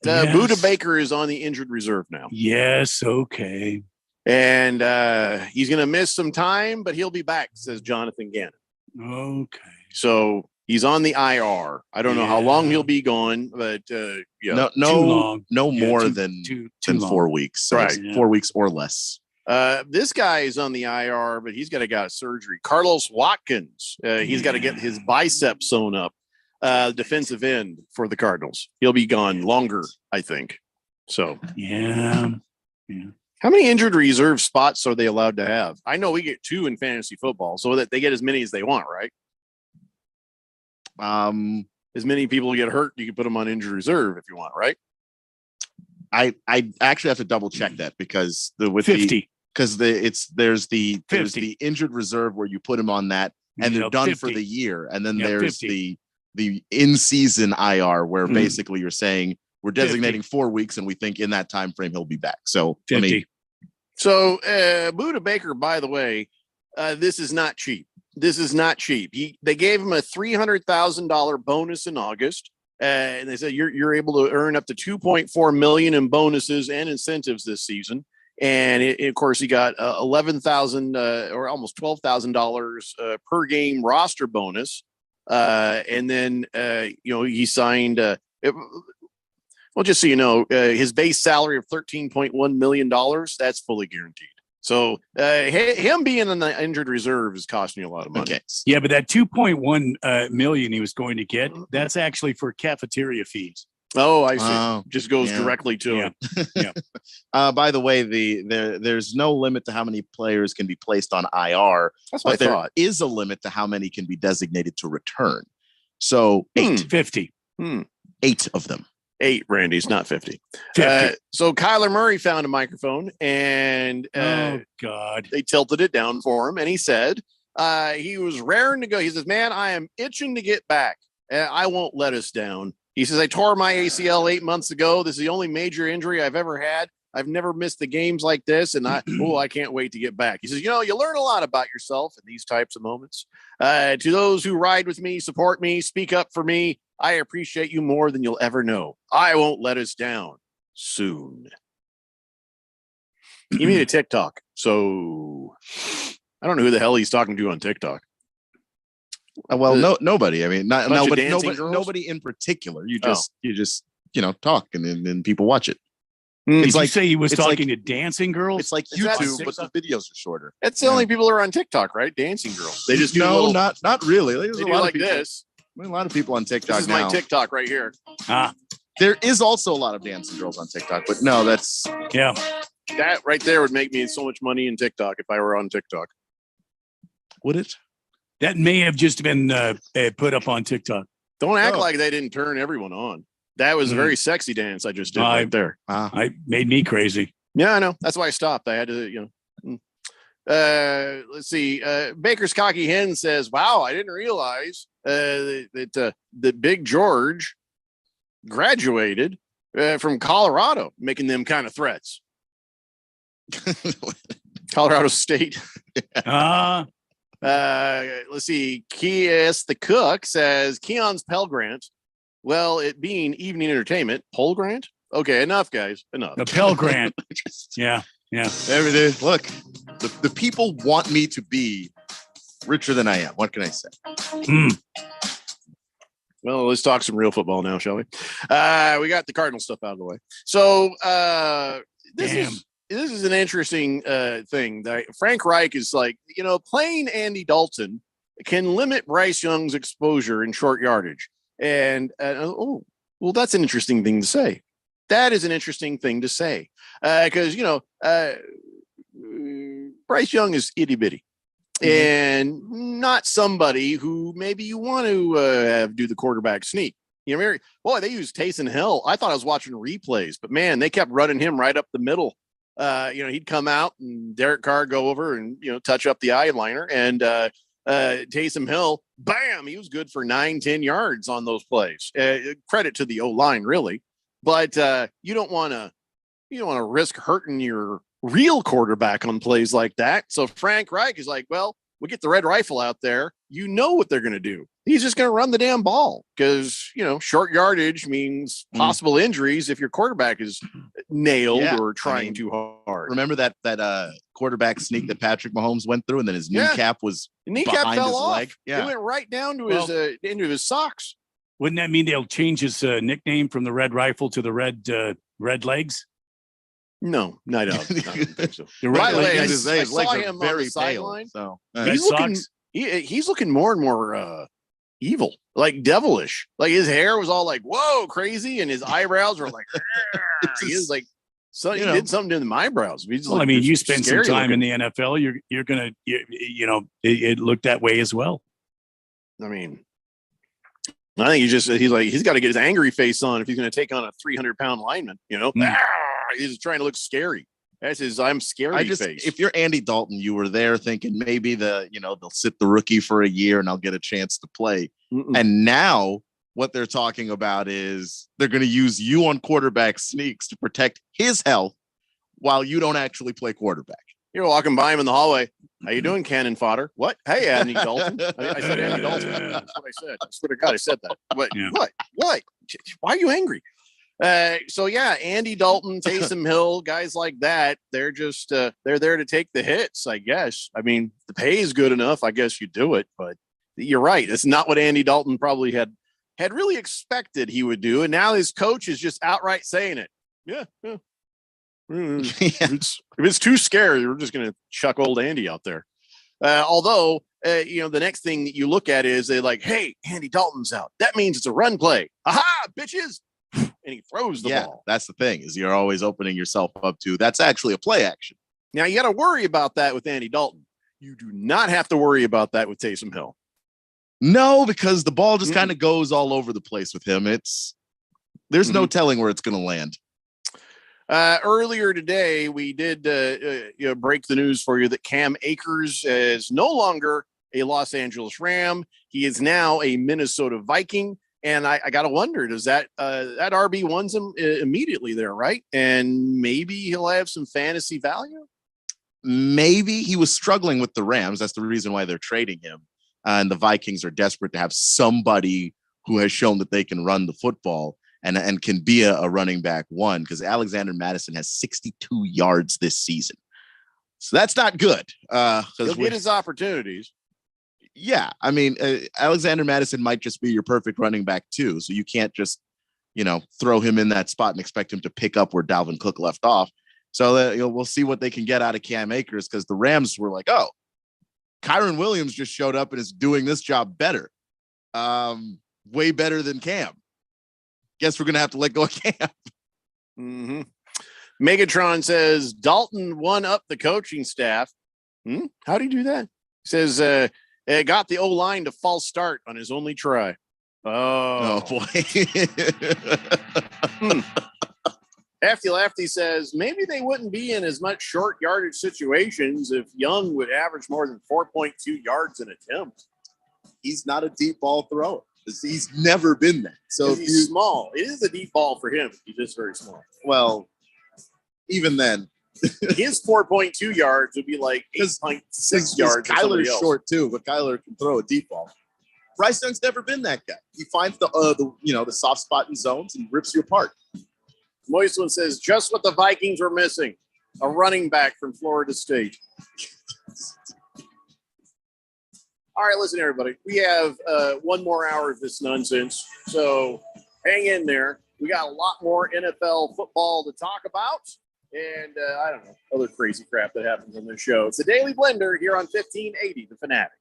Yes. Buda Baker is on the injured reserve now. Yes. Okay. And he's going to miss some time, but he'll be back, says Jonathan Gannon. Okay. So he's on the IR. I don't know how long he'll be gone, but yeah. No more than 4 weeks. So Right. it's 4 weeks or less. This guy is on the IR, but he's got to get surgery. Carlos Watkins, he's got to get his bicep sewn up. Defensive end for the Cardinals. He'll be gone longer, I think. So yeah. How many injured reserve spots are they allowed to have? I know we get 2 in fantasy football, so that they get as many as they want, right? As many people get hurt, you can put them on injured reserve if you want, right? I actually have to double check that because there's the injured reserve where you put them on that and they're done 50. for the year, and then Yeah, there's 50. the in-season IR where basically you're saying we're designating 4 weeks and we think in that time frame he'll be back. So 50. So Buda Baker, by the way, this is not cheap. This is not cheap. They gave him a $300,000 bonus in August, and they said you're able to earn up to $2.4 million in bonuses and incentives this season. And of course, he got $11,000 or almost $12,000 per game roster bonus. And then he signed. Well, just so you know, his base salary of $13.1 million, that's fully guaranteed. So him being in the injured reserve is costing you a lot of money. Okay. Yeah, but that 2.1 million he was going to get, that's actually for cafeteria fees. Oh, I see. Just goes directly to him. Yeah. By the way, there's no limit to how many players can be placed on IR. That's what I thought. There is a limit to how many can be designated to return. So 50. 8 of them. 8, Randy. It's not 50. 50. So Kyler Murray found a microphone and Oh God. they tilted it down for him. And he said he was raring to go. He says, man, I am itching to get back. I won't let us down. He says, I tore my ACL 8 months ago. This is the only major injury I've ever had. I've never missed the games like this. And I can't wait to get back. He says, you learn a lot about yourself in these types of moments. To those who ride with me, support me, speak up for me, I appreciate you more than you'll ever know. I won't let us down soon. He made a TikTok. So I don't know who the hell he's talking to on TikTok. Well, nobody. I mean, Bunch of dancing girls? nobody in particular. You just talk and then people watch it. Did you say he was talking to dancing girls? It's like YouTube, but the videos are shorter. That's the only people who are on TikTok, right? Dancing girls. They just do not really. There's they a do lot like of people, this. A lot of people on TikTok This is now. my TikTok right here. There is also a lot of dancing girls on TikTok, but no, that's that right there would make me so much money in TikTok if I were on TikTok. Would it? That may have just been put up on TikTok. Don't act like they didn't turn everyone on. That was a very sexy dance I just did right there. I made me crazy. Yeah, I know. That's why I stopped. I had to, let's see. Baker's Cocky Hen says, "Wow, I didn't realize that Big George graduated from Colorado, making them kind of threats." Colorado State. Let's see. Kias the Cook says Keon's Pell Grant. Well, it being evening entertainment, Pole Grant. Okay, enough, guys. Enough. The Pell Grant. Yeah. Everything. Look, the people want me to be richer than I am. What can I say? Well, let's talk some real football now, shall we? We got the Cardinal stuff out of the way. So this is an interesting thing. That Frank Reich is like, playing Andy Dalton can limit Bryce Young's exposure in short yardage. And well, that's an interesting thing to say. That is an interesting thing to say because Bryce Young is itty bitty and not somebody who maybe you want to have do the quarterback sneak. Boy, they used Taysom Hill. I thought I was watching replays, but man, they kept running him right up the middle. He'd come out and Derek Carr go over and touch up the eyeliner, and Taysom Hill, bam, he was good for 9-10 yards on those plays. Credit to the O-line, really, but you don't want to risk hurting your real quarterback on plays like that. So Frank Reich is like, well, we get the red rifle out there. You know what they're going to do. He's just going to run the damn ball because, short yardage means possible injuries if your quarterback is nailed or trying too hard. Remember that quarterback sneak that Patrick Mahomes went through, and then his kneecap was behind fell his off. leg. Yeah. It went right down to his into his socks. Wouldn't that mean they'll change his nickname from the Red Rifle to the Red Legs? No, I don't think so. By the way, I his saw legs are him on very the pale. sideline. So He's looking more and more evil, like devilish. Like his hair was all like, whoa, crazy, and his eyebrows were like, he was like, he did something to my eyebrows. You spend some time in the NFL, you're gonna, it looked that way as well. I mean, I think he's got to get his angry face on if he's going to take on a 300-pound lineman. He's trying to look scary. That's his I'm scary face. If you're Andy Dalton, you were there thinking maybe they'll sit the rookie for a year and I'll get a chance to play. And now what they're talking about is they're going to use you on quarterback sneaks to protect his health while you don't actually play quarterback. You're walking by him in the hallway. How you doing, cannon fodder? What? Hey, Andy Dalton. I said Andy Dalton. That's what I said. I swear to God, I said that. What? Why are you angry? Andy Dalton, Taysom Hill, guys like that, they're just they're there to take the hits, I guess. I mean, the pay is good enough, I guess you do it, but you're right. It's not what Andy Dalton probably had really expected he would do. And now his coach is just outright saying it. Yeah. If it's too scary, we're just gonna chuck old Andy out there. Although the next thing that you look at is they're like, hey, Andy Dalton's out. That means it's a run play. Aha, bitches. And he throws the ball. That's the thing, is you're always opening yourself up to that's actually a play action. Now you got to worry about that with Andy Dalton. You do not have to worry about that with Taysom Hill. No, because the ball just kind of goes all over the place with him. There's no telling where it's going to land. Earlier today, we did break the news for you that Cam Akers is no longer a Los Angeles Ram. He is now a Minnesota Viking. And I got to wonder, does that RB1's him immediately there, right? And maybe he'll have some fantasy value? Maybe. He was struggling with the Rams. That's the reason why they're trading him. And the Vikings are desperate to have somebody who has shown that they can run the football and can be a running back one, because Alexander Madison has 62 yards this season. So that's not good. He'll get his opportunities. Yeah, I mean, Alexander Madison might just be your perfect running back too. So you can't just throw him in that spot and expect him to pick up where Dalvin Cook left off. So that we'll see what they can get out of Cam Akers, because the Rams were like, oh, Kyron Williams just showed up and is doing this job better. Way better than Cam. Guess we're going to have to let go of Cam. Mm-hmm. Megatron says Dalton won up the coaching staff. How do you do that? He says got the O-line to false start on his only try. Oh boy. Lafty says maybe they wouldn't be in as much short yardage situations if Young would average more than 4.2 yards an attempt. He's not a deep ball thrower. He's never been that. So he's small. It is a deep ball for him. He's just very small. Well, even then, his 4.2 yards would be like 8.6 yards. Kyler's short too, but Kyler can throw a deep ball. Bryce Young's never been that guy. He finds the soft spot in zones and rips you apart. Moistlin says just what the Vikings were missing: a running back from Florida State. All right, listen, everybody. We have one more hour of this nonsense, so hang in there. We got a lot more NFL football to talk about, and I don't know, other crazy crap that happens on this show. It's the Daily Blender here on 1580 The Fanatic.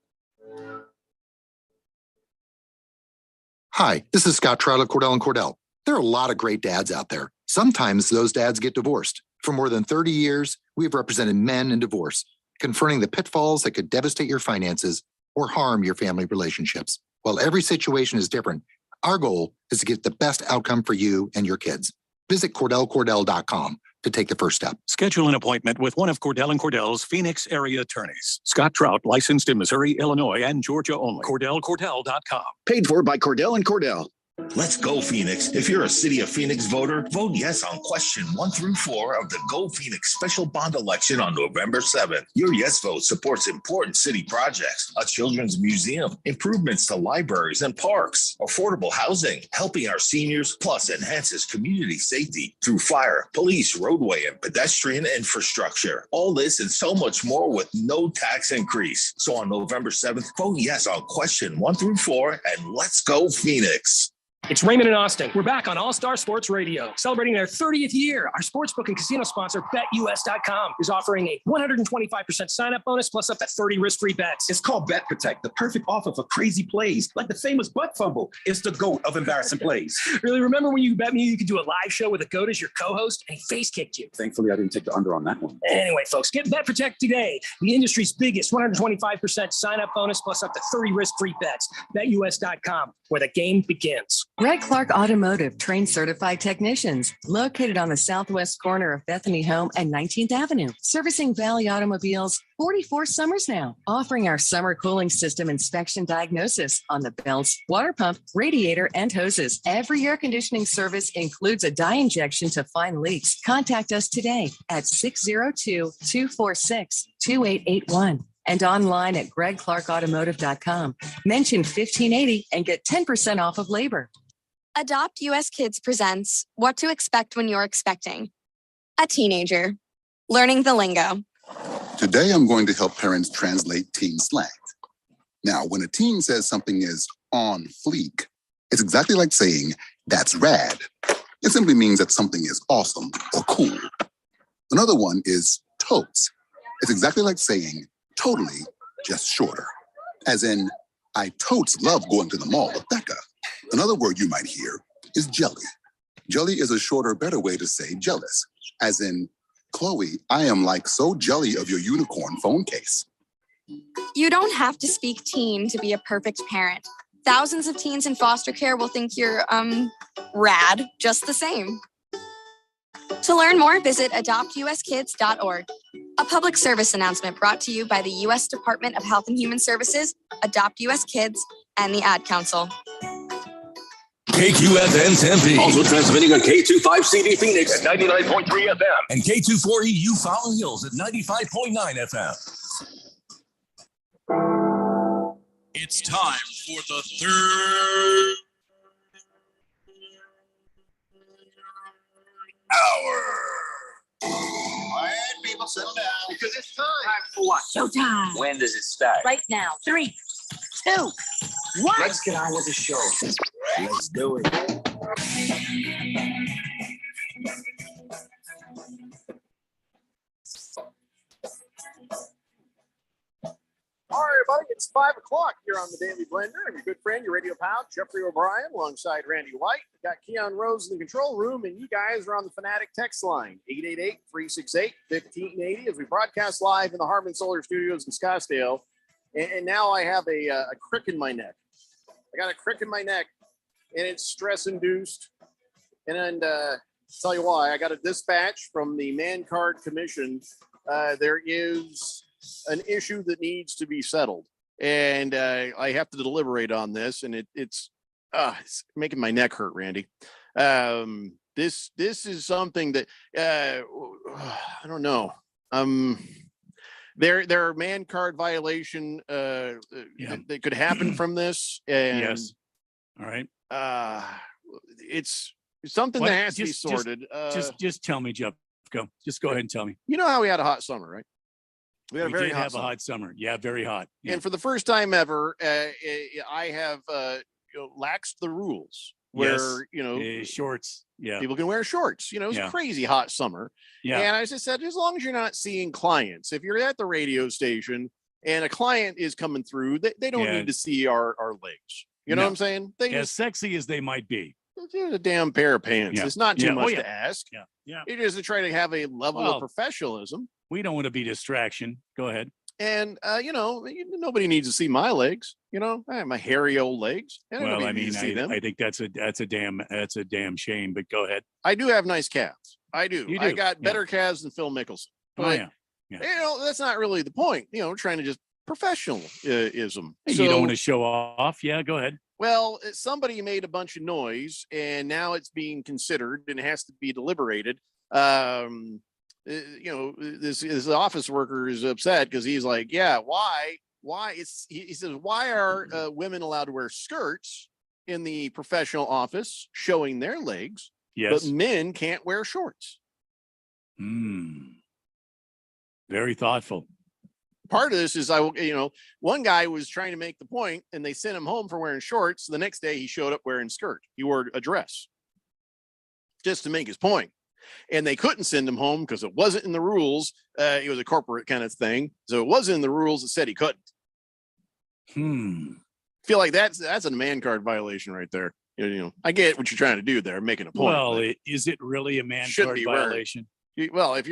Hi, this is Scott Trout of Cordell & Cordell. There are a lot of great dads out there. Sometimes those dads get divorced. For more than 30 years, we've represented men in divorce, confronting the pitfalls that could devastate your finances or harm your family relationships. While every situation is different, our goal is to get the best outcome for you and your kids. Visit CordellCordell.com to take the first step. Schedule an appointment with one of Cordell & Cordell's Phoenix area attorneys. Scott Trout, licensed in Missouri, Illinois, and Georgia only. CordellCordell.com. Paid for by Cordell & Cordell. Let's go, Phoenix. If you're a City of Phoenix voter, vote yes on question 1 through 4 of the Go Phoenix special bond election on November 7th. Your yes vote supports important city projects, a children's museum, improvements to libraries and parks, affordable housing, helping our seniors, plus enhances community safety through fire, police, roadway, and pedestrian infrastructure. All this and so much more with no tax increase. So on November 7th, vote yes on question 1 through 4, and let's go, Phoenix. It's Raymond and Austin. We're back on All Star Sports Radio, celebrating their 30th year. Our sportsbook and casino sponsor, BetUS.com, is offering a 125% sign-up bonus plus up to 30 risk-free bets. It's called Bet Protect, the perfect offer for crazy plays, like the famous butt fumble. It's the GOAT of embarrassing plays. Really, remember when you bet me you could do a live show with a GOAT as your co-host, and he face-kicked you? Thankfully, I didn't take the under on that one. Anyway, folks, get Bet Protect today, the industry's biggest 125% sign-up bonus plus up to 30 risk-free bets. BetUS.com, where the game begins. Greg Clark Automotive trains certified technicians, located on the southwest corner of Bethany Home and 19th Avenue, servicing Valley automobiles 44 summers now, offering our summer cooling system inspection diagnosis on the belts, water pump, radiator, and hoses. Every air conditioning service includes a dye injection to find leaks. Contact us today at 602-246-2881. And online at gregclarkautomotive.com. Mention 1580 and get 10% off of labor. Adopt US Kids presents What to Expect When You're Expecting. A teenager. Learning the lingo. Today, I'm going to help parents translate teen slang. Now, when a teen says something is on fleek, it's exactly like saying, that's rad. It simply means that something is awesome or cool. Another one is totes. It's exactly like saying, totally, just shorter. As in, I totes love going to the mall with Becca. Another word you might hear is jelly. Jelly is a shorter, better way to say jealous. As in, Chloe, I am like so jelly of your unicorn phone case. You don't have to speak teen to be a perfect parent. Thousands of teens in foster care will think you're, rad just the same. To learn more, visit adoptuskids.org. A public service announcement brought to you by the U.S. Department of Health and Human Services, Adopt U.S. Kids, and the Ad Council. KQFN Tempe. Also transmitting on K25CD Phoenix at 99.3 FM. And K24EU Fountain Hills at 95.9 FM. It's time for the third hour. Quiet, people, settle down. Because it's time. Time for what? Showtime. When does it start? Right now. 3, 2, 1. Let's get on with the show. Let's do it. All right, everybody, it's 5 o'clock here on the Daily Blender. And your good friend, your radio pal, Jeffrey O'Brien, alongside Randy White. We got Keon Rose in the control room, and you guys are on the Fanatic text line, 888-368-1580, as we broadcast live in the Harman Solar Studios in Scottsdale. And now I have a crick in my neck. I got a crick in my neck, and it's stress-induced. And tell you why, I got a dispatch from the Man Card Commission. There is an issue that needs to be settled, and I have to deliberate on this, and it's making my neck hurt, Randy. This is something that I don't know. There are man card violation that could happen from this, and yes, all right. It's something that has to be sorted. Just tell me, Jeff. Just go ahead and tell me. You know how we had a hot summer, right? We did have a hot summer. Yeah, very hot. Yeah. And for the first time ever, I have laxed the rules where, shorts. Yeah. People can wear shorts. It's a crazy hot summer. Yeah. And I just said, as long as you're not seeing clients, if you're at the radio station and a client is coming through, they don't need to see our legs. You know what I'm saying? As sexy as they might be. There's a damn pair of pants. Yeah. It's not too much to ask. Yeah. Yeah. It is to try to have a level of professionalism. We don't want to be distraction. Go ahead. And nobody needs to see my legs. I have my hairy old legs. Well, I mean, I think that's a damn shame. But go ahead. I do have nice calves. I do. You do. I got better calves than Phil Mickelson. But, that's not really the point. Trying to just professionalism. You don't want to show off. Yeah, go ahead. Well, somebody made a bunch of noise, and now it's being considered and it has to be deliberated. This office worker is upset because he's like, yeah, why? He says, why are women allowed to wear skirts in the professional office showing their legs, yes, but men can't wear shorts? Very thoughtful. Part of this is one guy was trying to make the point, and they sent him home for wearing shorts. The next day he showed up wearing a skirt. He wore a dress just to make his point. And they couldn't send him home because it wasn't in the rules. It was a corporate kind of thing. So it wasn't in the rules that said he couldn't. Feel like that's a man card violation right there. I get what you're trying to do there, making a point. Well, is it really a man card violation? Well, if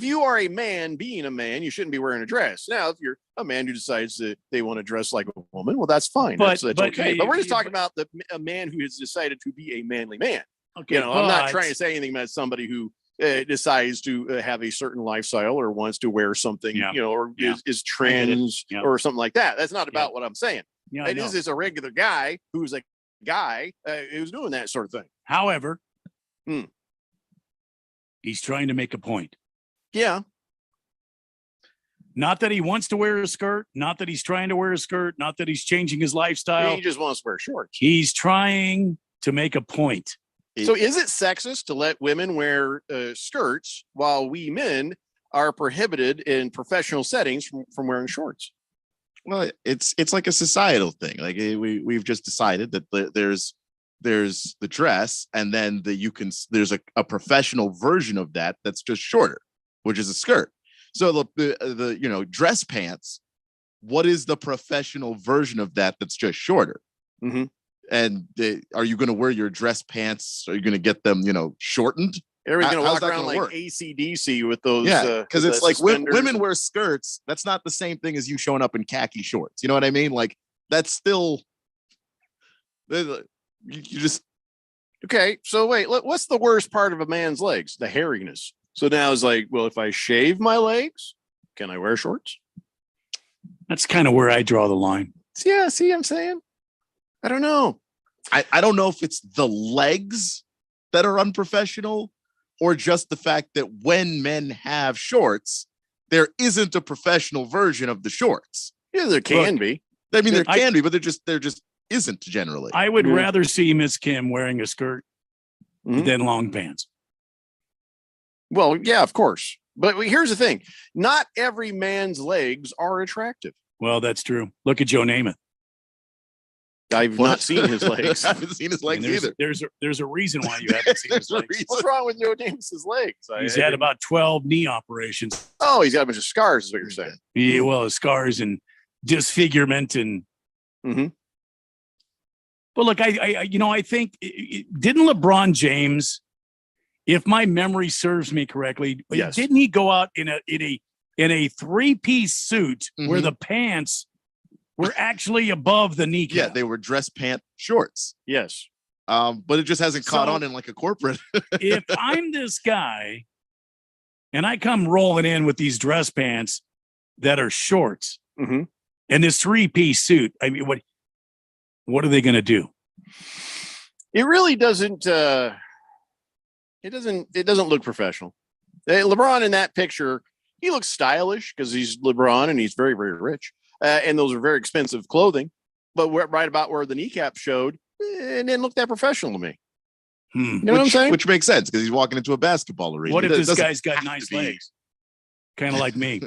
you are a man being a man, you shouldn't be wearing a dress. Now, if you're a man who decides that they want to dress like a woman, well, that's fine. That's okay. But we're just talking about a man who has decided to be a manly man. Okay, I'm not trying to say anything about somebody who decides to have a certain lifestyle or wants to wear something, or is trans or something like that. That's not about what I'm saying. Yeah, it is a regular guy who's a guy who's doing that sort of thing. However, he's trying to make a point. Yeah. Not that he wants to wear a skirt, not that he's trying to wear a skirt, not that he's changing his lifestyle. He just wants to wear shorts. He's trying to make a point. So is it sexist to let women wear skirts while we men are prohibited in professional settings from wearing shorts? Well, it's like a societal thing. Like we've just decided that there's the dress, and then there's a professional version of that's just shorter, which is a skirt. So the dress pants, what is the professional version of that's just shorter? Mm-hmm. And are you going to wear your dress pants? Are you going to get them, shortened? Everybody's going to walk around like AC/DC with those. Yeah, because it's like women wear skirts. That's not the same thing as you showing up in khaki shorts. You know what I mean? Like that's still. You just. Okay, so wait. What's the worst part of a man's legs? The hairiness. So now it's like, well, if I shave my legs, can I wear shorts? That's kind of where I draw the line. Yeah, see what I'm saying? I don't know. I don't know if it's the legs that are unprofessional or just the fact that when men have shorts, there isn't a professional version of the shorts. Yeah, there can be. I mean, there can be, but there just isn't generally. I would rather see Miss Kim wearing a skirt than long pants. Well, yeah, of course. But here's the thing. Not every man's legs are attractive. Well, that's true. Look at Joe Namath. I've not seen his legs. I haven't seen his legs there's, either. There's a reason why you haven't seen his legs. What's wrong with Joe Davis's legs? He's had about 12 knee operations. Oh, he's got a bunch of scars, is what you're saying. Yeah, well, scars and disfigurement and. But look, I think didn't LeBron James, if my memory serves me correctly, yes, didn't he go out in a 3-piece suit where the pants were actually above the kneecap? Yeah, they were dress pant shorts. Yes. But it just hasn't caught on in like a corporate. If I'm this guy and I come rolling in with these dress pants that are shorts and this 3-piece suit, I mean, what are they going to do? It really doesn't. It doesn't look professional. LeBron in that picture, he looks stylish because he's LeBron and he's very, very rich. And those are very expensive clothing. But right about where the kneecap showed, it didn't look that professional to me. You know what I'm saying? Which makes sense because he's walking into a basketball arena. What if this guy's got nice legs? Kind of like me.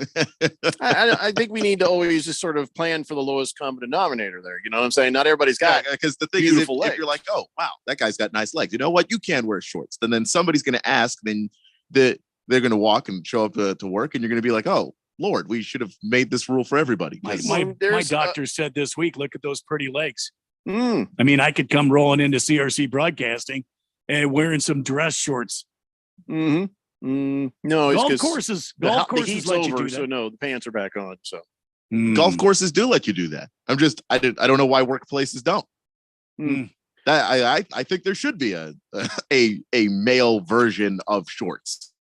I think we need to always just sort of plan for the lowest common denominator there. You know what I'm saying? Not everybody's got because the thing is, if you're like, oh wow, that guy's got nice legs. You know what? You can wear shorts. And then somebody's going to ask. Then they're going to walk and show up to work, and you're going to be like, oh Lord, we should have made this rule for everybody. My doctor said this week, look at those pretty legs. I mean, I could come rolling into CRC Broadcasting and wearing some dress shorts. No, golf courses the heat's let you over, do that. So no, the pants are back on. So golf courses do let you do that. I don't know why workplaces don't. I think there should be a male version of shorts,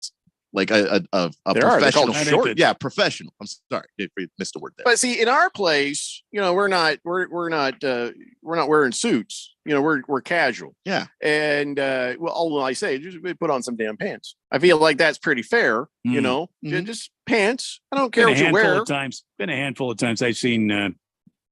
like a professional short. Yeah, professional. I'm sorry, I missed a word there. But see, in our place, you know, we're not wearing suits. You know, we're casual. Yeah. And well, all I say, just put on some damn pants. I feel like that's pretty fair. You know, just pants. I don't care what you wear. Been a handful of times I've seen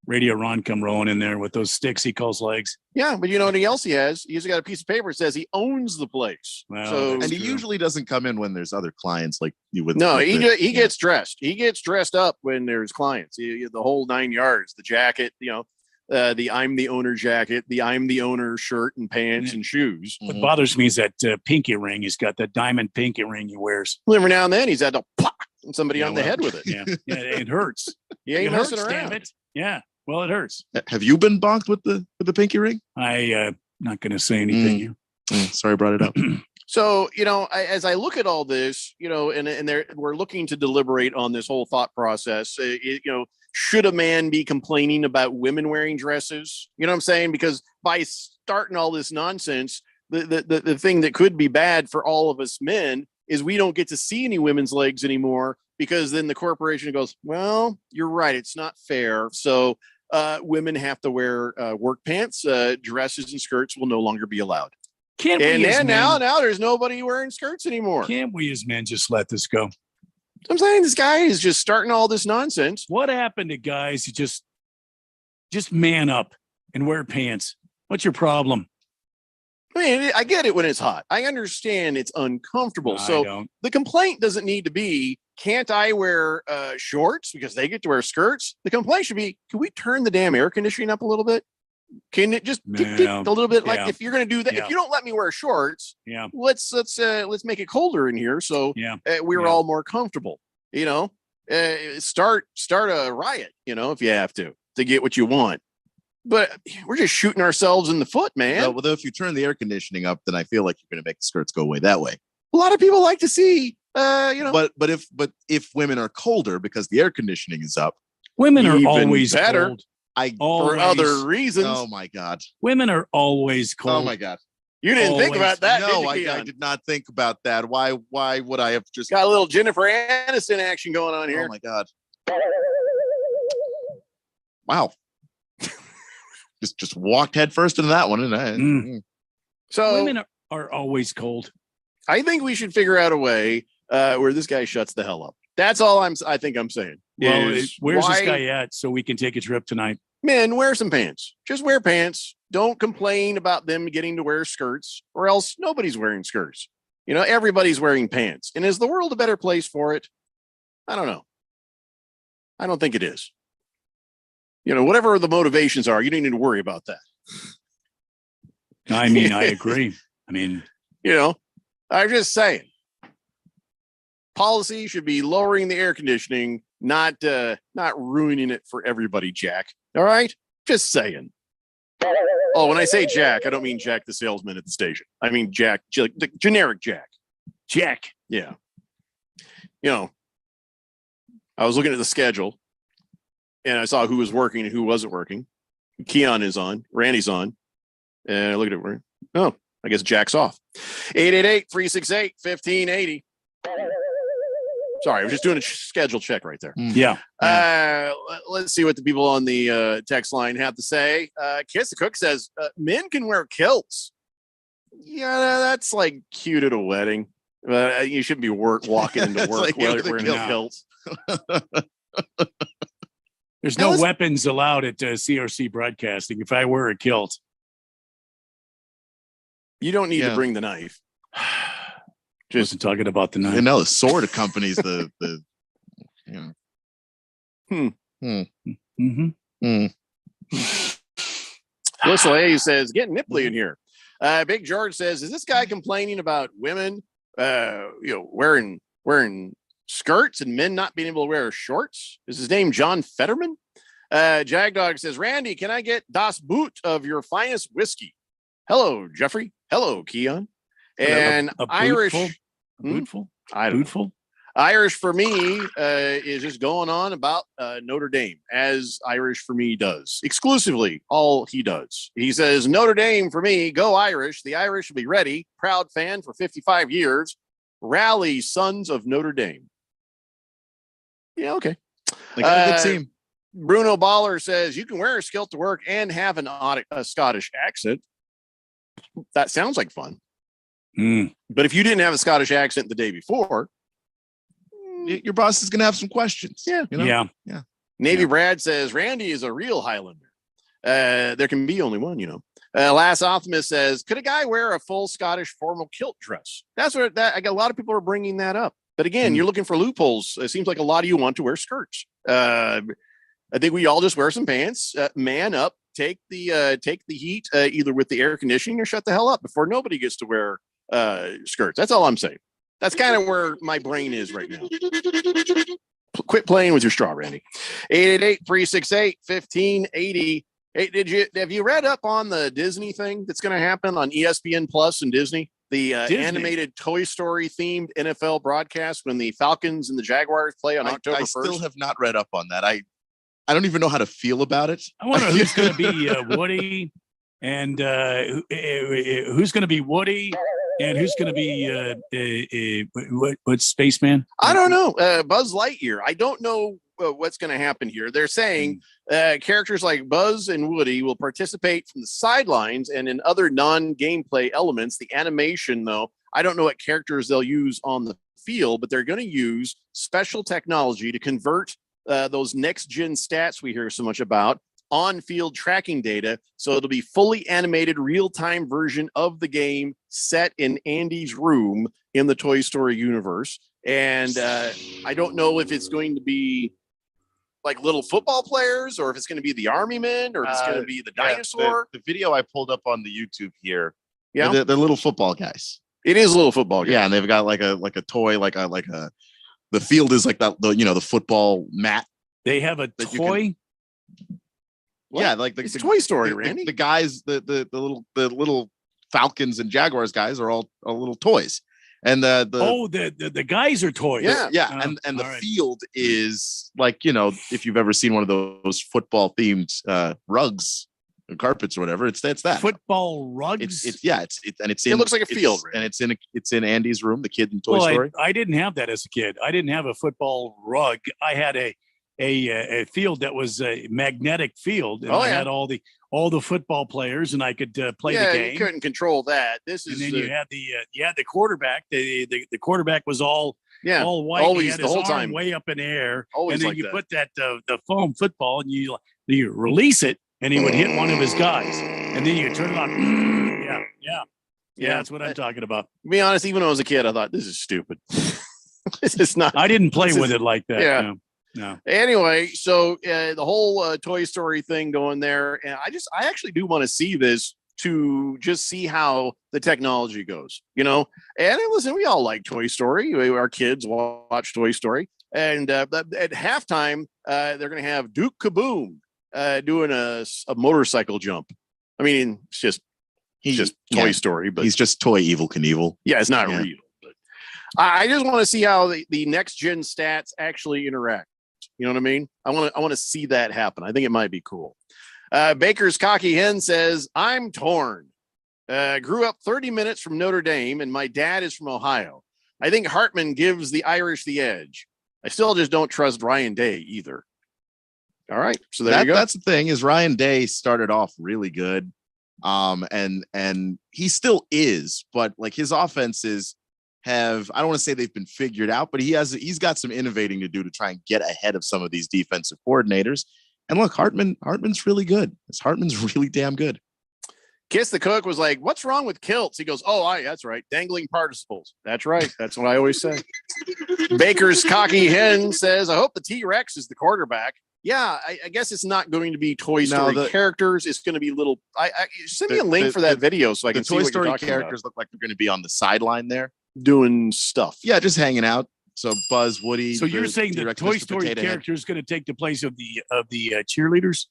Radio Ron come rolling in there with those sticks he calls legs. Yeah, but you know what else he has? He's got a piece of paper that says he owns the place. Well, and he usually doesn't come in when there's other clients like you would. No, he gets dressed. He gets dressed up when there's clients. The whole 9 yards. The jacket, you know, the I'm the owner jacket, the I'm the owner shirt and pants and shoes. What bothers me is that pinky ring. He's got that diamond pinky ring he wears. Every now and then he's had to pop somebody on the head with it. Yeah, it hurts. Yeah, it hurts, hurts, damn it. Yeah. Well, it hurts. Have you been bonked with the pinky ring? I not going to say anything. Sorry, I brought it up. So, you know, as I look at all this, you know, and we're looking to deliberate on this whole thought process. You know, should a man be complaining about women wearing dresses? You know what I'm saying? Because by starting all this nonsense, the thing that could be bad for all of us men is we don't get to see any women's legs anymore, because then the corporation goes, well, you're right, it's not fair. So women have to wear work pants, dresses and skirts will no longer be allowed. Now there's nobody wearing skirts anymore. Can't we as men just let this go? I'm saying this guy is just starting all this nonsense. What happened to guys who just man up and wear pants? What's your problem? I mean, I get it when it's hot. I understand it's uncomfortable. So the complaint doesn't need to be, can't I wear shorts because they get to wear skirts? The complaint should be, can we turn the damn air conditioning up a little bit? Can it just tick a little bit? Like if you're going to do that, if you don't let me wear shorts, let's make it colder in here so we're all more comfortable. You know, start a riot. You know, if you have to get what you want. But we're just shooting ourselves in the foot, man. Well, if you turn the air conditioning up, then I feel like you're going to make the skirts go away that way. A lot of people like to see, you know. But if women are colder because the air conditioning is up, women are always better. cold. For other reasons. Oh my God. Women are always cold. Oh my God. You didn't think about that. No, I did not think about that. Why would I have just got a little Jennifer Aniston action going on here? Oh my God. Wow. just walked head first into that one, and So women are always cold. I think we should figure out a way where this guy shuts the hell up. That's all I think I'm saying. Well, where's this guy at so we can take a trip tonight? Men, wear some pants. Just wear pants. Don't complain about them getting to wear skirts, or else nobody's wearing skirts. You know, everybody's wearing pants. And is the world a better place for it? I don't know. I don't think it is. whatever the motivations are, you don't need to worry about that. I mean, I agree. I mean, I'm just saying. Policy should be lowering the air conditioning, not ruining it for everybody, Jack. All right? Just saying. Oh, when I say Jack, I don't mean Jack the salesman at the station. I mean Jack, the generic Jack. Jack. Yeah. I was looking at the schedule and I saw who was working and who wasn't working. Keon is on, Randy's on. And I looked at it. Oh, I guess Jack's off. 888-368-1580. Sorry, I was just doing a schedule check right there. Yeah. Let's see what the people on the text line have to say. Kiss the Cook says men can wear kilts. Yeah, that's like cute at a wedding. You shouldn't be walking into work wearing a kilt. There's no weapons allowed at CRC Broadcasting. If I wear a kilt, you don't need to bring the knife. Just talking about the knife. The sword accompanies the Whistle A says, get nipply in here. Big George says, is this guy complaining about women wearing skirts and men not being able to wear shorts? Is his name John Fetterman? Jagdog says, Randy, can I get Das Boot of your finest whiskey? Hello, Jeffrey. Hello, Keon. And Irish. Bootful? I don't know. Irish for me is just going on about Notre Dame, as Irish for me does. Exclusively all he does. He says, Notre Dame for me, go Irish. The Irish will be ready. Proud fan for 55 years. Rally, Sons of Notre Dame. Yeah, okay. They got a good team. Bruno Baller says, you can wear a kilt to work and have a Scottish accent. That sounds like fun. But if you didn't have a Scottish accent the day before, your boss is going to have some questions. Yeah. Yeah. Navy Brad says, Randy is a real Highlander. There can be only one, Last Optimist says, could a guy wear a full Scottish formal kilt dress? That's what I got. A lot of people are bringing that up. But again, you're looking for loopholes. It seems like a lot of you want to wear skirts. I think we all just wear some pants, man up, take the heat either with the air conditioning or shut the hell up before nobody gets to wear skirts. That's all I'm saying. That's kind of where my brain is right now. Quit playing with your straw, Randy. 888-368-1580. Hey, have you read up on the Disney thing that's going to happen on ESPN Plus and Disney? The animated Toy Story themed NFL broadcast when the Falcons and the Jaguars play on October 1st. I still have not read up on that. I don't even know how to feel about it. I wonder who's going to be Woody and who's going to be Woody and who's going to be what Spaceman? I don't know. Buzz Lightyear. I don't know what's going to happen here. They're saying characters like Buzz and Woody will participate from the sidelines and in other non-gameplay elements. The animation, though, I don't know what characters they'll use on the field, but they're going to use special technology to convert those next-gen stats we hear so much about on-field tracking data. So it'll be fully animated, real-time version of the game set in Andy's room in the Toy Story universe. And I don't know if it's going to be like little football players or if it's going to be the army men or if it's going to be the dinosaur. The video I pulled up on the YouTube here. Yeah. They're little football guys. It is little football guys. Yeah. And they've got like a toy, the field is like that, the football mat. They have a toy. Yeah. Like it's Toy Story, Randy. The guys, the little Falcons and Jaguars guys are all little toys. And the guys are toys. Yeah. And the field is like, if you've ever seen one of those football themed rugs and carpets or whatever, it's that football rugs. It looks like a field, and it's in Andy's room, the kid in Toy Story. I didn't have that as a kid. I didn't have a football rug. I had a field that was a magnetic field, and I had all the football players, and I could play the game. You couldn't control that. You had the quarterback. The quarterback was all white. Always he had the whole his arm time way up in the air. Always and then like you that. put that the foam football, and you release it, and he would hit one of his guys, and then you turn it on. Yeah, that's what I'm talking about. To be honest, even when I was a kid, I thought this is stupid. This is not. I didn't play with it like that. Yeah. No. Anyway, so the whole Toy Story thing going there, and I actually do want to see this to just see how the technology goes, you know. And listen, we all like Toy Story. Our kids watch Toy Story, and at halftime, they're going to have Duke Kaboom doing a motorcycle jump. I mean, it's just Toy Story, but he's just Toy Evil Knievel. Yeah, it's not real. But I just want to see how the next gen stats actually interact. You know what I mean? I want to see that happen. I think it might be cool. Baker's Cocky Hen says, I'm torn. Grew up 30 minutes from Notre Dame, and my dad is from Ohio. I think Hartman gives the Irish the edge. I still just don't trust Ryan Day either. All right. So there you go. That's the thing is Ryan Day started off really good. And he still is, but like his offenses I don't want to say they've been figured out, but he's got some innovating to do to try and get ahead of some of these defensive coordinators. And look, Hartman's really good. Hartman's really damn good. Kiss the Cook was like, what's wrong with kilts? He goes, that's right. Dangling participles. That's right. That's what I always say. Baker's Cocky Hen says, I hope the T-Rex is the quarterback. Yeah, I guess it's not going to be Toy Story characters. It's going to be little. Send me a link for that video so I can see what you're talking about. The Toy Story characters look like they're going to be on the sideline there doing stuff. Yeah, just hanging out. So Buzz, Woody. So you're saying the Toy Story character is going to take the place of the cheerleaders,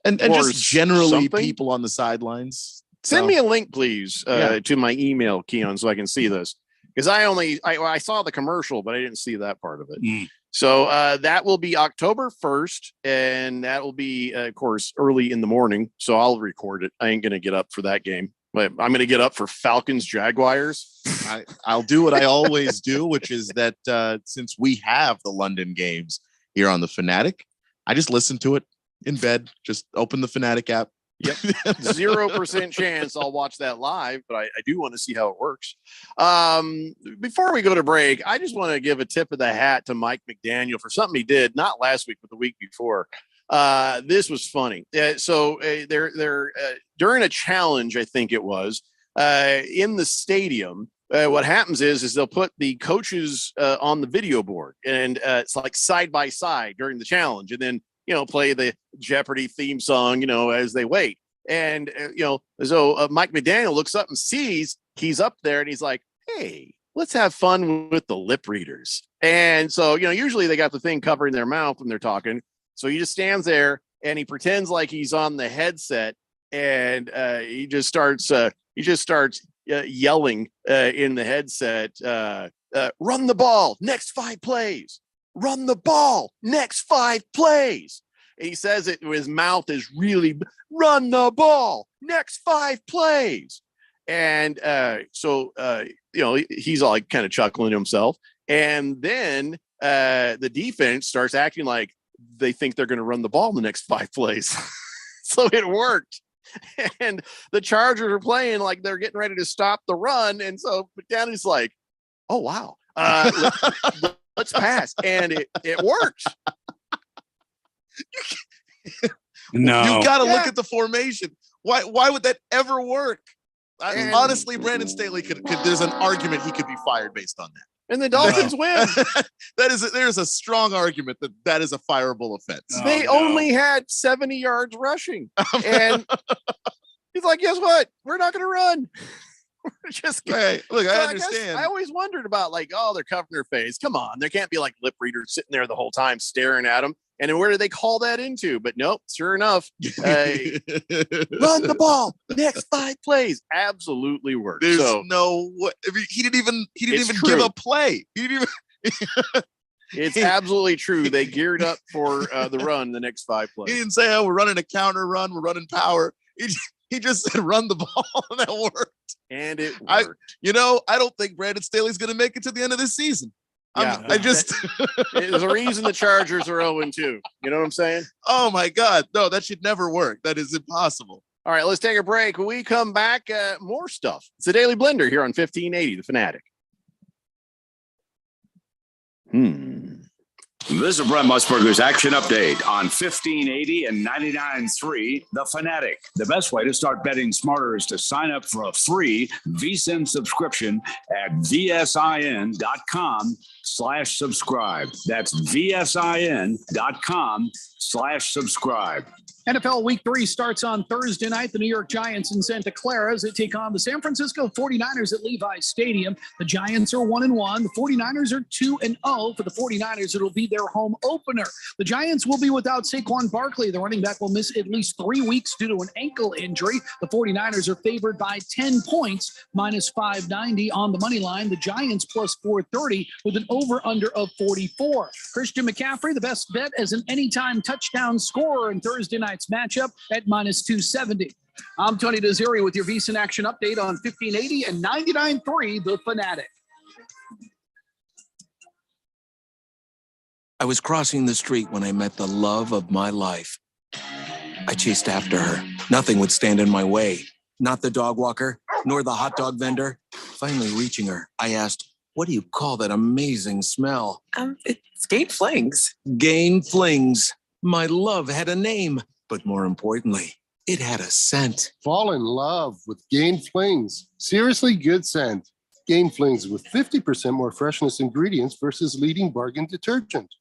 and just generally people on the sidelines. Send me a link, please, to my email, Keon, so I can see this. Because I saw the commercial, but I didn't see that part of it. So that will be October 1st, and that will be, of course, early in the morning. So I'll record it. I ain't going to get up for that game, but I'm going to get up for Falcons Jaguars. I'll do what I always do, which is that since we have the London games here on the Fanatic, I just listen to it in bed. Just open the Fanatic app. Yep. 0% chance I'll watch that live, but I do want to see how it works. Before we go to break, I just want to give a tip of the hat to Mike McDaniel for something he did, not last week, but the week before. This was funny. So they're during a challenge, I think it was, in the stadium. What happens is they'll put the coaches on the video board, and it's like side by side during the challenge, and then play the Jeopardy theme song, as they wait. And, so Mike McDaniel looks up and sees he's up there, and he's like, hey, let's have fun with the lip readers. And so, usually they got the thing covering their mouth when they're talking. So he just stands there and he pretends like he's on the headset, and he just starts yelling in the headset, run the ball, next 5 plays. Run the ball, next 5 plays. And he says it, his mouth is really, run the ball, next 5 plays. And so he's all like kind of chuckling to himself. And then the defense starts acting like they think they're going to run the ball in the next 5 plays. So it worked. And the Chargers are playing like they're getting ready to stop the run. And so McDaniel's like, oh, wow. Let's pass. And it worked. No, you got to look at the formation. Why would that ever work? Honestly, Brandon Staley could there's an argument he could be fired based on that. And the Dolphins win. There's a strong argument that is a fireable offense. They only had 70 yards rushing. And he's like, guess what? We're not going to run. Just hey, look, I understand. I always wondered about they're covering their face. Come on, there can't be like lip readers sitting there the whole time staring at them. And then where do they call that into? But nope, sure enough, run the ball, next 5 plays, absolutely worked. There's no way. I mean, he didn't even give a play. He didn't even. It's absolutely true. They geared up for the run the next 5 plays. He didn't say, "Oh, we're running a counter run. We're running power." He just said, "Run the ball," and that worked. And it worked. I don't think Brandon Staley's going to make it to the end of this season. There's a reason the Chargers are 0-2. You know what I'm saying? Oh my God. No, that should never work. That is impossible. All right, let's take a break. When we come back, more stuff. It's the Daily Blender here on 1580, The Fanatic. This is Brent Musburger's Action Update on 1580 and 99.3 The Fanatic. The best way to start betting smarter is to sign up for a free VSiN subscription at vsin.com/subscribe. That's vsin.com/subscribe. NFL Week 3 starts on Thursday night. The New York Giants in Santa Clara as they take on the San Francisco 49ers at Levi's Stadium. The Giants are 1-1. The 49ers are 2-0. For the 49ers, it'll be their home opener. The Giants will be without Saquon Barkley. The running back will miss at least 3 weeks due to an ankle injury. The 49ers are favored by 10 points, minus 590 on the money line. The Giants plus 430 with an over-under of 44. Christian McCaffrey, the best bet as an anytime touchdown scorer in Thursday night's matchup at minus 270. I'm Tony Desiri with your VSiN Action Update on 1580 and 99.3 The Fanatic. I was crossing the street when I met the love of my life. I chased after her. Nothing would stand in my way. Not the dog walker, nor the hot dog vendor. Finally reaching her, I asked, "What do you call that amazing smell?" It's Gain Flings. Gain Flings. My love had a name, but more importantly, it had a scent. Fall in love with Gain Flings. Seriously good scent. Gain Flings with 50% more freshness ingredients versus leading bargain detergent.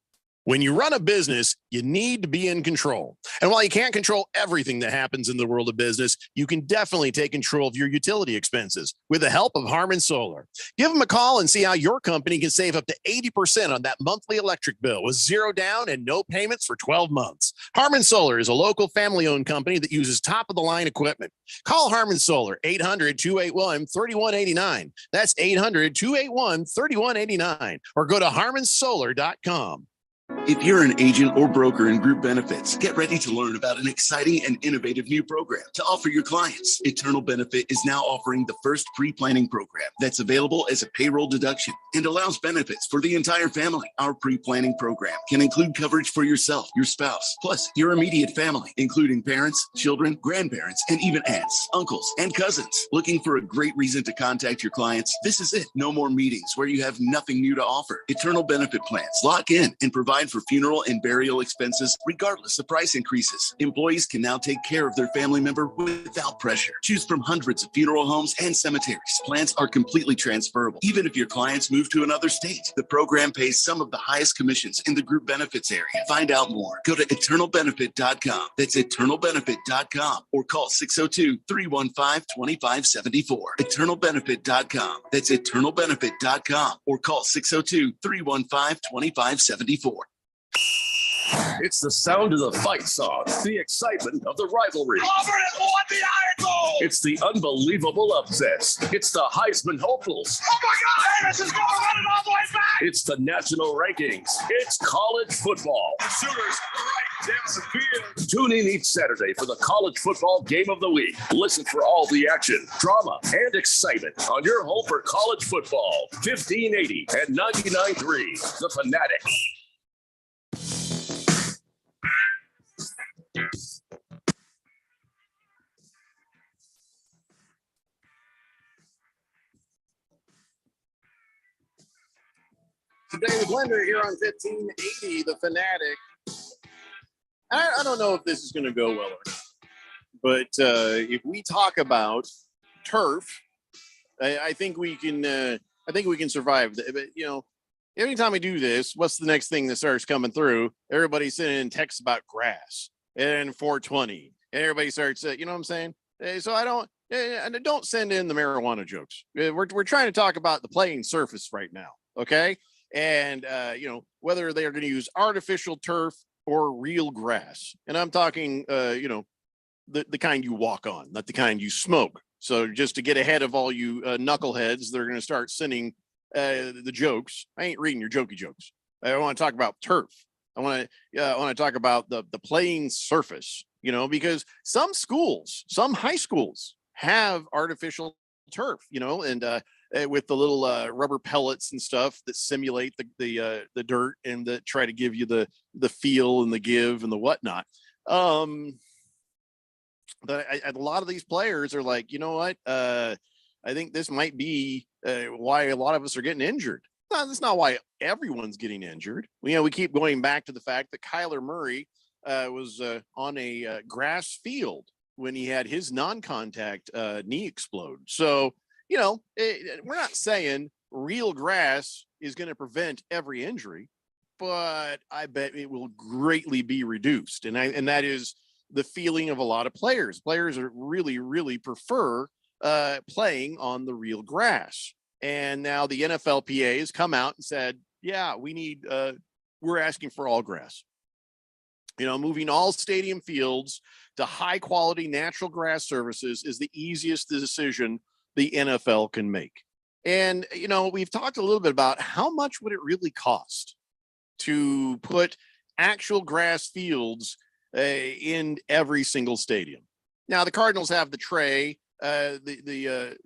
When you run a business, you need to be in control. And while you can't control everything that happens in the world of business, you can definitely take control of your utility expenses with the help of Harmon Solar. Give them a call and see how your company can save up to 80% on that monthly electric bill with zero down and no payments for 12 months. Harmon Solar is a local family-owned company that uses top-of-the-line equipment. Call Harmon Solar, 800-281-3189. That's 800-281-3189. Or go to harmonsolar.com. If you're an agent or broker in group benefits, get ready to learn about an exciting and innovative new program to offer your clients. Eternal Benefit is now offering the first pre-planning program that's available as a payroll deduction and allows benefits for the entire family. Our pre-planning program can include coverage for yourself, your spouse, plus your immediate family, including parents, children, grandparents, and even aunts, uncles, and cousins. Looking for a great reason to contact your clients? This is it. No more meetings where you have nothing new to offer. Eternal Benefit plans lock in and provide for funeral and burial expenses regardless of price increases. Employees can now take care of their family member without pressure. Choose from hundreds of funeral homes and cemeteries. Plans are completely transferable, even if your clients move to another state. The program pays some of the highest commissions in the group benefits area. Find out more. Go to eternalbenefit.com. That's eternalbenefit.com or call 602-315-2574. Eternalbenefit.com. That's eternalbenefit.com or call 602-315-2574. It's the sound of the fight song, the excitement of the rivalry. Auburn has won the Iron Bowl! It's the unbelievable upsets. It's the Heisman hopefuls. Oh my God! Davis is going to run it all the way back! It's the national rankings. It's college football. The Sooners right down the field. Tune in each Saturday for the college football game of the week. Listen for all the action, drama, and excitement on your home for college football. 1580 and 99.3 The Fanatic. Today with Blender here on 1580 The Fanatic. I don't know if this is going to go well or not, but if we talk about turf, I think we can. I think we can survive. But you know, every time we do this, what's the next thing that starts coming through? Everybody's sending texts about grass and 420, and everybody starts. You know what I'm saying? So I don't. And don't send in the marijuana jokes. We're trying to talk about the playing surface right now. Okay. And, you know, whether they are going to use artificial turf or real grass. And I'm talking, you know, the kind you walk on, not the kind you smoke. So just to get ahead of all you knuckleheads, they're going to start sending the jokes. I ain't reading your jokey jokes. I want to talk about turf. I want to talk about the playing surface, you know, because some schools, some high schools have artificial turf, you know, and with the little rubber pellets and stuff that simulate the dirt and that try to give you the feel and the give and the whatnot. But a lot of these players are like, you know what? I think this might be why a lot of us are getting injured. that's not why everyone's getting injured. We keep going back to the fact that Kyler Murray was on a grass field when he had his non-contact knee explode. So, we're not saying real grass is going to prevent every injury, but I bet it will greatly be reduced. And that is the feeling of a lot of players. Players are really, really prefer playing on the real grass. And now the NFLPA has come out and said, yeah, we're asking for all grass. Moving all stadium fields to high quality natural grass surfaces is the easiest decision the NFL can make. And, we've talked a little bit about how much would it really cost to put actual grass fields in every single stadium. Now, the Cardinals have the tray, the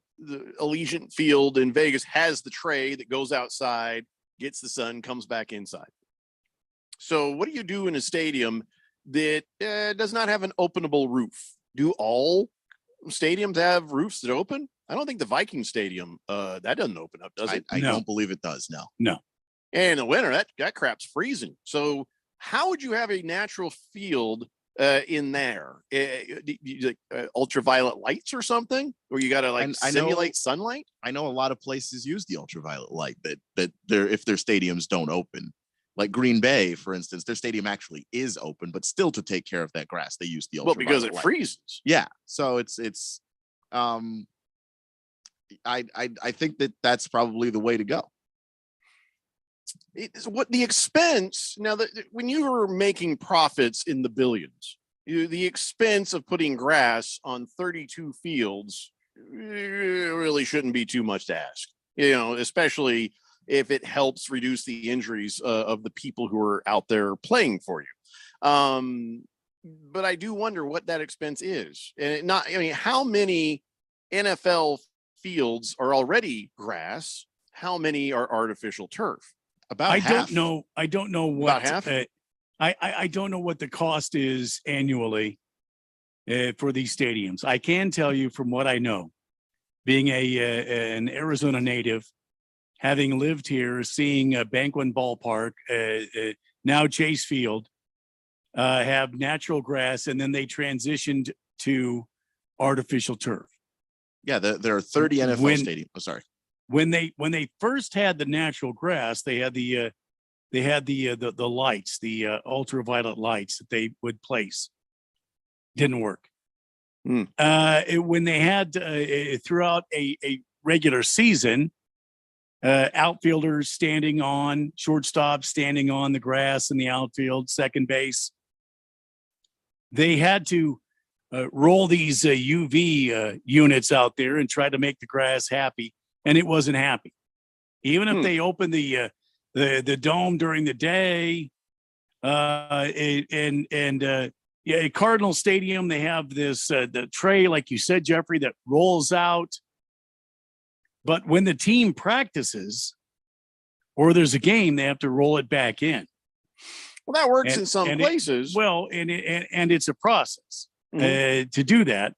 Allegiant Field in Vegas has the tray that goes outside, gets the sun, comes back inside. So what do you do in a stadium that does not have an openable roof? Do all stadiums have roofs that open? I don't think the Viking Stadium, that doesn't open up, does it? I don't believe it does, no. No. And in the winter, that crap's freezing. So how would you have a natural field in there? Ultraviolet lights or something? Or you got to simulate sunlight? I know a lot of places use the ultraviolet light that if their stadiums don't open. Like Green Bay, for instance, their stadium actually is open, but still to take care of that grass, they use the ultraviolet because it light. freezes. Yeah. So it's I think that's probably the way to go. It's what the expense now that when you were making profits in the billions, the expense of putting grass on 32 fields really shouldn't be too much to ask, especially if it helps reduce the injuries of the people who are out there playing for you. But I do wonder what that expense is. And how many NFL fields are already grass? How many are artificial turf? About half. I don't know what. About half? I don't know what the cost is annually for these stadiums. I can tell you from what I know, being an Arizona native, having lived here, seeing Banquet Ballpark, now Chase Field, have natural grass, and then they transitioned to artificial turf. Yeah, there are 30 NFL stadiums. Oh, sorry. When they first had the natural grass, they had the lights, the ultraviolet lights that they would place. Didn't work. When they had throughout a regular season, outfielders standing on, shortstop standing on the grass in the outfield, second base, they had to roll these UV units out there and try to make the grass happy. And it wasn't happy. Even if they opened the dome during the day, Cardinal Stadium, they have this the tray, like you said, Jeffrey, that rolls out. But when the team practices or there's a game, they have to roll it back in. Well, that works in some places. And it's a process to do that.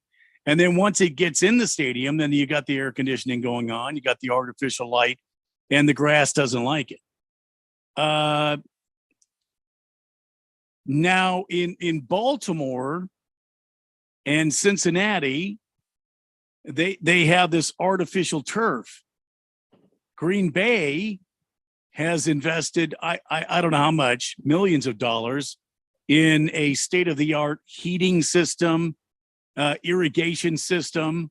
And then once it gets in the stadium, then you got the air conditioning going on, you got the artificial light, and the grass doesn't like it. Now in Baltimore and Cincinnati, they have this artificial turf. Green Bay has invested, I don't know how much, millions of dollars in a state-of-the-art heating system, irrigation system,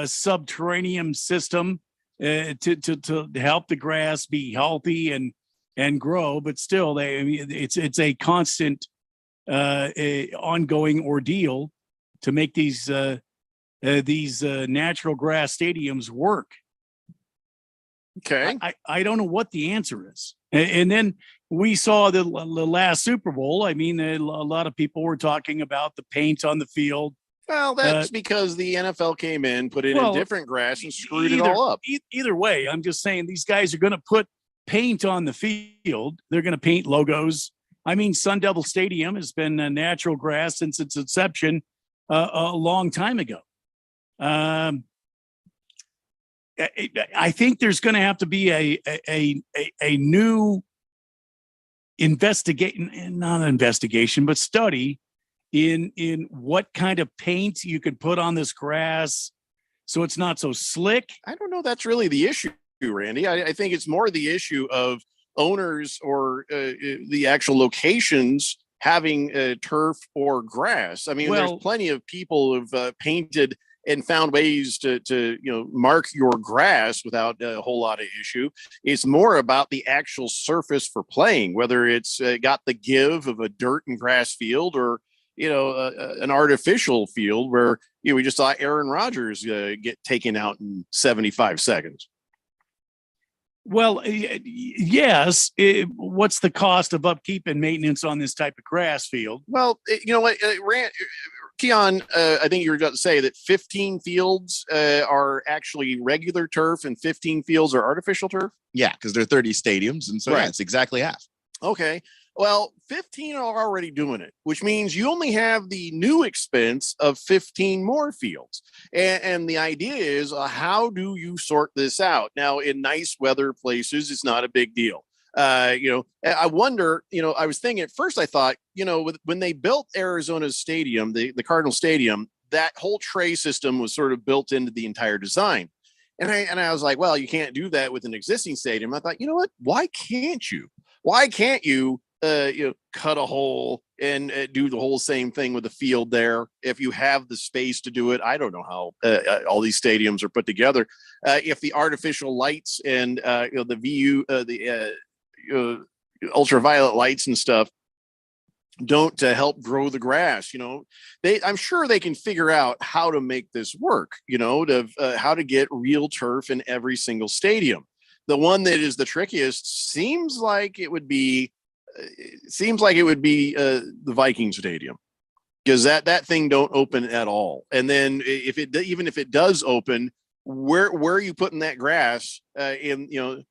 subterranean system to help the grass be healthy and grow. But still, it's a constant, ongoing ordeal to make these natural grass stadiums work. Okay, I don't know what the answer is. And then we saw the last Super Bowl. I mean, a lot of people were talking about the paint on the field. Well, that's because the NFL came in, put in a different grass, and screwed it all up. Either way, I'm just saying these guys are going to put paint on the field. They're going to paint logos. I mean, Sun Devil Stadium has been natural grass since its inception a long time ago. I think there's going to have to be a new but study in what kind of paint you could put on this grass so it's not so slick. I don't know. That's really the issue, Randy. I think it's more the issue of owners or the actual locations having turf or grass. I mean, there's plenty of people who've painted and found ways to mark your grass without a whole lot of issue. It's more about the actual surface for playing, whether it's got the give of a dirt and grass field or an artificial field where we just saw Aaron Rodgers get taken out in 75 seconds. Well, yes. What's the cost of upkeep and maintenance on this type of grass field? Well, you know what, Keon, I think you were about to say that 15 fields are actually regular turf and 15 fields are artificial turf. Yeah, because they're 30 stadiums, and so yeah, it's exactly half. Okay. Well, 15 are already doing it, which means you only have the new expense of 15 more fields. And the idea is, how do you sort this out? Now, in nice weather places, it's not a big deal. I wonder, I was thinking at first, I thought, when they built Arizona's stadium, the Cardinal Stadium, that whole tray system was sort of built into the entire design. And I was like, well, you can't do that with an existing stadium. I thought, you know what? Why can't you? Why can't you cut a hole and do the whole same thing with the field there if you have the space to do it? I don't know how all these stadiums are put together. If the artificial lights and the VU, ultraviolet lights and stuff don't help grow the grass, I'm sure they can figure out how to make this work, how to get real turf in every single stadium. The one that is the trickiest seems like it would be the Viking Stadium, because that thing don't open at all. And then even if it does open, where are you putting that grass when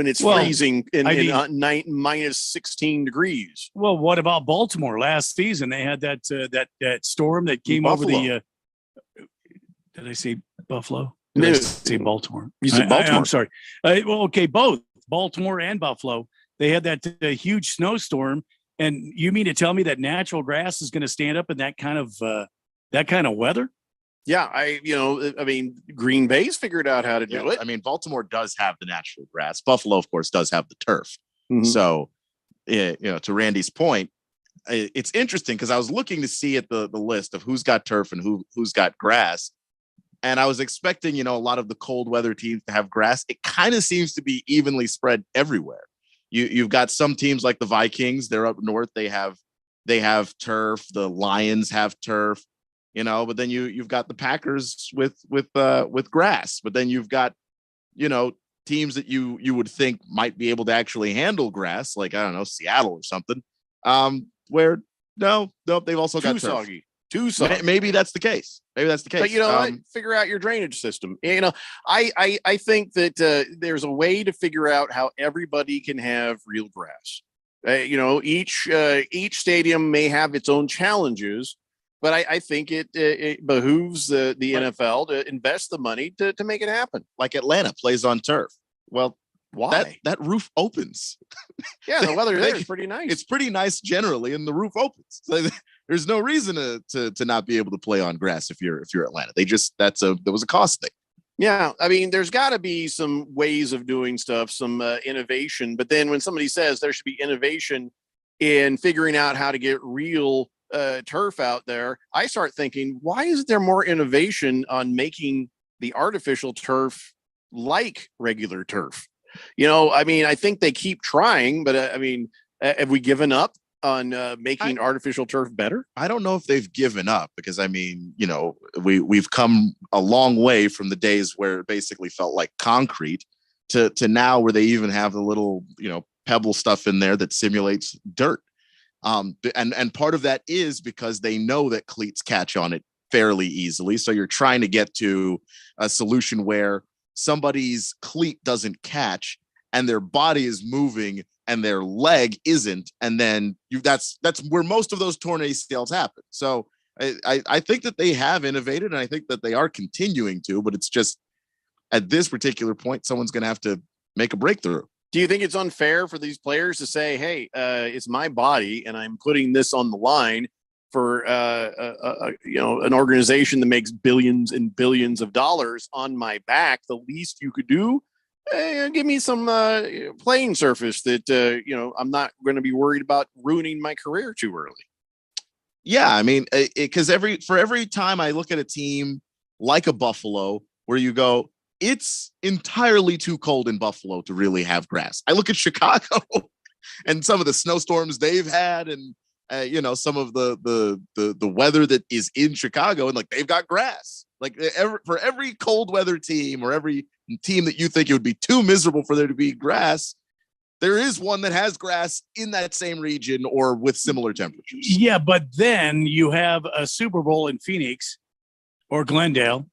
it's freezing in minus 16 degrees? Well, what about Baltimore last season? They had that storm that came over the. Did I say Buffalo? Did I say Baltimore? You said Baltimore. I'm sorry. Both Baltimore and Buffalo. They had that huge snowstorm, and you mean to tell me that natural grass is going to stand up in that kind of weather? Yeah, I mean, Green Bay's figured out how to do it. I mean, Baltimore does have the natural grass. Buffalo, of course, does have the turf. Mm-hmm. So, to Randy's point, it's interesting because I was looking to see at the list of who's got turf and who's got grass. And I was expecting, a lot of the cold weather teams to have grass. It kind of seems to be evenly spread everywhere. You've got some teams like the Vikings. They're up north. They have turf. The Lions have turf, but then you've got the Packers with grass. But then you've got, teams that you would think might be able to actually handle grass, like, I don't know, Seattle or something, where no, they've also got turf. Too soggy. Maybe that's the case. But what? Figure out your drainage system. I think that there's a way to figure out how everybody can have real grass. Each stadium may have its own challenges, but I think it behooves the NFL to invest the money to make it happen. Like Atlanta plays on turf. Well, why? That roof opens. Yeah, the weather there is pretty nice. It's pretty nice generally, and the roof opens. So there's no reason to not be able to play on grass if you're Atlanta. That was a cost thing. Yeah, I mean, there's got to be some ways of doing stuff, some innovation. But then when somebody says there should be innovation in figuring out how to get real turf out there, I start thinking, why isn't there more innovation on making the artificial turf like regular turf? I mean, I think they keep trying, but have we given up on making artificial turf better? I don't know if they've given up, because I mean, we've come a long way from the days where it basically felt like concrete to now where they even have the little, pebble stuff in there that simulates dirt. And part of that is because they know that cleats catch on it fairly easily. So you're trying to get to a solution where somebody's cleat doesn't catch and their body is moving and their leg isn't, and then that's where most of those torn ACLs happen. So I think that they have innovated, and I think that they are continuing to, but it's just at this particular point, someone's going to have to make a breakthrough. Do you think it's unfair for these players to say, hey, it's my body and I'm putting this on the line for an organization that makes billions and billions of dollars on my back? The least you could do, give me some playing surface that I'm not going to be worried about ruining my career too early. Yeah, I mean, because for every time I look at a team like a Buffalo, where you go, it's entirely too cold in Buffalo to really have grass. I look at Chicago and some of the snowstorms they've had, and some of the weather that is in Chicago, and like they've got grass. Like for every cold weather team or every team that you think it would be too miserable for there to be grass, there is one that has grass in that same region or with similar temperatures. Yeah, but then you have a Super Bowl in Phoenix or Glendale,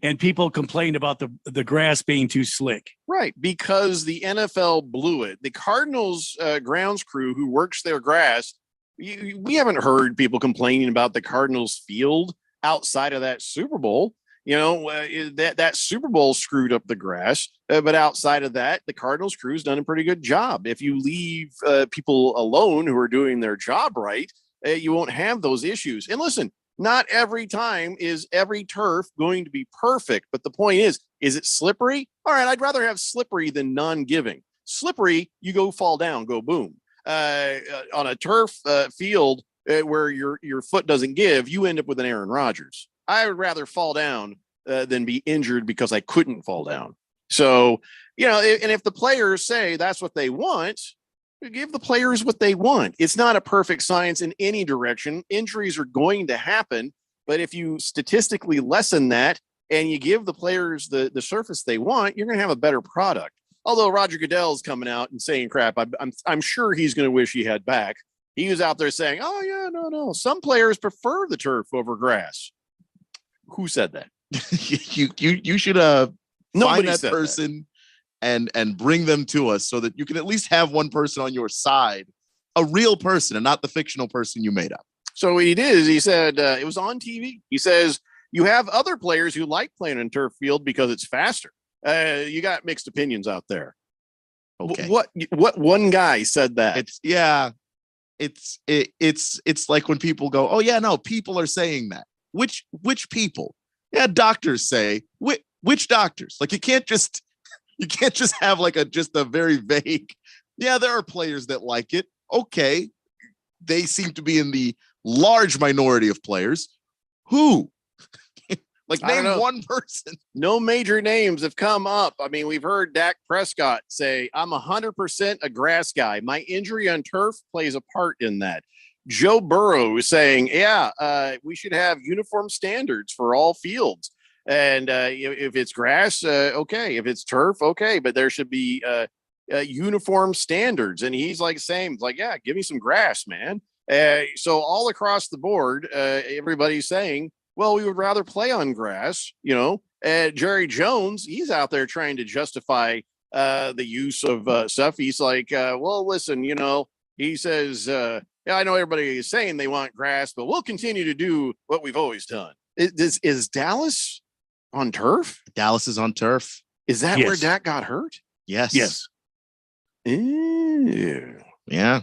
and people complained about the grass being too slick. Right, because the NFL blew it. The Cardinals grounds crew who works their grass, we haven't heard people complaining about the Cardinals field outside of that Super Bowl. That Super Bowl screwed up the grass, but outside of that, the Cardinals crew's done a pretty good job. If you leave people alone who are doing their job right, you won't have those issues. And listen, not every time is every turf going to be perfect, but the point is it slippery? All right, I'd rather have slippery than non-giving. Slippery, you go fall down, go boom. On a turf field where your foot doesn't give, you end up with an Aaron Rodgers. I would rather fall down than be injured because I couldn't fall down. So, and if the players say that's what they want, give the players what they want. It's not a perfect science in any direction. Injuries are going to happen, but if you statistically lessen that and you give the players the surface they want, you're going to have a better product. Although Roger Goodell's coming out and saying crap, I'm sure he's going to wish he had back. He was out there saying, "Oh yeah, no. Some players prefer the turf over grass." Who said that? you should find that person and bring them to us so that you can at least have one person on your side, a real person and not the fictional person you made up. So what he did is he said, it was on TV. He says, you have other players who like playing in turf field because it's faster. You got mixed opinions out there. Okay. What one guy said that? It's like when people go, oh yeah, no, people are saying that. Which people? Yeah, doctors say. Which doctors? Like you can't just have like just a very vague. Yeah, there are players that like it. Okay, they seem to be in the large minority of players. Who? Like name one person. No major names have come up. I mean, we've heard Dak Prescott say, "I'm 100% a grass guy. My injury on turf plays a part in that." Joe Burrow is saying, we should have uniform standards for all fields. And if it's grass, okay. If it's turf, okay. But there should be uniform standards. And he's like saying, yeah, give me some grass, man. So all across the board, everybody's saying, well, we would rather play on grass, Jerry Jones, he's out there trying to justify the use of stuff. He's like, well, listen, he says, I know everybody is saying they want grass, but we'll continue to do what we've always done. Is Dallas on turf? Dallas is on turf. Is that where Dak got hurt? Yes. Yes. Ew. Yeah.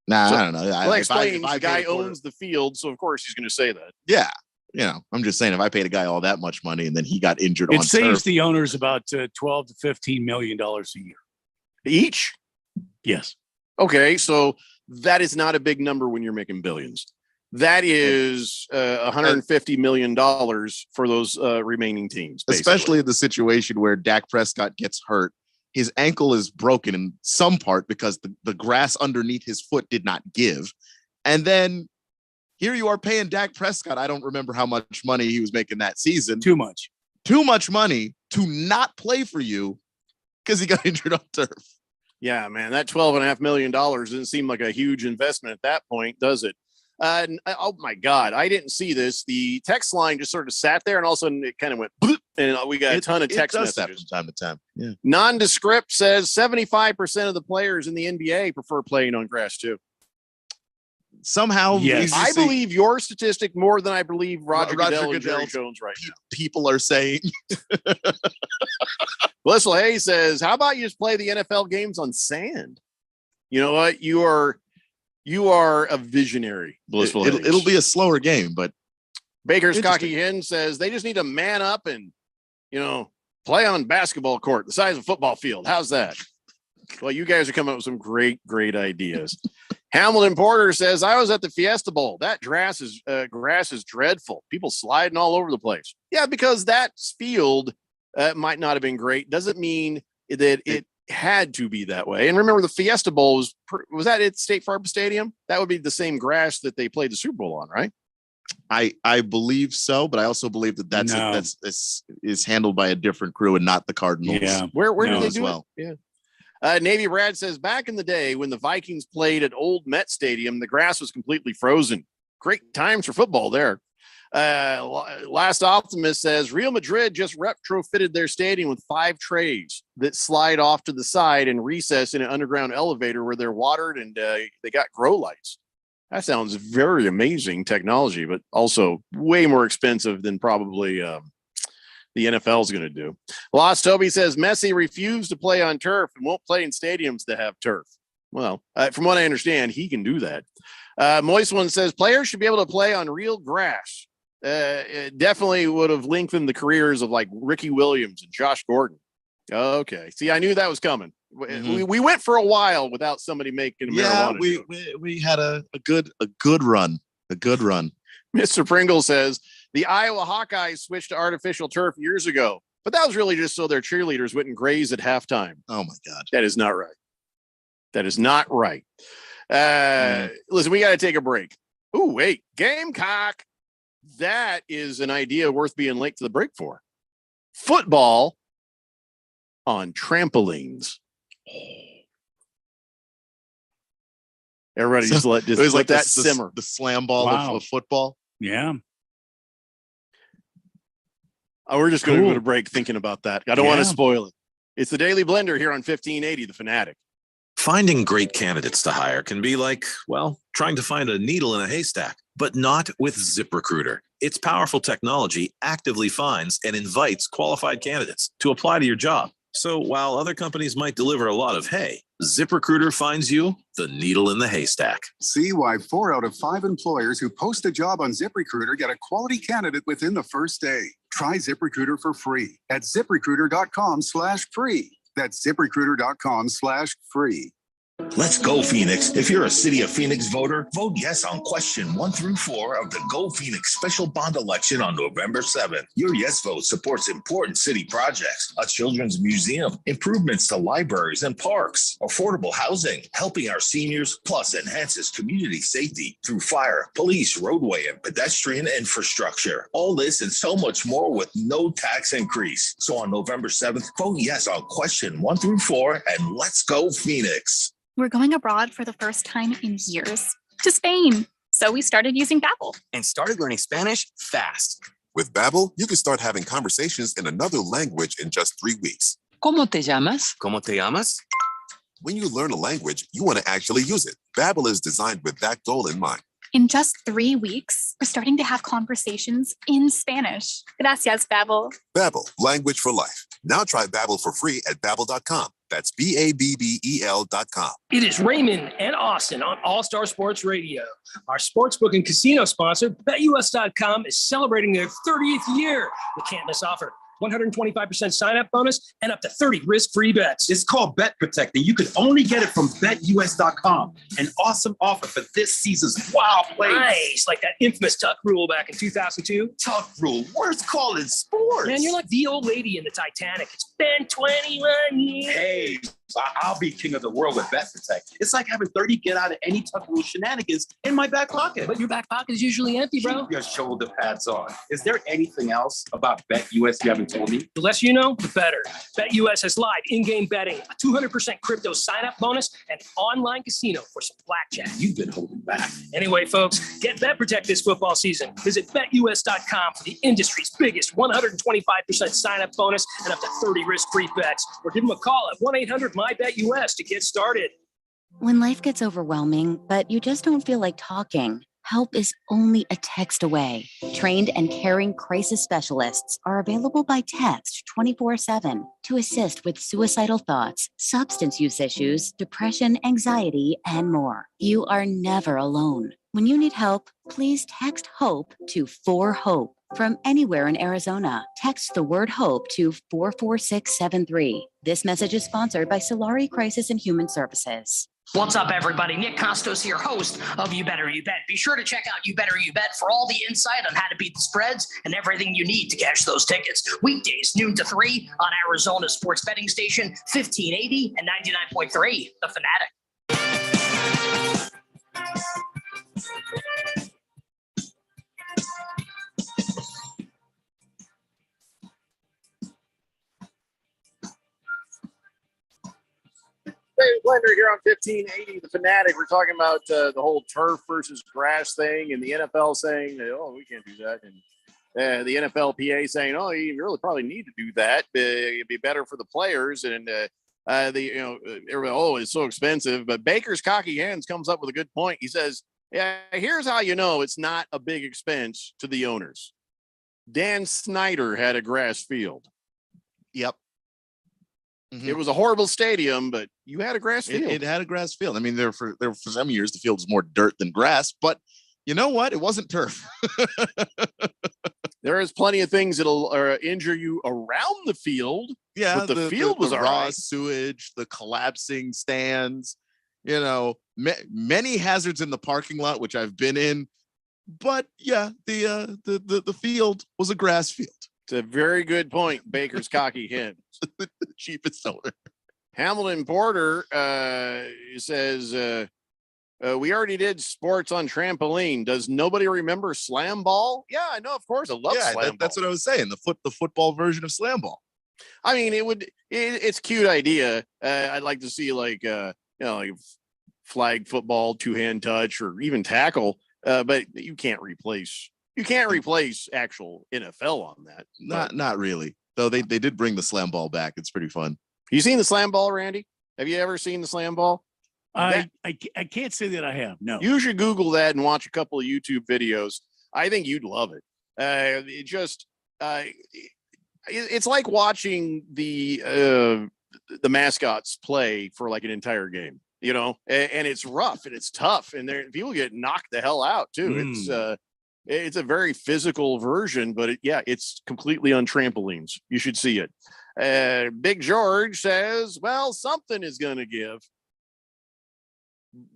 Nah, So, I don't know. Well, explains the guy owns the field, so of course he's going to say that. Yeah. I'm just saying if I paid a guy all that much money and then he got injured on It saves turf. the owners about $12 to $15 million a year. Each? Yes. Okay, so that is not a big number when you're making billions. That is $150 million for those remaining teams. Basically. Especially in the situation where Dak Prescott gets hurt. His ankle is broken in some part because the grass underneath his foot did not give. And then here you are paying Dak Prescott. I don't remember how much money he was making that season. Too much money to not play for you because he got injured on turf. Yeah, man, that $12.5 million doesn't seem like a huge investment at that point, does it? Oh my God, I didn't see this. The text line just sort of sat there, and all of a sudden it kind of went, bloop, and we got a ton of text messages from time to time. Yeah. Nondescript says 75% of the players in the NBA prefer playing on grass too. somehow, yes, I believe your statistic more than I believe Roger Goodell and Jerry Jones right now. People are saying. Blissful Hayes says, "How about you just play the NFL games on sand?" You know what? You are a visionary, Blissful Hayes. It'll be a slower game, but Baker's Cocky Hen says they just need to man up and, play on basketball court the size of a football field. How's that? Well, you guys are coming up with some great ideas. Hamilton Porter says, I was at the Fiesta Bowl. That grass is dreadful. People sliding all over the place. Yeah, because that field might not have been great. Doesn't mean that it had to be that way. And remember, the Fiesta Bowl was that at State Farm Stadium? That would be the same grass that they played the Super Bowl on, right? I believe so, but I also believe that that's is handled by a different crew and not the Cardinals. Yeah. Where do they do it? Yeah. Navy Brad says, back in the day when the Vikings played at Old Met Stadium, the grass was completely frozen. Great times for football there. Last Optimist says, Real Madrid just retrofitted their stadium with 5 trays that slide off to the side and recess in an underground elevator where they're watered, and they got grow lights. That sounds very amazing technology, but also way more expensive than probably the NFL is going to do. Lost Toby says Messi refused to play on turf and won't play in stadiums that have turf. Well, from what I understand, he can do that. Moist One says players should be able to play on real grass. It definitely would have lengthened the careers of like Ricky Williams and Josh Gordon. Okay. See, I knew that was coming. Mm-hmm. We went for a while without somebody making a marijuana. We had a good run. Mr. Pringle says the Iowa Hawkeyes switched to artificial turf years ago, but that was really just so their cheerleaders wouldn't graze at halftime. Oh my God. That is not right. Listen, we got to take a break. Ooh, wait, Gamecock. That is an idea worth being late to the break for. Football on trampolines. Everybody just let that simmer. The slam ball of football. Yeah. Oh, we're just going to go to break thinking about that. I don't want to spoil it. It's the Daily Blender here on 1580, The Fanatic. Finding great candidates to hire can be like, trying to find a needle in a haystack, but not with ZipRecruiter. Its powerful technology actively finds and invites qualified candidates to apply to your job. So while other companies might deliver a lot of hay, ZipRecruiter finds you the needle in the haystack. See why 4 out of 5 employers who post a job on ZipRecruiter get a quality candidate within the first day. Try ZipRecruiter for free at ZipRecruiter.com/free. That's ZipRecruiter.com/free. Let's go, Phoenix. If you're a City of Phoenix voter, vote yes on question 1 through 4 of the Go Phoenix special bond election on November 7th. Your yes vote supports important city projects, a children's museum, improvements to libraries and parks, affordable housing, helping our seniors, plus enhances community safety through fire, police, roadway, and pedestrian infrastructure. All this and so much more with no tax increase. So on November 7th, vote yes on question 1 through 4 and let's go, Phoenix. We're going abroad for the first time in years to Spain. So we started using Babbel. And started learning Spanish fast. With Babbel, you can start having conversations in another language in just 3 weeks. ¿Cómo te llamas? ¿Cómo te llamas? When you learn a language, you want to actually use it. Babbel is designed with that goal in mind. In just 3 weeks, we're starting to have conversations in Spanish. Gracias, Babbel. Babbel, language for life. Now try Babbel for free at Babbel.com. That's Babbel.com. It is Raymond and Austin on All Star Sports Radio. Our sportsbook and casino sponsor, BetUS.com, is celebrating their 30th year. You can't miss offer. 125% sign-up bonus and up to 30 risk-free bets. It's called Bet Protect, and you can only get it from BetUS.com. An awesome offer for this season's wild plays. Nice, like that infamous Tuck Rule back in 2002. Tuck Rule, worst call in sports. Man, you're like the old lady in the Titanic. It's been 21 years. Hey, I'll be king of the world with Bet Protect. It's like having 30 get out of any Tuck Rule shenanigans in my back pocket. But your back pocket is usually empty, bro. Keep your shoulder pads on. Is there anything else about BetUS you haven't told me? The less you know, the better. BetUS has live in-game betting, a 200% crypto sign-up bonus, and online casino for some blackjack. You've been holding back. Anyway, folks, get Bet Protect this football season. Visit BetUS.com for the industry's biggest 125% sign-up bonus and up to 30 risk-free bets. Or give them a call at 1-800-MyBetUS to get started. When life gets overwhelming, but you just don't feel like talking, help is only a text away. Trained and caring crisis specialists are available by text 24/7 to assist with suicidal thoughts, substance use issues, depression, anxiety, and more. You are never alone. When you need help, please text HOPE to 4HOPE. From anywhere in Arizona, text the word HOPE to 44673. This message is sponsored by Solari Crisis and Human Services. What's up, everybody? Nick Costos here, host of You Better You Bet. Be sure to check out You Better You Bet for all the insight on how to beat the spreads and everything you need to cash those tickets. Weekdays, noon to 3 on Arizona sports betting station, 1580 and 99.3, The Fanatic. David Blender here on 1580, The Fanatic. We're talking about the whole turf versus grass thing, and the NFL saying, oh, we can't do that. And the NFLPA saying, oh, you really probably need to do that. It'd be better for the players. And everybody, oh, it's so expensive. But Baker's Cocky Hands comes up with a good point. He says, yeah, here's how you know it's not a big expense to the owners. Dan Snyder had a grass field. Yep. Mm-hmm. It was a horrible stadium, but you had a grass field. It had a grass field. I mean, there for some years the field was more dirt than grass, but you know what? It wasn't turf. There is plenty of things that'll injure you around the field. Yeah, but the field was the all raw right. sewage, the collapsing stands. You know, many hazards in the parking lot, which I've been in. But yeah, the field was a grass field. It's a very good point. Baker's Cocky Hens. The cheapest owner. Hamilton Porter says, we already did sports on trampoline. Does nobody remember slam ball? Yeah, I know. Of course. I love slam ball. That's what I was saying. The football version of slam ball. I mean, it's a cute idea. I'd like to see like flag football, 2-hand touch, or even tackle. But you can't replace actual NFL on that. Not really. Though they did bring the slam ball back. It's pretty fun. You seen the slam ball, Randy? Have you ever seen the slam ball? I can't say that I have. No. You should Google that and watch a couple of YouTube videos. I think you'd love it. It's like watching the mascots play for like an entire game, you know, and it's rough and it's tough, and people get knocked the hell out too. It's a very physical version, but it's completely on trampolines. You should see it. Big George says, well, something is going to give.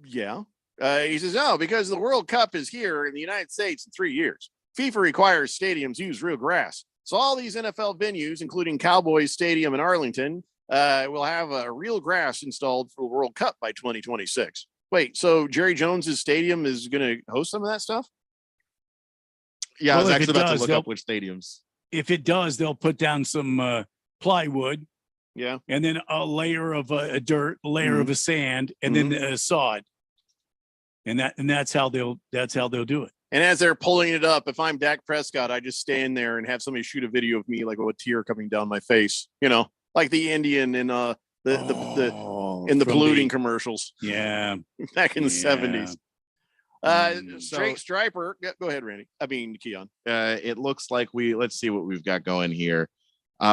Yeah. He says, no, because the World Cup is here in the United States in 3 years. FIFA requires stadiums use real grass. So all these NFL venues, including Cowboys Stadium in Arlington, will have real grass installed for the World Cup by 2026. Wait, so Jerry Jones's stadium is going to host some of that stuff? Yeah, I was actually about to look up which stadiums. If it does, they'll put down some plywood. Yeah. And then a layer of a dirt, a layer of a sand, and then a sod. And that's how they'll do it. And as they're pulling it up, if I'm Dak Prescott, I just stand there and have somebody shoot a video of me like with a tear coming down my face, you know, like the Indian in the polluting commercials. Yeah. Back in the 70s. Straight Striper. Go ahead, Randy. I mean, Keon. It looks like let's see what we've got going here.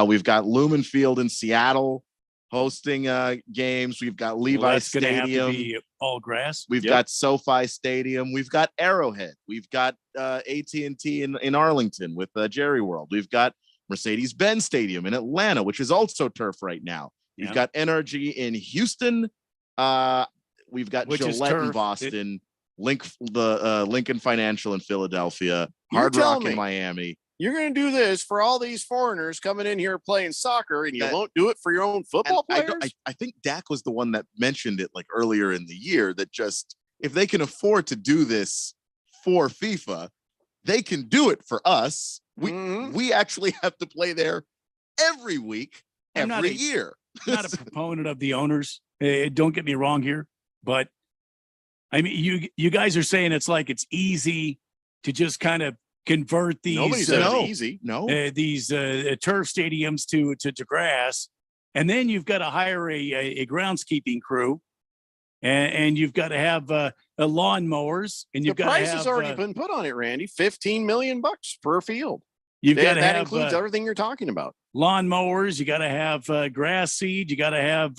We've got Lumen Field in Seattle hosting games. We've got Levi Stadium. Have to be all grass. We've got SoFi Stadium. We've got Arrowhead. We've got AT&T in Arlington with Jerry World. We've got Mercedes-Benz Stadium in Atlanta, which is also turf right now. We've got NRG in Houston. We've got Gillette in Boston. Lincoln Financial in Philadelphia. Hard Rock in Miami. You're going to do this for all these foreigners coming in here playing soccer, and you won't do it for your own football players? I think Dak was the one that mentioned it like earlier in the year, that just if they can afford to do this for FIFA, they can do it for us. We actually have to play there every week, every year. I'm not a proponent of the owners. Don't get me wrong here, but I mean, you guys are saying it's easy to just kind of convert these Nobody said it's easy. These turf stadiums to grass, and then you've got to hire a groundskeeping crew, and you've got to have lawnmowers, and you've The got to price have has already been put on it, Randy. $15 million per field. you've got to That have includes everything you're talking about. lawnmowers. You got to have grass seed. You got to have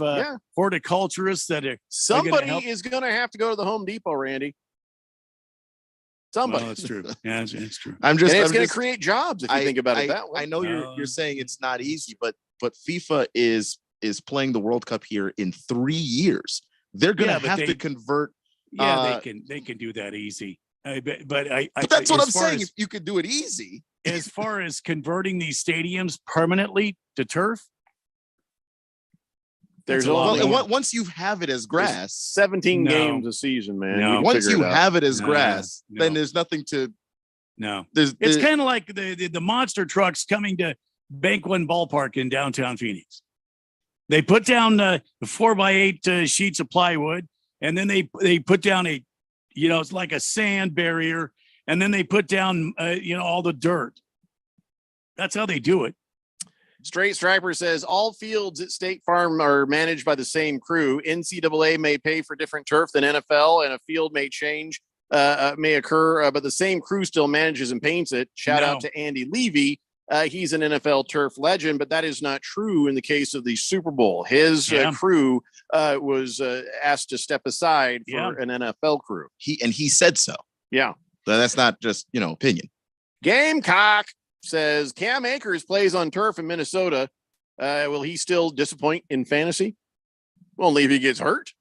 horticulturists that are Somebody help. is going to have to go to the Home Depot, Randy. Somebody. Well, that's true. Yeah, it's true. And it's going to create jobs if you think about it that way. I know you're saying it's not easy, but FIFA is playing the World Cup here in 3 years. They're going to have to convert. Yeah, they can do that easy. But that's what I'm saying. If you could do it easy, as far as converting these stadiums permanently to turf, there's once you have it as grass, 17 games a season, man. Once you have it as grass, then there's nothing to. No, it's kind of like the monster trucks coming to Bank One Ballpark in downtown Phoenix. They put down 4x8 sheets of plywood, and then they put down it's like a sand barrier, and then they put down all the dirt. That's how they do it. Straight Striper says all fields at State Farm are managed by the same crew. NCAA may pay for different turf than NFL, and a field may may occur, but the same crew still manages and paints it. Shout out to Andy Levy. He's an NFL turf legend, but that is not true in the case of the Super Bowl. His crew was asked to step aside for an NFL crew. He said so. Yeah. So that's not just, opinion. Gamecock says Cam Akers plays on turf in Minnesota. Will he still disappoint in fantasy? Well, only if he gets hurt.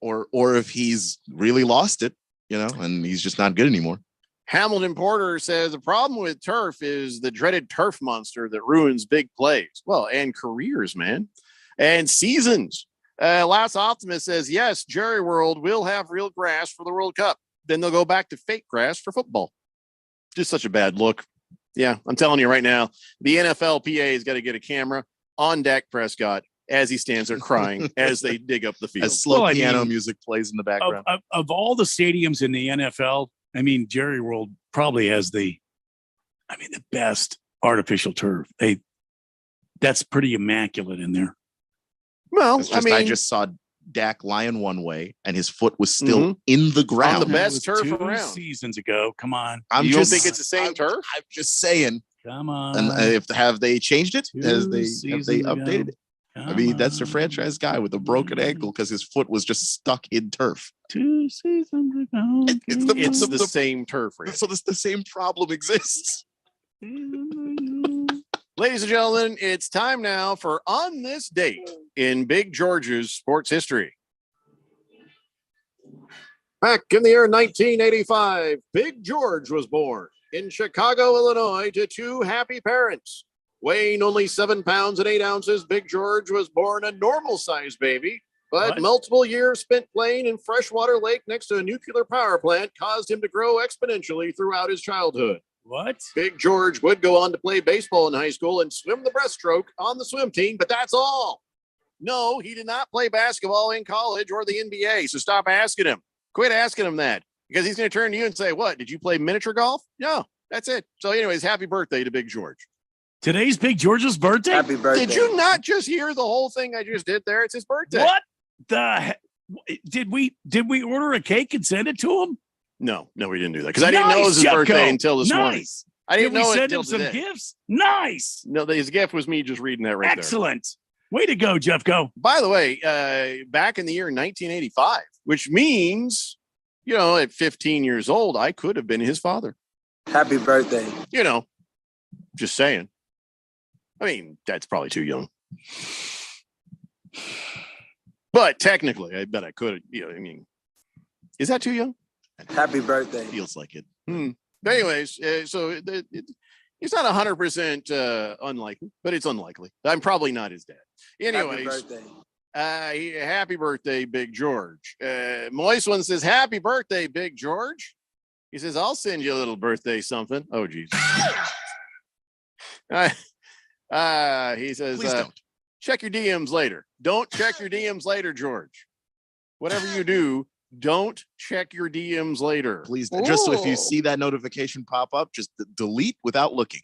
Or if he's really lost it, and he's just not good anymore. Hamilton Porter says the problem with turf is the dreaded turf monster that ruins big plays. Well, and careers, man, and seasons. Last Optimist says, yes, Jerry World will have real grass for the World Cup. Then they'll go back to fake grass for football. Just such a bad look. Yeah, I'm telling you right now, the NFLPA has got to get a camera on Dak Prescott as he stands there crying as they dig up the field. As slow piano music plays in the background. Of all the stadiums in the NFL, Jerry World probably has the best artificial turf. That's pretty immaculate in there. Well, I just saw Dak lying one way, and his foot was still in the ground. On the best turf around. Seasons ago. Come on. You don't think it's the same turf? I'm just saying. Come on. And have they changed it? Have they updated it? That's a franchise guy with a broken ankle because his foot was just stuck in turf. 2 seasons ago. It's the same turf. So the same problem exists. Ladies and gentlemen, it's time now for On This Date in Big George's sports history. Back in the year 1985, Big George was born in Chicago, Illinois, to two happy parents. Weighing only 7 pounds and 8 ounces, Big George was born a normal-sized baby, but multiple years spent playing in freshwater lake next to a nuclear power plant caused him to grow exponentially throughout his childhood. What? Big George would go on to play baseball in high school and swim the breaststroke on the swim team, but that's all. No, he did not play basketball in college or the NBA, so stop asking him. Quit asking him that, because he's going to turn to you and say, what, did you play miniature golf? No, that's it. So anyways, happy birthday to Big George. Today's Big George's birthday? Happy birthday. Did you not just hear the whole thing I just did there? It's his birthday. What the did we order a cake and send it to him? No, we didn't do that because I didn't know it was his birthday until this morning. I didn't know we it send him until some today. gifts. Nice. No, his gift was me just reading that right there. Excellent. Way to go, Jeffco. By the way, back in the year 1985, which means, at 15 years old, I could have been his father. Happy birthday. Just saying. That's probably too young. But technically, I bet I could. Is that too young? Happy birthday. Feels like it. But anyways, so it's not 100% unlikely, but it's unlikely. I'm probably not his dad. Anyways, happy birthday. Happy birthday, Big George. Moist One says, happy birthday, Big George. He says, I'll send you a little birthday something. Oh, geez. He says, please don't. Check your DMs later. Don't check your DMs later, George. Whatever you do, don't check your DMs later. Please, just so if you see that notification pop up, just delete without looking.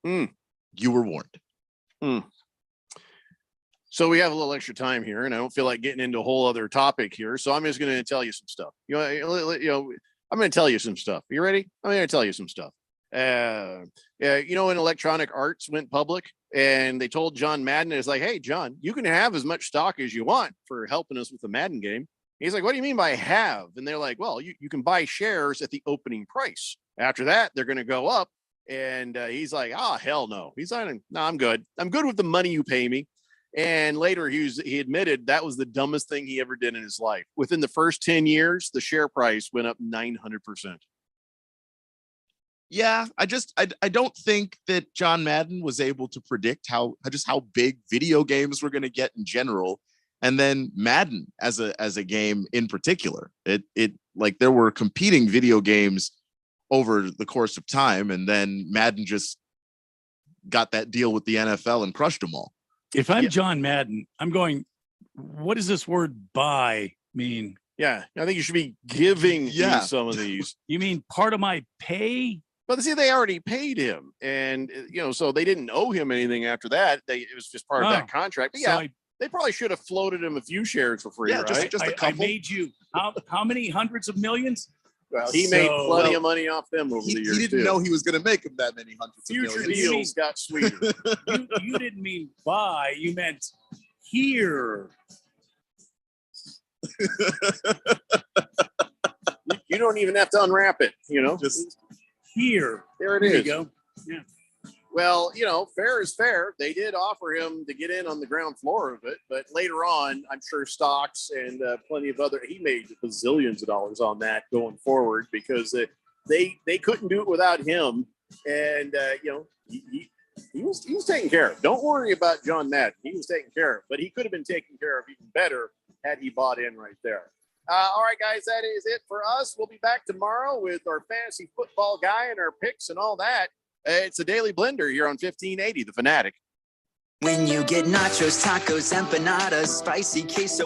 You were warned. So we have a little extra time here, and I don't feel like getting into a whole other topic here. So I'm just going to tell you some stuff. I'm going to tell you some stuff. You ready? I'm going to tell you some stuff. When Electronic Arts went public and they told John Madden, it's like, hey, John, you can have as much stock as you want for helping us with the Madden game. He's like, what do you mean by have? And they're like, well, you can buy shares at the opening price. After that, they're going to go up. And he's like, hell no. He's like, no, I'm good. I'm good with the money you pay me. And later he admitted that was the dumbest thing he ever did in his life. Within the first 10 years, the share price went up 900%. Yeah, I don't think that John Madden was able to predict how big video games were going to get in general, and then Madden as a game in particular. It like there were competing video games over the course of time, and then Madden just got that deal with the NFL and crushed them all. If I'm John Madden, I'm going, what does this word buy mean? Yeah, I think you should be giving me some of these. You mean part of my pay? But see, they already paid him, and so they didn't owe him anything after that. It was just part of that contract. But yeah, they probably should have floated him a few shares for free, right? just a couple. I made you how many hundreds of millions? Well, he made plenty of money off them over the years. He didn't know he was going to make them that many hundreds of millions. Future deals got sweeter. You didn't mean buy, you meant here. You don't even have to unwrap it, just here. There it is. There you go. Yeah. Well, fair is fair. They did offer him to get in on the ground floor of it, but later on, I'm sure stocks and plenty of he made bazillions of dollars on that going forward because they couldn't do it without him. And, he was taken care of. Don't worry about John Madden. He was taken care of, but he could have been taken care of even better had he bought in right there. All right, guys, that is it for us. We'll be back tomorrow with our fantasy football guy and our picks and all that. It's a Daily Blender here on 1580, The Fanatic. When you get nachos, tacos, empanadas, spicy queso.